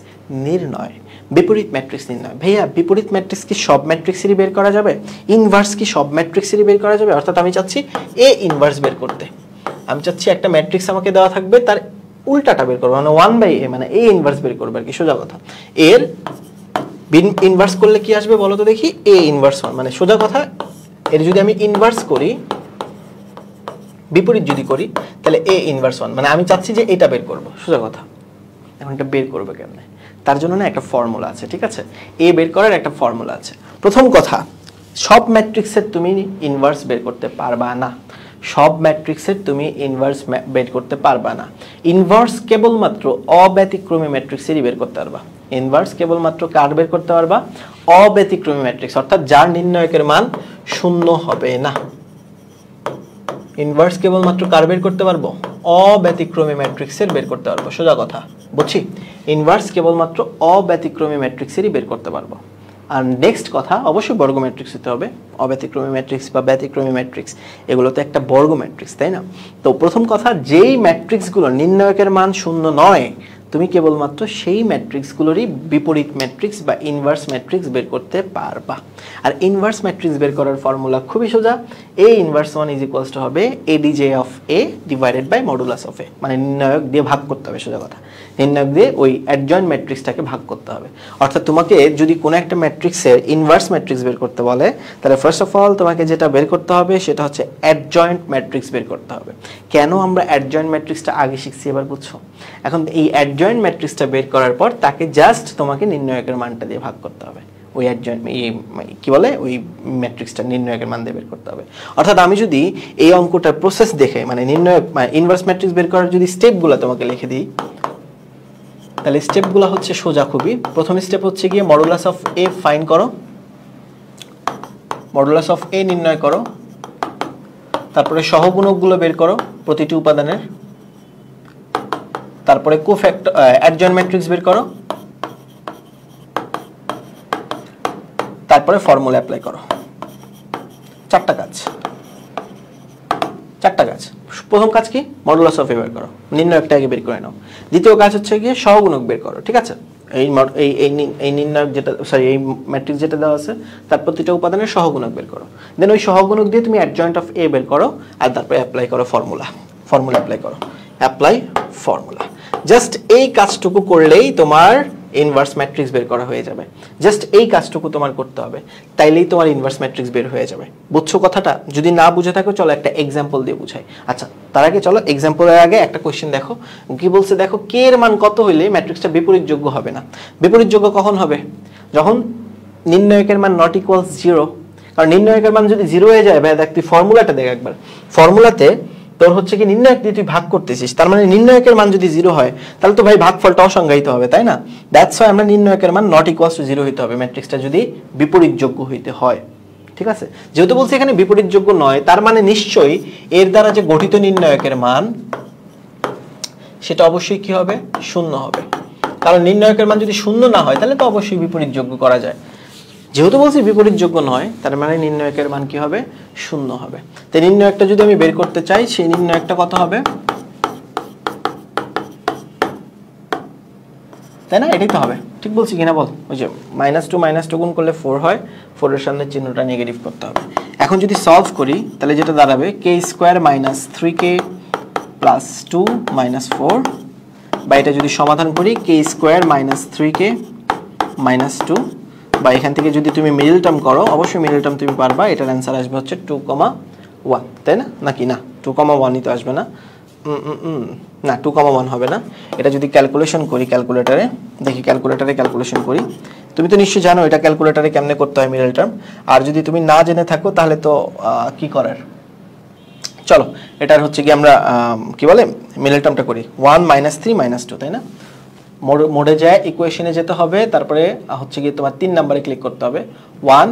নির্ণয়। বিপরীত ম্যাট্রিক্স নির্ণয়। ভাইয়া বিপরীত ম্যাট্রিক্স কি সব ম্যাট্রিক্সেরই বের করা যাবে? ইনভার্স কি সব ম্যাট্রিক্সেরই বের করা যাবে? অর্থাৎ আমি চাচ্ছি এ ইনভার্স বের করতে। আমি চাচ্ছি একটা ম্যাট্রিক্স আমাকে দেওয়া থাকবে, তার উল্টাটা বের করবো, মানে 1/a মানে এ ইনভার্স বের করবে আর কি, সোজা কথা। এর ইনভার্স করলে কি আসবে বলো তো দেখি? এ ইনভার্স 1, মানে সোজা কথা এর যদি আমি ইনভার্স করি, বিপরীত যদি করি, তাহলে এ ইনভার্স 1, মানে আমি চাচ্ছি যে এটা বের করব, সোজা কথা। এখন এটা বের করবে কেমনে? তার জন্য না একটা ফর্মুলা আছে, ঠিক আছে? এ বের করার একটা ফর্মুলা আছে। প্রথম কথা, সব ম্যাট্রিক্সের তুমি ইনভার্স বের করতে পারবা না। সব ম্যাট্রিক্সের তুমি ইনভার্স বের করতে পারবা না। ইনভার্স কেবলমাত্র অব্যতিক্রমী ম্যাট্রিক্সেরই বের করতে পারবা। ইনভার্স কেবলমাত্র কার বের করতে পারবা? অব্যতিক্রমী ম্যাট্রিক্স, অর্থাৎ যার নির্ণয়কের মান 0 হবে না। ইনভার্স কেবলমাত্র কার বের করতে পারবো? অব্যতিক্রমী ম্যাট্রিক্সের বের করতে পারবো, সোজা কথা। বুঝছি? ইনভার্স কেবলমাত্র অব্যতিক্রমী ম্যাট্রিক্সেরই বের করতে পারবো। আর নেক্সট কথা, অবশ্যই বর্গ ম্যাট্রিক্স হতে হবে। অব্যতিক্রমী ম্যাট্রিক্স বা ব্যতিক্রমী ম্যাট্রিক্স এগুলো তো একটা বর্গ ম্যাট্রিক্স, তাই না? তো প্রথম কথা, যেই ম্যাট্রিক্সগুলো নির্ণায়কের মান শূন্য নয়, তুমি কেবলমাত্র সেই ম্যাট্রিক্সগুলোরই বিপরীত ম্যাট্রিক্স বা ইনভার্স ম্যাট্রিক্স বের করতে পারবা। আর ইনভার্স ম্যাট্রিক্স বের করার ফর্মুলা খুবই সোজা। A inverse 1 is equals to হবে ADJ of A divided by modulus of A, মানে নির্ণায়ক দিয়ে ভাগ করতে হবে, সোজা কথা। নির্ণায়ক দিয়ে ওই অ্যাডজয়েন্ট ম্যাট্রিক্সটাকে ভাগ করতে হবে। অর্থাৎ তোমাকে যদি কোনো একটা ম্যাট্রিক্সের ইনভার্স ম্যাট্রিক্স বের করতে বলে, তাহলে ফার্স্ট অফ অল তোমাকে যেটা বের করতে হবে সেটা হচ্ছে অ্যাডজয়েন্ট ম্যাট্রিক্স বের করতে হবে। কেন আমরা অ্যাডজয়েন্ট ম্যাট্রিক্সটা আগে শিখছি এবার বুঝছো? এখন এই অ্যাডজয়েন্ট ম্যাট্রিক্সটা বের করার পর তাকে জাস্ট তোমাকে নির্ণায়কের মানটা দিয়ে ভাগ করতে হবে। ওই অ্যাডজয়েন্ট কি বলে, ওই ম্যাট্রিক্সটা নির্ণায়কের মান দিয়ে বের করতে হবে। অর্থাৎ আমি যদি এই অঙ্কটার প্রসেস দেখে, মানে নির্ণায়ক ইনভার্স ম্যাট্রিক্স বের করার যদি স্টেপগুলো তোমাকে লিখে দিই, তাহলে স্টেপগুলো হচ্ছে সোজা খুবই। প্রথম স্টেপ হচ্ছে গিয়ে মডুলাস অফ এ ফাইন্ড করো, মডুলাস অফ এ নির্ণয় করো, তারপরে সহগুণকগুলো বের করো প্রতিটি উপাদানের, তারপরে কোফ্যাক্টর অ্যাডজয়েন্ট ম্যাট্রিক্স বের করো, তারপরে ফর্মুলা অ্যাপ্লাই করো। চারটা কাজ। প্রথম কাজ কি? মডুলাস অফ এ বের করো, নির্ণায়কটা আগে বের করে নাও। দ্বিতীয় কাজ হচ্ছে গিয়ে সহগুণক বের করো, ঠিক আছে? এই নির্ণায়ক যেটা, সরি, এই ম্যাট্রিক্স যেটা দেওয়া আছে তার প্রতিটা উপাদানের সহগুণক বের করো। দেন ওই সহগুণক দিয়ে তুমি অ্যাডজয়েন্ট অফ এ বের করো, আর তারপরে অ্যাপ্লাই করো ফর্মুলা অ্যাপ্লাই করো, ফর্মুলা। জাস্ট এই কাজটুকু করলেই তোমার ইনভার্স ম্যাট্রিক্স বের করা হয়ে যাবে। জাস্ট এই কাজটুকু তোমার করতে হবে, তাইলেই তোমার ইনভার্স ম্যাট্রিক্স বের হয়ে যাবে। বুঝছো কথাটা? যদি না বুঝে থাকো চলো একটা এক্সাম্পল দিয়ে বুঝাই। আচ্ছা, তার আগে চলো এক্সাম্পলের আগে একটা কোশ্চেন দেখো। কি বলছে দেখো, কে এর মান কত হইলে ম্যাট্রিক্সটা বিপরীতযোগ্য হবে না? বিপরীতযোগ্য কখন হবে? যখন নির্ণায়কের মান নট ইকুয়ালস 0। কারণ নির্ণায়কের মান যদি 0 হয়ে যায়, ভাই দেখ তুই ফর্মুলাটা দেখ একবার। ফর্মুলাতে তোর হচ্ছে কি নির্ণায়ক দিয়ে তুই ভাগ করতেছিস, তার মানে নির্ণায়কের মান যদি 0 হয় তাহলে তো ভাই ভাগফলটা অসংজ্ঞায়িত হবে, তাই না? দ্যাটস ওয়াই আমরা নির্ণায়কের মান নট ইকুয়ালস টু 0 হইতে হবে ম্যাট্রিক্সটা যদি বিপরীতযোগ্য হইতে হয়, ঠিক আছে? যেহেতু বলছি এখানে বিপরীতযোগ্য নয়, তার মানে নিশ্চয়ই এর দ্বারা যে গঠিত নির্ণায়কের মান সেটা অবশ্যই কি হবে? 0 হবে। কারণ নির্ণায়কের মান যদি 0 না হয় তাহলে তো অবশ্যই বিপরীতযোগ্য করা যায়। যেহেতু বলছি বিপরীতযোগ্য নয়, তার মানে নির্ণায়কের মান কি হবে? 0 হবে। তো নির্ণায়কটা যদি আমি বের করতে চাই, সেই নির্ণায়কটা কত হবে? তাই না? এটাই তো হবে। ঠিক বলছি কিনা বল? ওই যে -2 গুণ করলে 4 হয়, 4 এর সামনে চিহ্নটা নেগেটিভ করতে হবে। এখন যদি সলভ করি তাহলে যেটা দাঁড়াবে k² - 3k + 2 - 4, বা এটা যদি সমাধান করি k² - 3k - 2, বা এখান থেকে যদি তুমি মিডল টার্ম করো, অবশ্যই মিডল টার্ম তুমি পারবা। এটার অ্যান্সার আসবে হচ্ছে 2,1, তাই না? নাকি না, 2,1ই তো আসবে না। না, 2,1 হবে না। এটা যদি ক্যালকুলেশন করি ক্যালকুলেটারে, দেখি ক্যালকুলেটারে ক্যালকুলেশন করি। তুমি তো নিশ্চয়ই জানো এটা ক্যালকুলেটারে কেমনে করতে হয় মিডল টার্ম। আর যদি তুমি না জেনে থাকো তাহলে তো কি করার, চলো এটার হচ্ছে কি আমরা কি বলে মিডল টার্মটা করি। 1 - 3 - 2, তাই না? মোডে যায় ইকুয়েশনে যেতে হবে, তারপরে হচ্ছে কি তোমার 3 নম্বরে ক্লিক করতে হবে। 1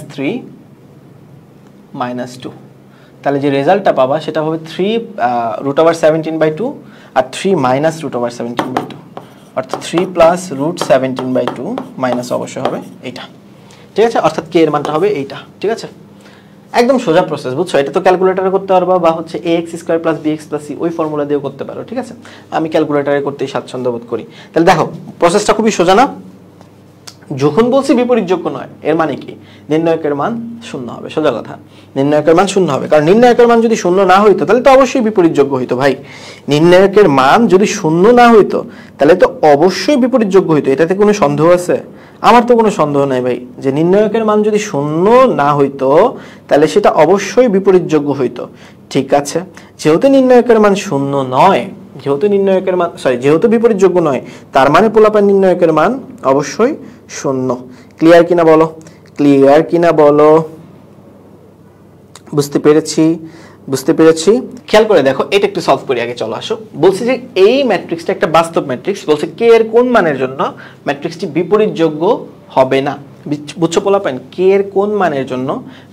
- 3 - 2, তাহলে যে রেজাল্টটা পাবা সেটা হবে 3 √17/2 আর 3 - √17/2, অর্থাৎ 3 + √17/2 মাইনাস অবশ্যই হবে এইটা, ঠিক আছে? অর্থাৎ কে এর মানটা হবে এইটা, ঠিক আছে? একদম সোজা প্রসেস, বুঝছো? এটা তো ক্যালকুলেটরে করতে পারবা, বা হচ্ছে ax² + bx + c ওই ফর্মুলা দিয়েও করতে পারো, ঠিক আছে? আমি ক্যালকুলেটরে করতেই স্বাচ্ছন্দ্য বোধ করি। তাহলে দেখো প্রসেসটা খুবই সোজা না? যখন বলছি বিপরীতযোগ্য নয়, এর মানে কি? নির্ণায়কের মান 0 হবে, সোজা কথা। নির্ণায়কের মান 0 হবে, কারণ নির্ণায়কের মান যদি 0 না হইতো তাহলে তো অবশ্যই বিপরীতযোগ্য হইতো। ভাই, নির্ণায়কের মান যদি 0 না হইতো তাহলে তো অবশ্যই বিপরীতযোগ্য হইতো। এটাতে কোনো সন্দেহ আছে? আমার তো কোনো সন্দেহ নাই ভাই, যে নির্ণায়কের মান যদি 0 না হইতো তাহলে সেটা অবশ্যই বিপরীতযোগ্য হইতো, ঠিক আছে? যেহেতু নির্ণায়কের মান 0 নয়, যেহেতু বিপরীতযোগ্য নয়, তার মানে পোলাপান নির্ণায়কের মান অবশ্যই 0। ক্লিয়ার কিনা বলো? ক্লিয়ার কিনা বলো? বুঝতে পেরেছি। খেয়াল করে দেখো, এটা একটু সলভ করি আগে, চলো আসো। বলছি যে এই ম্যাট্রিক্সটা একটা বাস্তব ম্যাট্রিক্স, বলছে কে এর কোন মানের জন্য ম্যাট্রিক্সটি বিপরীতযোগ্য হবে না। বুঝছো পোলাপান? কে এর কোন মানের জন্য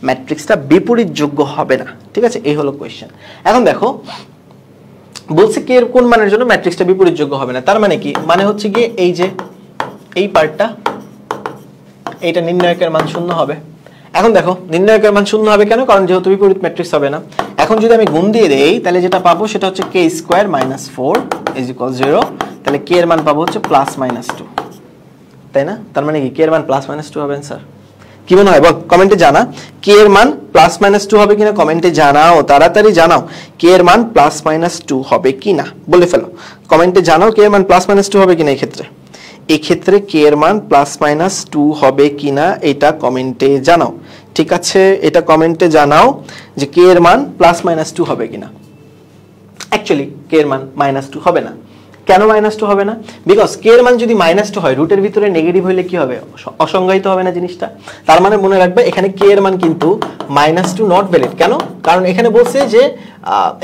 ম্যাট্রিক্সটা বিপরীতযোগ্য হবে না, ঠিক আছে? এই হলো কোয়েশ্চেন। এখন দেখো বলছে কে এর কোন মানের জন্য ম্যাট্রিক্সটা বিপরীতযোগ্য হবে না, তার মানে কি, মানে হচ্ছে গিয়ে এই যে এই পার্টটা, এইটা নির্ণায়কের মান শূন্য হবে। এখন দেখো নির্ণায়কের মান শূন্য হবে কেন, কারণ যেহেতু বিপরীত ম্যাট্রিক্স হবে না। এখন যদি আমি গুণ দিয়ে দেই তাহলে যেটা পাবো সেটা হচ্ছে k square minus 4 is equal 0, তাহলে k এর মান পাবো হচ্ছে প্লাস মাইনাস 2, তাই না? তার মানে কি k এর মান প্লাস মাইনাস 2 হবে স্যার? কি মনে হয় বল, কমেন্টে জানা k এর মান প্লাস মাইনাস 2 হবে কিনা, কমেন্টে জানাও, তাড়াতাড়ি জানাও k এর মান প্লাস মাইনাস 2 হবে কিনা, বলে ফেলো কমেন্টে জানাও k এর মান প্লাস মাইনাস 2 হবে কিনা। এই ক্ষেত্রে k এর মান প্লাস মাইনাস 2 হবে কিনা এটা কমেন্টে জানাও, ঠিক আছে? এটা কমেন্টে জানাও যে k এর মান প্লাস মাইনাস 2 হবে কিনা। অ্যাকচুয়ালি k এর মান মাইনাস 2 হবে না। কেন মাইনাস 2 হবে না? বিকজ k এর মান যদি মাইনাস 2 হয়, রুটের ভিতরে নেগেটিভ হইলে কি হবে, অসংজ্ঞায়িত হবে না জিনিসটা। তার মানে মনে রাখবে এখানে k এর মান কিন্তু মাইনাস 2 নট ভ্যালিড। কেন? কারণ এখানে বলছে যে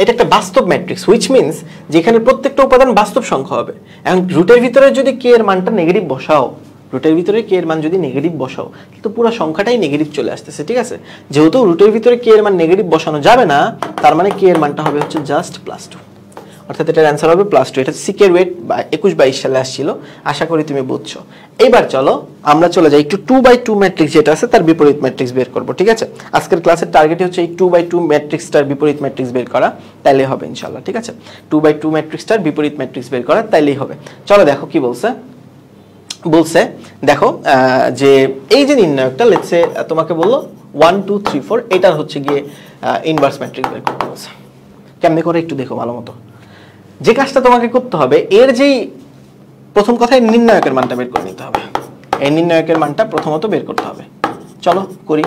এটা একটা বাস্তব ম্যাট্রিক্স, হুইচ মিনস যেখানে প্রত্যেকটা উপাদান বাস্তব সংখ্যা হবে। এখন রুটের ভিতরে যদি k এর মানটা নেগেটিভ বসাও, রুটের ভিতরে k এর মান যদি নেগেটিভ বসাও, কিন্তু পুরো সংখ্যাটাই নেগেটিভ চলে আসতেছে, ঠিক আছে? যেহেতু রুটের ভিতরে k এর মান নেগেটিভ বসানো যাবে না, তার মানে k এর মানটা হবে হচ্ছে জাস্ট প্লাস 2, অর্থাৎ এটার অ্যান্সার হবে প্লাস 2। এটা সিকের ওয়েট 21-22 সালে আসছিল, আশা করি তুমি বুঝছো। এইবার চলো আমরা চলে যাই একটু 2/2 ম্যাট্রিক্স যেটা আছে তার বিপরীত ম্যাট্রিক্স বের করব, ঠিক আছে? আজকের ক্লাসের টার্গেট হচ্ছে এই 2/2 ম্যাট্রিক্সটার বিপরীত ম্যাট্রিক্স বের করা, তাইলেই হবে ইনশাআল্লাহ, ঠিক আছে? 2/2 ম্যাট্রিক্সটার বিপরীত ম্যাট্রিক্স বের করা, তাইলেই হবে। চলো দেখো কি বলছে দেখো যে এই যে নির্ণায়কটা, লেটস সে তোমাকে বললো 1 2 3 4, এটার হচ্ছে গিয়ে ইনভার্স ম্যাট্রিক্স বের করতে বলছে। কেমনে করে একটু দেখো ভালো মতো। যে কাজটা তোমাকে করতে হবে, এর যেই প্রথম কথায় নির্ণায়কের মানটা বের করে নিতে হবে। এই নির্ণায়কের মানটা প্রথমত বের করতে হবে। চলো করি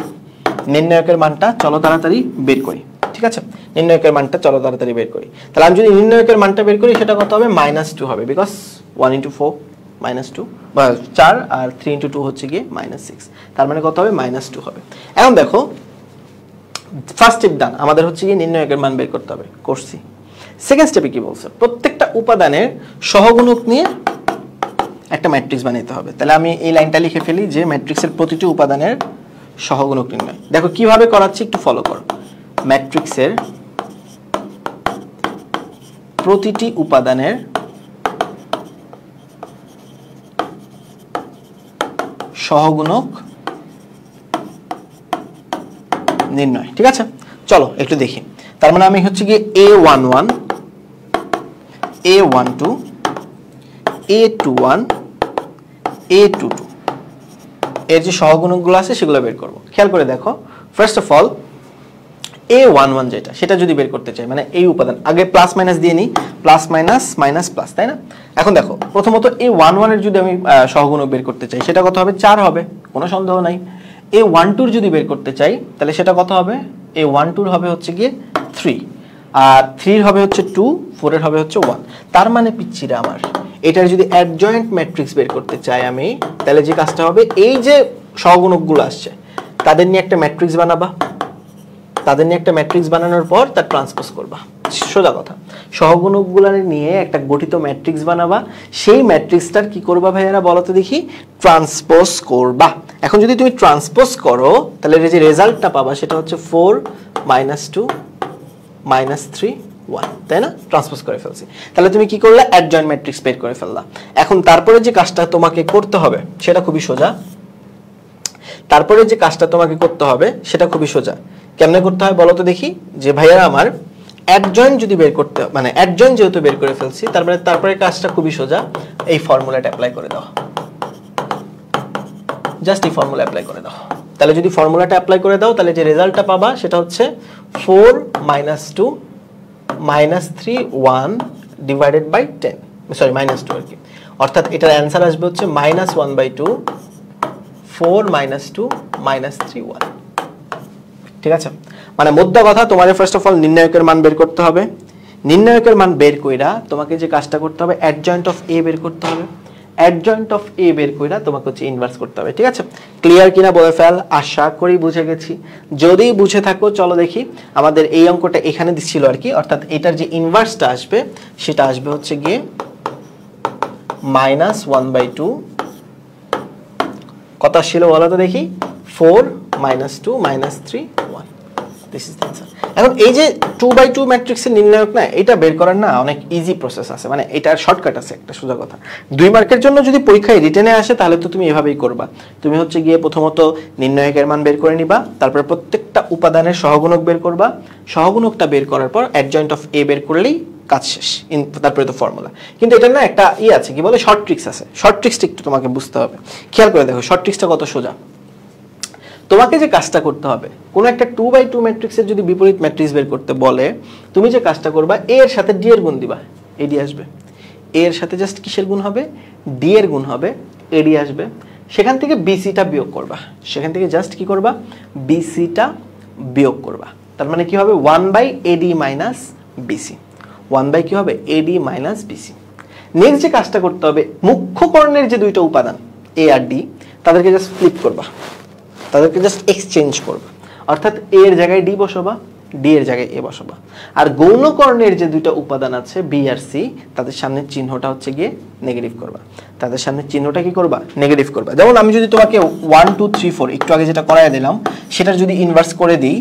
নির্ণায়কের মানটা, চলো তাড়াতাড়ি বের করি, ঠিক আছে? নির্ণায়কের মানটা চলো তাড়াতাড়ি বের করি। তাহলে আমি যদি নির্ণায়কের মানটা বের করি সেটা কত হবে, -2 হবে, বিকজ 1 × 4 -2 বা 4 আর 3 × 2 হচ্ছে গিয়ে -6, তার মানে কত হবে, -2 হবে। এখন দেখো ফার্স্ট স্টেপ ডান, আমাদের হচ্ছে গিয়ে নির্ণায়কের মান বের করতে হবে, করছি। সেকেন্ড স্টেপে কি বলছে, প্রত্যেকটা উপাদানের সহগুণক নিয়ে একটা ম্যাট্রিক্স বানাইতে হবে। তাহলে আমি এই লাইনটা লিখে ফেলি যে ম্যাট্রিক্সের প্রতিটি উপাদানের সহগুণক নির্ণয়। দেখো কিভাবে করাচ্ছি, একটু ফলো করো। ম্যাট্রিক্সের প্রতিটি উপাদানের সহগুণক নির্ণয়, ঠিক আছে? চলো একটু দেখি। তার মানে আমি হচ্ছে গিয়ে A11 A12 A21 A22 এর যে সহগুণকগুলো আছে সেগুলো বের করব। খেয়াল করে দেখো, ফার্স্ট অফ অল A11 যেটা, সেটা যদি বের করতে চাই, মানে এই উপাদান, আগে প্লাস মাইনাস দিয়ে নিই, প্লাস মাইনাস মাইনাস প্লাস, তাই না? এখন দেখো প্রথমত A11 এর যদি আমি সহগুণক বের করতে চাই সেটা কত হবে, 4 হবে, কোনো সন্দেহ নাই। A12 এর যদি বের করতে চাই তাহলে সেটা কত হবে, A12 এর হবে হচ্ছে গিয়ে 3, আর 3 এর হবে হচ্ছে 2, 4 এর হবে হচ্ছে 1। তার মানে পিচ্চিরা আমার, এটার যদি অ্যাডজয়েন্ট ম্যাট্রিক্স বের করতে চাই আমি, তাহলে যে কাজটা হবে, এই যে সহগুণকগুলো আসছে তাদের নিয়ে একটা ম্যাট্রিক্স বানাবা, তাদের নিয়ে একটা ম্যাট্রিক্স বানানোর পর তার ট্রান্সপোজ করবা। সোজা কথা, সহগুণকগুলো নিয়ে একটা গঠিত ম্যাট্রিক্স বানাবা, সেই ম্যাট্রিক্সটার কি করবা ভাইয়ারা বলো তো দেখি, ট্রান্সপোজ করবা। এখন যদি তুমি ট্রান্সপোজ করো তাহলে যে রেজাল্টটা পাবা সেটা হচ্ছে 4 -2 -3 1, তাই না? ট্রান্সপোজ করে ফেলছি। তাহলে তুমি কি করলে, অ্যাডজয়েন্ট ম্যাট্রিক্স বের করে ফেললা। এখন তারপরে যে কাজটা তোমাকে করতে হবে সেটা খুবই সোজা। তারপরে যে কাজটা তোমাকে করতে হবে সেটা খুবই সোজা। কেমনে করতে হয় বলো তো দেখি, যে ভাইয়ারা আমার অ্যাডজয়েন্ট যদি বের করতে, মানে অ্যাডজয়েন্ট যেহেতু বের করে ফেলছি, তারপরে কাজটা খুবই সোজা, এই ফর্মুলাটা অ্যাপ্লাই করে দাও, জাস্ট এই ফর্মুলা অ্যাপ্লাই করে দাও। তাহলে যদি ফর্মুলাটা অ্যাপ্লাই করে দাও তাহলে যে রেজাল্টটা পাবা সেটা হচ্ছে 4 -2 -3 1 ডিভাইডেড বাই 10, সরি -2 আর কি, অর্থাৎ এটার অ্যান্সার আসবে হচ্ছে -1/2 4 -2 -3 1, ঠিক আছে? মানে মোদ্দা কথা, তোমাদের ফার্স্ট অফ অল নির্ণায়কের মান বের করতে হবে। নির্ণায়কের মান বের কইরা তোমাকে যে কাজটা করতে হবে, অ্যাডজয়েন্ট অফ এ বের করতে হবে। অ্যাডজয়েন্ট অফ এ বের কইরা তোমাকে হচ্ছে ইনভার্স করতে হবে, ঠিক আছে? ক্লিয়ার কিনা বলে ফেল, আশা করি বুঝে গেছি। যদি বুঝে থাকো চলো দেখি, আমাদের এই অঙ্কটা এখানে দিচ্ছিল আর কি, অর্থাৎ এটার যে ইনভার্সটা আসবে সেটা আসবে হচ্ছে গিয়ে -1/2, কত ছিল বলো তো দেখি, 4 -2 -3 1, দিস ইজ দ্য आंसर। এখন এই যে 2/2 ম্যাট্রিক্সের নির্ণায়ক না, এটা বের করার না অনেক ইজি প্রসেস আছে, মানে এটার শর্টকাট আছে একটা সোজা কথা। 2 মার্কের জন্য যদি পরীক্ষায় রিটেনে আসে তাহলে তো তুমি এভাবেই করবা। তুমি হচ্ছে গিয়ে প্রথমত নির্ণায়কের মান বের করে নিবা, তারপর প্রত্যেকটা উপাদানের সহগুণক বের করবা, সহগুণকটা বের করার পর অ্যাডজয়েন্ট অফ এ বের করলেই কাজ শেষ, তারপরে তো ফর্মুলা। কিন্তু এটা না একটা আছে, কি বলে, শর্ট ট্রিক্স আছে। শর্ট ট্রিক্সটা একটু তোমাকে বুঝতে হবে, খেয়াল করে দেখো শর্ট ট্রিক্সটা কত সোজা। তোমাকে যে কাজটা করতে হবে, কোন একটা 2/2 ম্যাট্রিক্সের যদি বিপরীত ম্যাট্রিক্স বের করতে বলে, তুমি যে কাজটা করবা, এ এর সাথে ডি এর গুণ দিবা, এডি আসবে। এ এর সাথে জাস্ট কিসের গুণ হবে? ডি এর গুণ হবে, এডি আসবে। সেখান থেকে বিসিটা বিয়োগ করবা, সেখান থেকে জাস্ট কি করবা? বিসিটা বিয়োগ করবা। তার মানে কি হবে? 1/AD minus BC. 1 কি হবে? AD minus BC. নেক্সট যে কাজটা করতে হবে, মুখ্য কর্ণের যে দুইটা উপাদান এ আর ডি, তাদেরকে জাস্ট ফ্লিপ করবা, তাদেরকে জাস্ট এক্সচেঞ্জ করবা। অর্থাৎ এ এর জায়গায় ডি বসাবা, ডি এর জায়গায় এ বসাবা। আর গৌণ কর্ণের যে দুইটা উপাদান আছে বি আর সি, তাদের সামনের চিহ্নটা হচ্ছে গিয়ে নেগেটিভ করবা। তাদের সামনের চিহ্নটা কি করবা? নেগেটিভ করবা। যেমন আমি যদি তোমাকে 1 2 3 4 একটু আগে যেটা করায় দিলাম, সেটার যদি ইনভার্স করে দিই,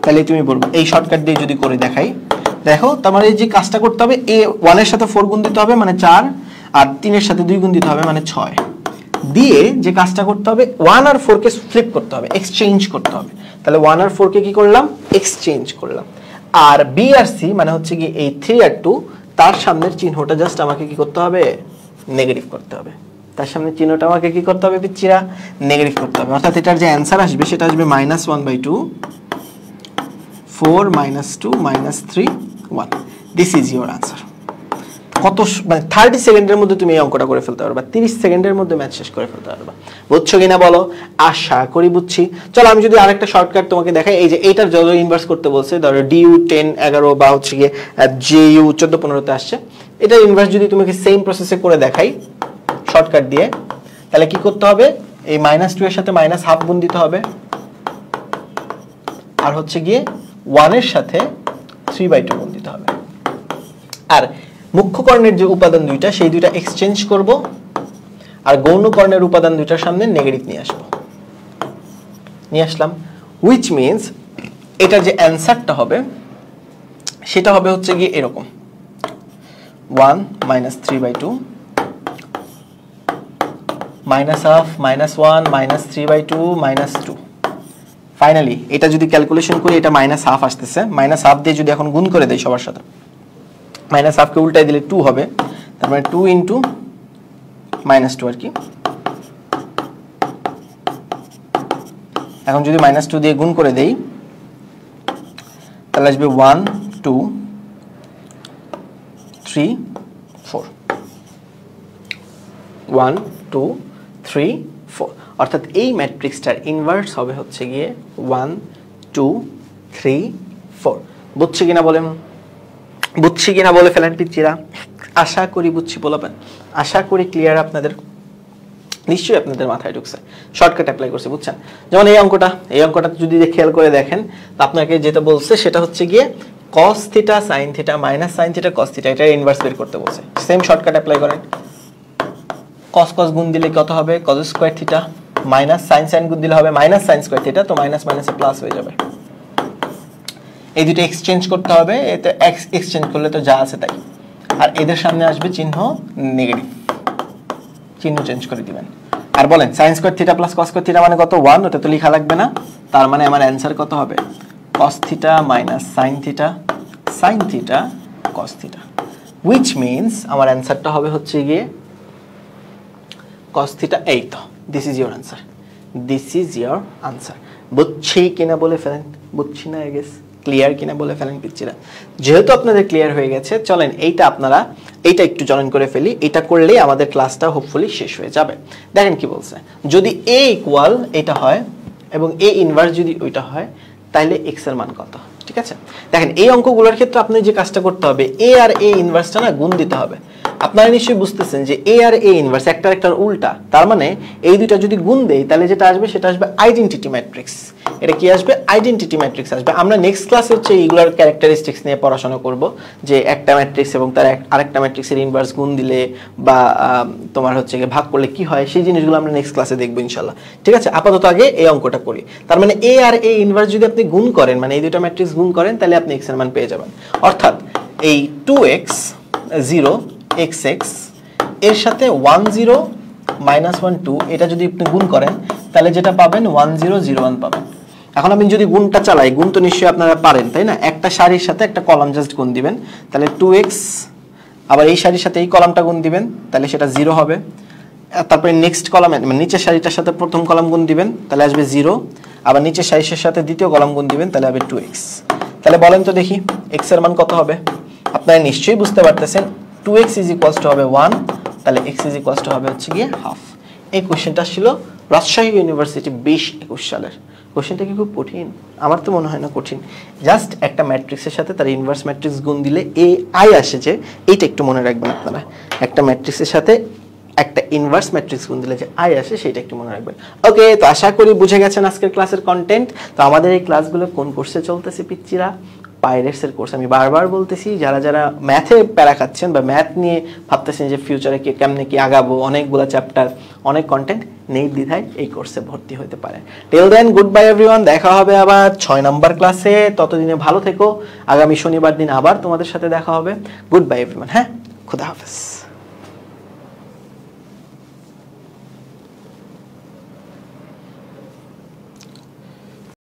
তাহলে তুমি বলবো এই শর্টকাট দিয়ে যদি করে দেখাই, দেখো তোমার এই যে কাজটা করতে হবে, এ 1 এর সাথে 4 গুণ দিতে হবে মানে 4, আর 3 এর সাথে 2 গুণ দিতে হবে মানে 6, দিয়ে যে কাজটা করতে হবে 1 আর 4 কে ফ্লিপ করতে হবে, এক্সচেঞ্জ করতে হবে। তাহলে 1 আর 4 কে কি করলাম? এক্সচেঞ্জ করলাম। আর বি আর সি মানে হচ্ছে কি এই 3 আর 2, তার সামনের চিহ্নটা জাস্ট আমাকে কি করতে হবে? নেগেটিভ করতে হবে। তার সামনের চিহ্নটা আমাকে কি করতে হবে পিচ্চিরা? নেগেটিভ করতে হবে। অর্থাৎ এটার যে অ্যানসার আসবে সেটা আসবে -1/2, 4 -2 -3 1। This is your answer. কত মানে 30 সেকেন্ডের মধ্যে তুমি এই অঙ্কটা করে ফেলতে পারবা, 30 সেকেন্ডের মধ্যে ম্যাথ শেষ করে ফেলতে পারবা। বুঝছো কিনা বলো? আশা করি বুঝছি। চলো আমি যদি আরেকটা শর্টকাট তোমাকে দেখাই, এই যে এইটার যত ইনভার্স করতে বলছে, ধরো ডিইউ 10 11 বা হচ্ছে গিয়ে জেইউ 14 15 তে আসছে, এটার ইনভার্স যদি তোমাকে সেম প্রসেসে করে দেখাই শর্টকাট দিয়ে, তাহলে কি করতে হবে? এই -2 এর সাথে -1/2 গুণ দিতে হবে, আর হচ্ছে গিয়ে 1 এর সাথে 3/2 গুণ দিতে হবে। আর মুখ্য কর্ণের যে উপাদান দুইটা, সেই দুইটা এক্সচেঞ্জ করব, আর গৌণ কর্ণের উপাদান দুইটার সামনে নেগেটিভ নিয়ে আসবো। নিয়ে আসলাম, হুইচ মিন্স এটা যে অ্যানসারটা হবে সেটা হবে হচ্ছে গিয়ে এরকম 1 -3/2 -1/2 -3/2 -2। ফাইনালি এটা যদি ক্যালকুলেশন করি, এটা -1/2 আসতেছে। -1/2 দিয়ে যদি এখন গুণ করে দেই সবার সাথে, -1/2 কে উল্টাই দিলে 2 হবে, তার মানে 2 * -2 আর কি। এখন যদি -2 দিয়ে গুণ করে দেই, তাহলে আসবে 1 2 3 4, 1 2 3 4। অর্থাৎ এই ম্যাট্রিক্সটার ইনভার্স হবে হচ্ছে গিয়ে 1 2 3 4। বুঝছি কিনা বলেন? বুঝছি কিনা বলে ফেলেন পিচ্চিরা। আশা করি বুঝছি বলবেন, আশা করি ক্লিয়ার আপনাদের, নিশ্চয়ই আপনাদের মাথায় ঢুকছে। শর্টকাট অ্যাপ্লাই করছে, বুঝছেন? যেমন এই অঙ্কটা যদি খেয়াল করে দেখেন, আপনাকে যেটা বলছে সেটা হচ্ছে গিয়ে cos θ sin θ minus sin θ cos θ, এটা ইনভার্স বের করতে বলছে। সেম শর্টকাট অ্যাপ্লাই করেন। cos cos গুণ দিলে কত হবে? cos square θ, minus sin sin গুণ দিলে হবে মাইনাস sin স্কয়ার θ, তো মাইনাস মাইনাসে প্লাস হয়ে যাবে। এই দুটো এক্সচেঞ্জ করতে হবে, এতে এক্সচেঞ্জ করলে তো যা আছে তাই। আর এদের সামনে আসবে চিহ্ন নেগেটিভ, চিহ্ন চেঞ্জ করে দিবেন। আর বলেন sin square θ plus cos square θ মানে কত? 1। ওটা তো লেখা লাগবে না। তার মানে আমার অ্যানসার কত হবে? cos θ minus sin θ sin θ cos θ, which means আমার অ্যানসারটা হবে হচ্ছে গিয়ে cos θ। এই তো, this is your answer, this is your answer. বুঝছি কিনা বলে ফেলেন, বুঝছি না, আই গেস ক্লিয়ার কিনা বলে ফেলেন পিচ্চিরা। যেহেতু আপনাদের ক্লিয়ার হয়ে গেছে, চলেন এইটা এইটা একটু জয়েন করে ফেলি। এটা করলেই আমাদের ক্লাসটা হোপফুলি শেষ হয়ে যাবে। দেখেন কি বলছে, যদি a ইকুয়াল এটা হয় এবং a ইনভার্স যদি ওইটা হয়, তাহলে x এর মান কত? ঠিক আছে, দেখেন এই অঙ্কগুলোর ক্ষেত্রে আপনি যে কাজটা করতে হবে, a আর a ইনভার্সটা না গুণ দিতে হবে। আপনারা নিশ্চয়ই বুঝতেছেন যে এ আর এ ইনভার্স একটার একটার উল্টা, তার মানে এই দুইটা যদি গুণ দেই তাহলে যেটা আসবে সেটা আসবে আইডেন্টিটি ম্যাট্রিক্স। এটা কি আসবে? আইডেন্টিটি ম্যাট্রিক্স আসবে। আমরা নেক্সট ক্লাসে হচ্ছে এইগুলোর ক্যারেক্টারিস্টিক্স নিয়ে পড়াশোনা করব, যে একটা ম্যাট্রিক্স এবং তার আরেকটা ম্যাট্রিক্সের ইনভার্স গুণ দিলে বা তোমার হচ্ছে ভাগ করলে কি হয়, সেই জিনিসগুলো আমরা নেক্সট ক্লাসে দেখবো ইনশাল্লাহ। ঠিক আছে, আপাতত আগে এই অঙ্কটা করি। তার মানে এ আর এ ইনভার্স যদি আপনি গুণ করেন, মানে এই দুটো ম্যাট্রিক্স গুণ করেন, তাহলে আপনি এক্স এর মান পেয়ে যাবেন। অর্থাৎ এই 2x 0 xx এর সাথে 1 0 -1 2 এটা যদি আপনি গুণ করেন তাহলে যেটা পাবেন 1 0 0 1 পাবেন। এখন আমি যদি গুণটা চালাই, গুণ তো নিশ্চয়ই আপনারা পারেন তাই না? একটা সারির সাথে একটা কলাম জাস্ট গুণ দিবেন, তাহলে 2x, আবার এই সারির সাথে এই কলামটা গুণ দিবেন, তাহলে সেটা 0 হবে। তারপরে নেক্সট কলামে মানে নিচের সারিটার সাথে প্রথম কলাম গুণ দিবেন, তাহলে আসবে 0। আবার নিচের সারির সাথে দ্বিতীয় কলাম গুণ দিবেন, তাহলে হবে 2x। তাহলে বলেন তো দেখি x এর মান কত হবে? আপনারা নিশ্চয়ই বুঝতে পারতেছেন 2x হবে 1, তাহলে x হবে হচ্ছে গিয়ে হাফ। এই কোশ্চেনটা ছিল রাজশাহী ইউনিভার্সিটি 2021 সালের। কোশ্চেনটা কি খুব কঠিন? আমার তো মনে হয় না কঠিন। জাস্ট একটা ম্যাট্রিক্সের সাথে তার ইনভার্স ম্যাট্রিক্স গুণ দিলে এ আই আসে, যে এইটা একটু মনে রাখবেন আপনারা। একটা ম্যাট্রিক্সের সাথে একটা ইনভার্স ম্যাট্রিক্স গুণ দিলে যে আই আসে, সেটা একটু মনে রাখবেন। ওকে, তো আশা করি বুঝে গেছেন আজকের ক্লাসের কন্টেন্ট। তো আমাদের এই ক্লাসগুলো কোন কোর্সে চলতেছে পিচ্চিরা? পাইরেটসের কোর্স। আমি বারবার বলতেছি, যারা যারা ম্যাথে প্যারা খাচ্ছেন বা ম্যাথ নিয়ে ভাবতেছেন যে ফিউচারে কেমনে কি আগাবো, অনেকগুলো চ্যাপ্টার, অনেক কন্টেন্ট, নির্দ্বিধায় এই কোর্সে ভর্তি হতে পারে। Till then, good bye everyone. দেখা হবে আবার 6 নম্বর ক্লাসে। ততদিনে ভালো থেকো। আগামী শনিবার দিন আবার তোমাদের সাথে দেখা হবে। Good bye everyone. হ্যাঁ, খুদা হাফেজ।